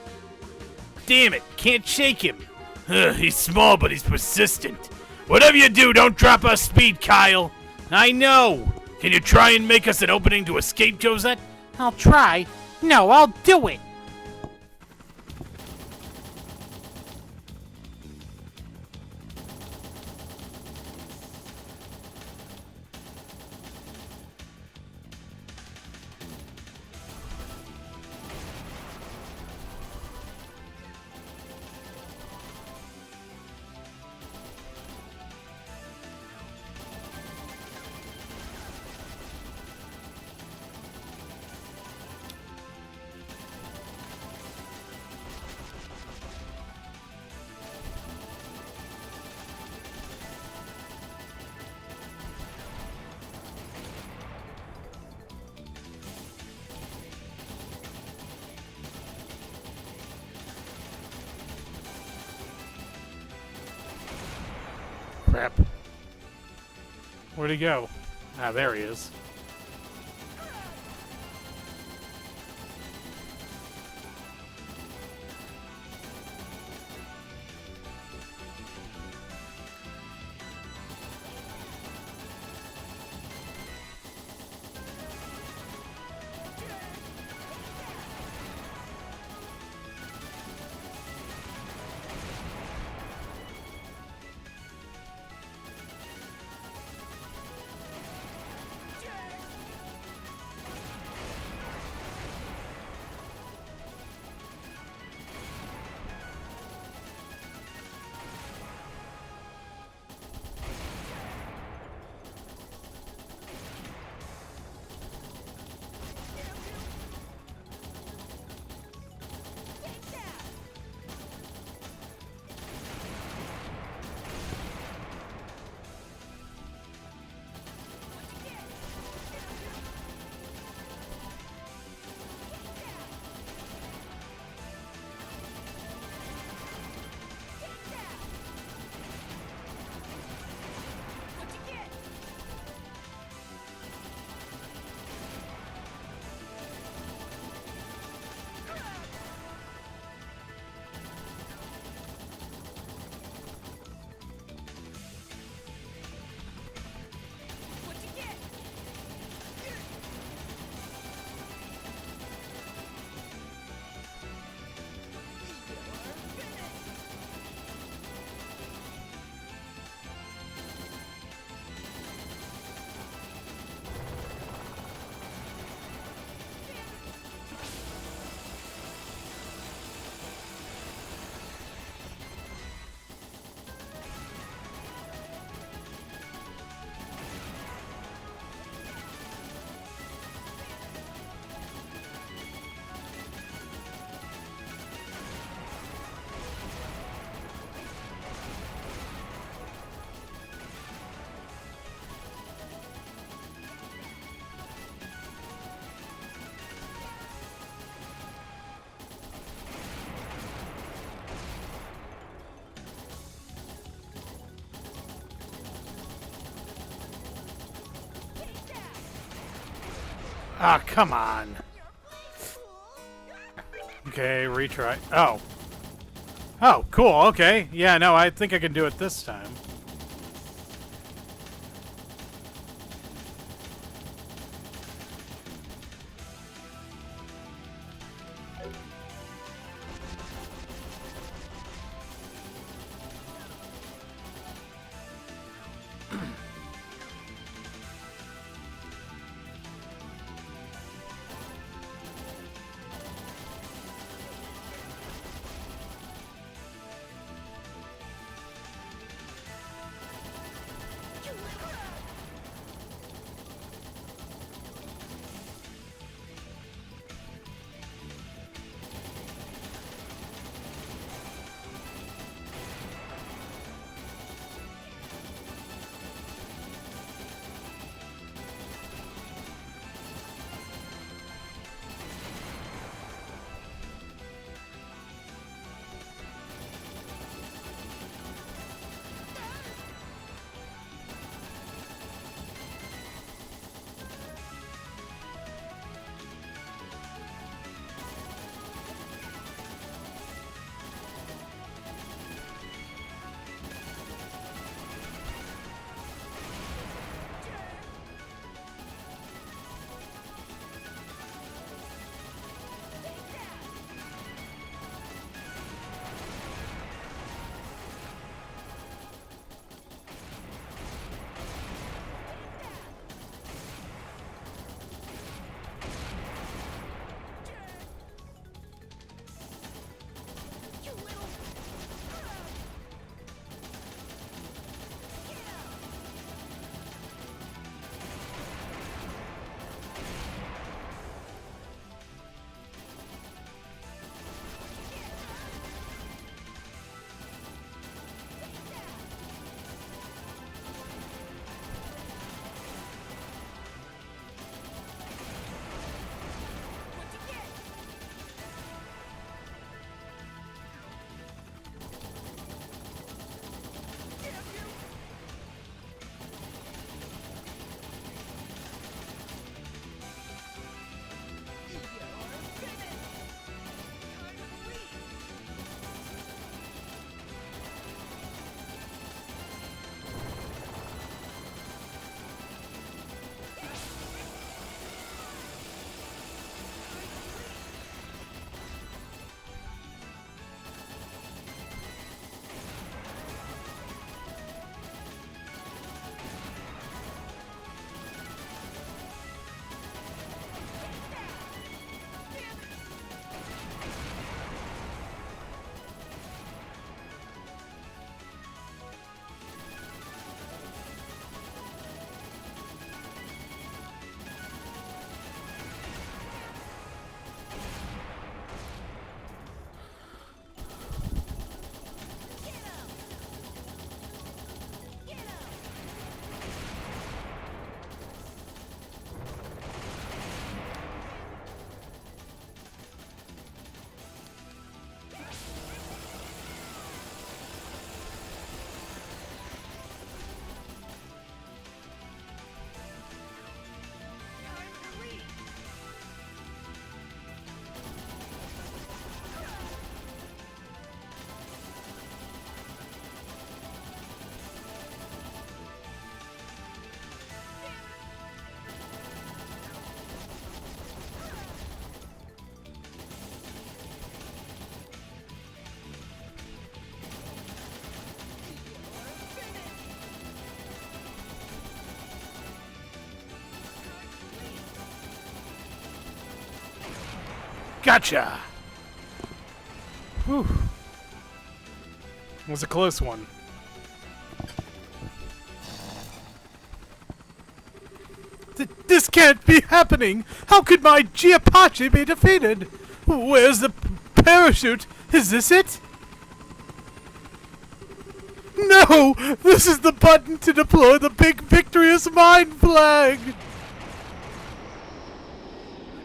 Damn it, can't shake him. He's small, but he's persistent. Whatever you do, don't drop our speed, Kyle. I know. Can you try and make us an opening to escape, Josette? I'll try. No, I'll do it. Crap. Where'd he go? Ah, there he is. Ah, come on. Okay, retry. Oh. Oh, cool, okay. Yeah, no, I think I can do it this time. Gotcha! Whew. It was a close one. This can't be happening! How could my Giapachi be defeated? Where's the parachute? Is this it? No! This is the button to deploy the big victorious mind flag!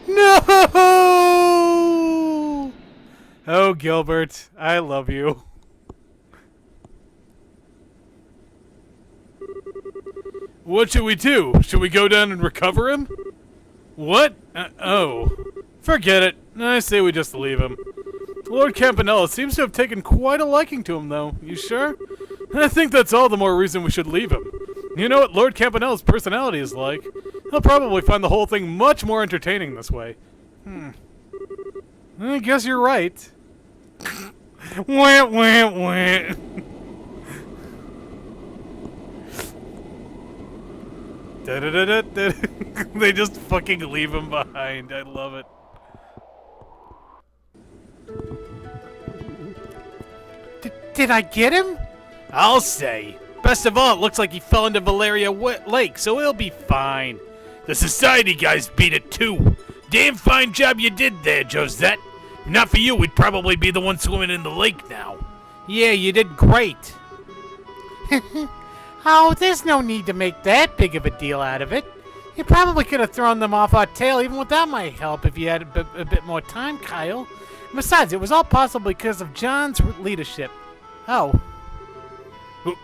No! Oh, Gilbert, I love you. What should we do? Should we go down and recover him? What? Oh. Forget it. I say we just leave him. Lord Campanella seems to have taken quite a liking to him, though. You sure? I think that's all the more reason we should leave him. You know what Lord Campanella's personality is like. He'll probably find the whole thing much more entertaining this way. I guess you're right. Wah, wah, wah. They just fucking leave him behind. I love it. Did I get him? I'll say. Best of all, it looks like he fell into Valeria Lake, so he'll be fine. The society guys beat it too. Damn fine job you did there, Josette. If not for you, we'd probably be the one swimming in the lake now. Yeah, you did great. Oh, there's no need to make that big of a deal out of it. You probably could have thrown them off our tail even without my help if you had a bit more time, Kyle. Besides, it was all possible because of John's leadership. Oh.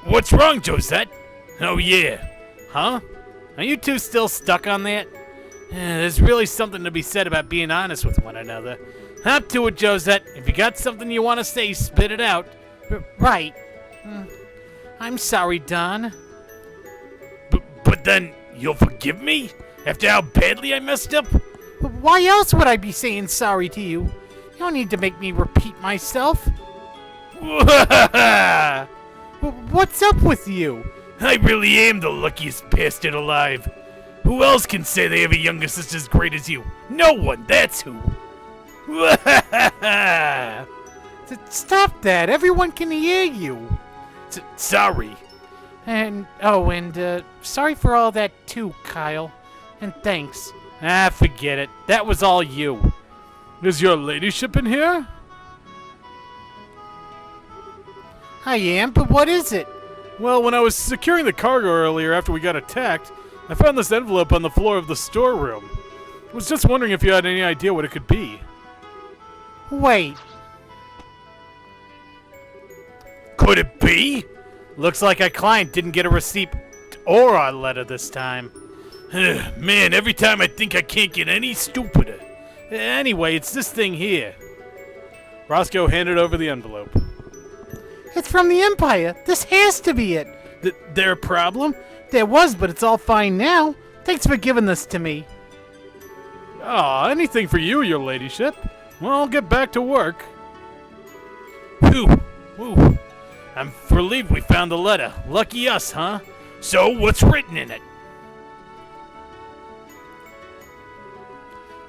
What's wrong, Josette? Oh, yeah. Huh? Are you two still stuck on that? There's really something to be said about being honest with one another. Hop to it, Josette. If you got something you want to say, spit it out. Right. I'm sorry, Don. But then, you'll forgive me? After how badly I messed up? Why else would I be saying sorry to you? You don't need to make me repeat myself. What's up with you? I really am the luckiest bastard alive. Who else can say they have a younger sister as great as you? No one, that's who. Stop that. Everyone can hear you. Sorry. And sorry for all that too, Kyle. And thanks. Forget it. That was all you. Is your ladyship in here? I am, but what is it? Well, when I was securing the cargo earlier after we got attacked, I found this envelope on the floor of the storeroom. I was just wondering if you had any idea what it could be. Wait. Could it be? Looks like our client didn't get a receipt or our letter this time. Man, every time I think I can't get any stupider. Anyway, it's this thing here. Roscoe handed over the envelope. It's from the Empire. This has to be it. There a problem? There was, but it's all fine now. Thanks for giving this to me. Aw, anything for you, your ladyship. Well, I'll get back to work. Whew. I'm relieved we found the letter. Lucky us, huh? So, what's written in it?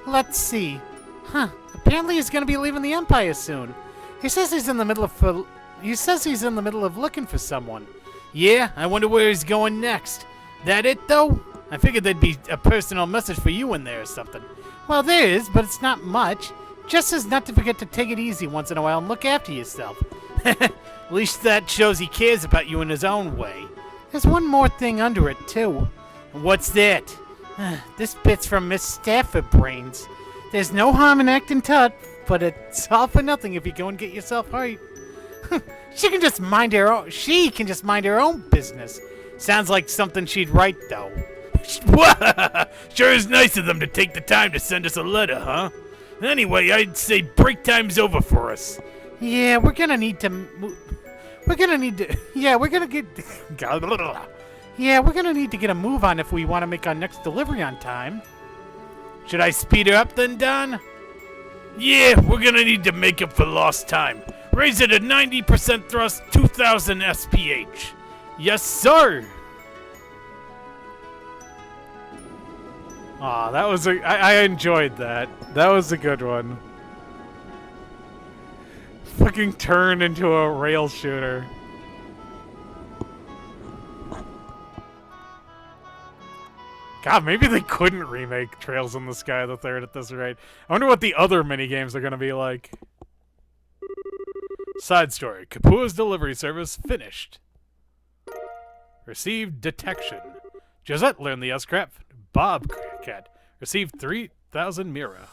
Let's see. Apparently he's going to be leaving the Empire soon. He says he's in the middle of looking for someone. Yeah, I wonder where he's going next. That it, though? I figured there'd be a personal message for you in there or something. Well, there is, but it's not much. Just says not to forget to take it easy once in a while and look after yourself. At least that shows he cares about you in his own way. There's one more thing under it, too. What's that? This bit's from Miss Stafford Brains. There's no harm in acting tough, but it's all for nothing if you go and get yourself hurt. She can just mind her own business. Sounds like something she'd write, though. Sure is nice of them to take the time to send us a letter, huh? Anyway, I'd say break time's over for us. Yeah, we're gonna need to get a move on if we want to make our next delivery on time. Should I speed her up then, Don? Yeah, we're gonna need to make up for lost time. Raise it at 90% thrust, 2,000 SPH. Yes, sir. Aw, that was I enjoyed that. That was a good one. Fucking turned into a rail shooter. God, maybe they couldn't remake Trails in the Sky the Third at this rate. I wonder what the other minigames are gonna be like. Side story. Kapua's delivery service finished. Received detection. Josette learned the S-Craft. Bobcat received 3,000 Mira.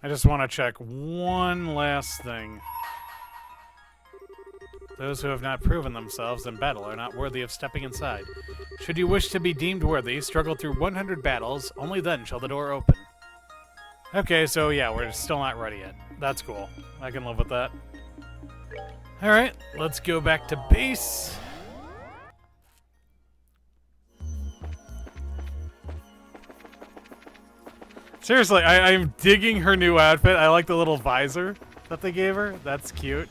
I just want to check one last thing. Those who have not proven themselves in battle are not worthy of stepping inside. Should you wish to be deemed worthy, struggle through 100 battles. Only then shall the door open. Okay, so yeah, we're still not ready yet. That's cool. I can live with that. Alright, let's go back to base. Seriously, I'm digging her new outfit. I like the little visor that they gave her. That's cute.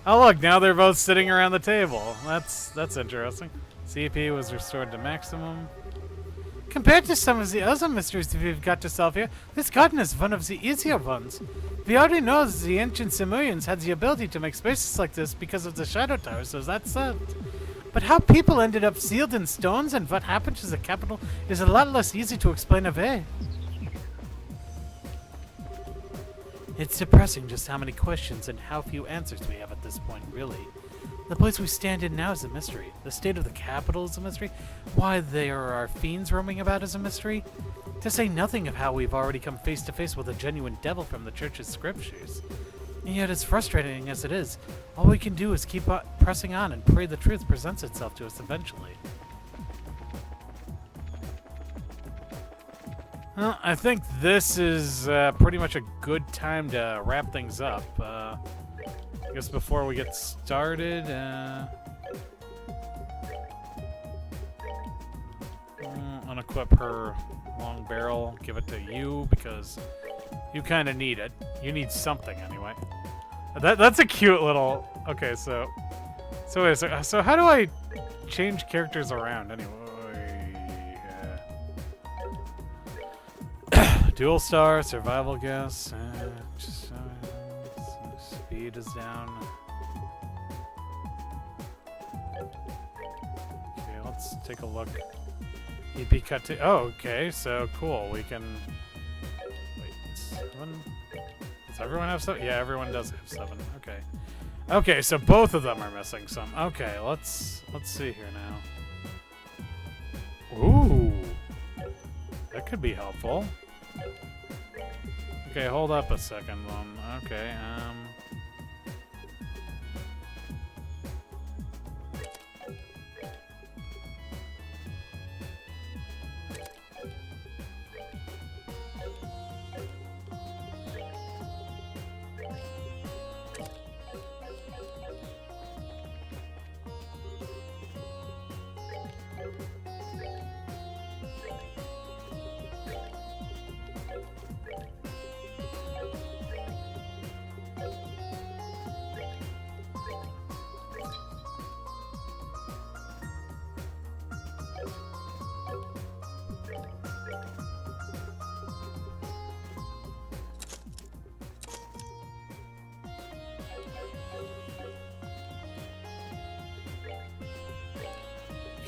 Oh look, now they're both sitting around the table. That's interesting. CP was restored to maximum. Compared to some of the other mysteries we've got to solve here, this garden is one of the easier ones. We already know that the ancient Simurians had the ability to make spaces like this because of the Shadow Tower, so that's that. But how people ended up sealed in stones and what happened to the capital is a lot less easy to explain away. It's depressing just how many questions and how few answers we have at this point, really. The place we stand in now is a mystery. The state of the capital is a mystery. Why there are fiends roaming about is a mystery. To say nothing of how we've already come face to face with a genuine devil from the church's scriptures. And yet, as frustrating as it is, all we can do is keep pressing on and pray the truth presents itself to us eventually. Well, I think this is pretty much a good time to wrap things up. I guess before we get started, unequip her long barrel, give it to you because you kind of need it. You need something anyway. That's a cute little. Okay, so wait a second. So how do I change characters around anyway? Dual star, survival guess, speed is down. Okay, let's take a look. EP cut to. Oh, okay, so cool. We can. Wait, 7? Does everyone have 7? Yeah, everyone does have 7. Okay. Okay, so both of them are missing some. Okay, let's see here now. Ooh, that could be helpful. Okay, hold up a second. Okay,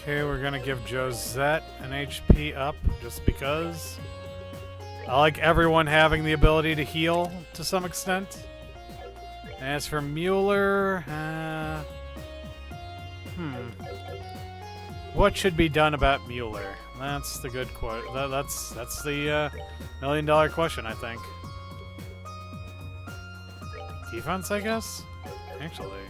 okay, we're gonna give Josette an HP up just because. I like everyone having the ability to heal to some extent. As for Mueller, what should be done about Mueller? That's the good question. That's the $1 million question, I think. Defense, I guess? Actually.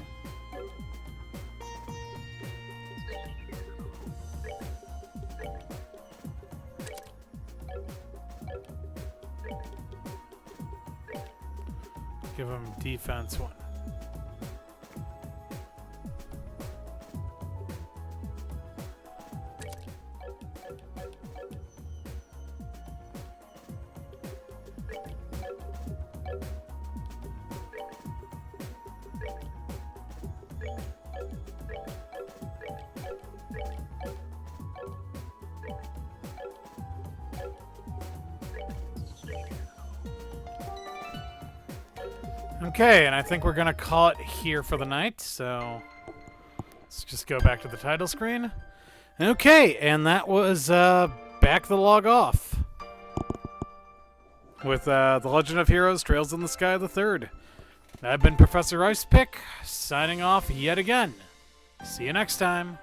Give him defense 1. Okay, and I think we're gonna call it here for the night, so let's just go back to the title screen. Okay, and that was Back the Log Off with The Legend of Heroes Trails in the Sky the Third. I've been Professor Icepick, signing off yet again. See you next time.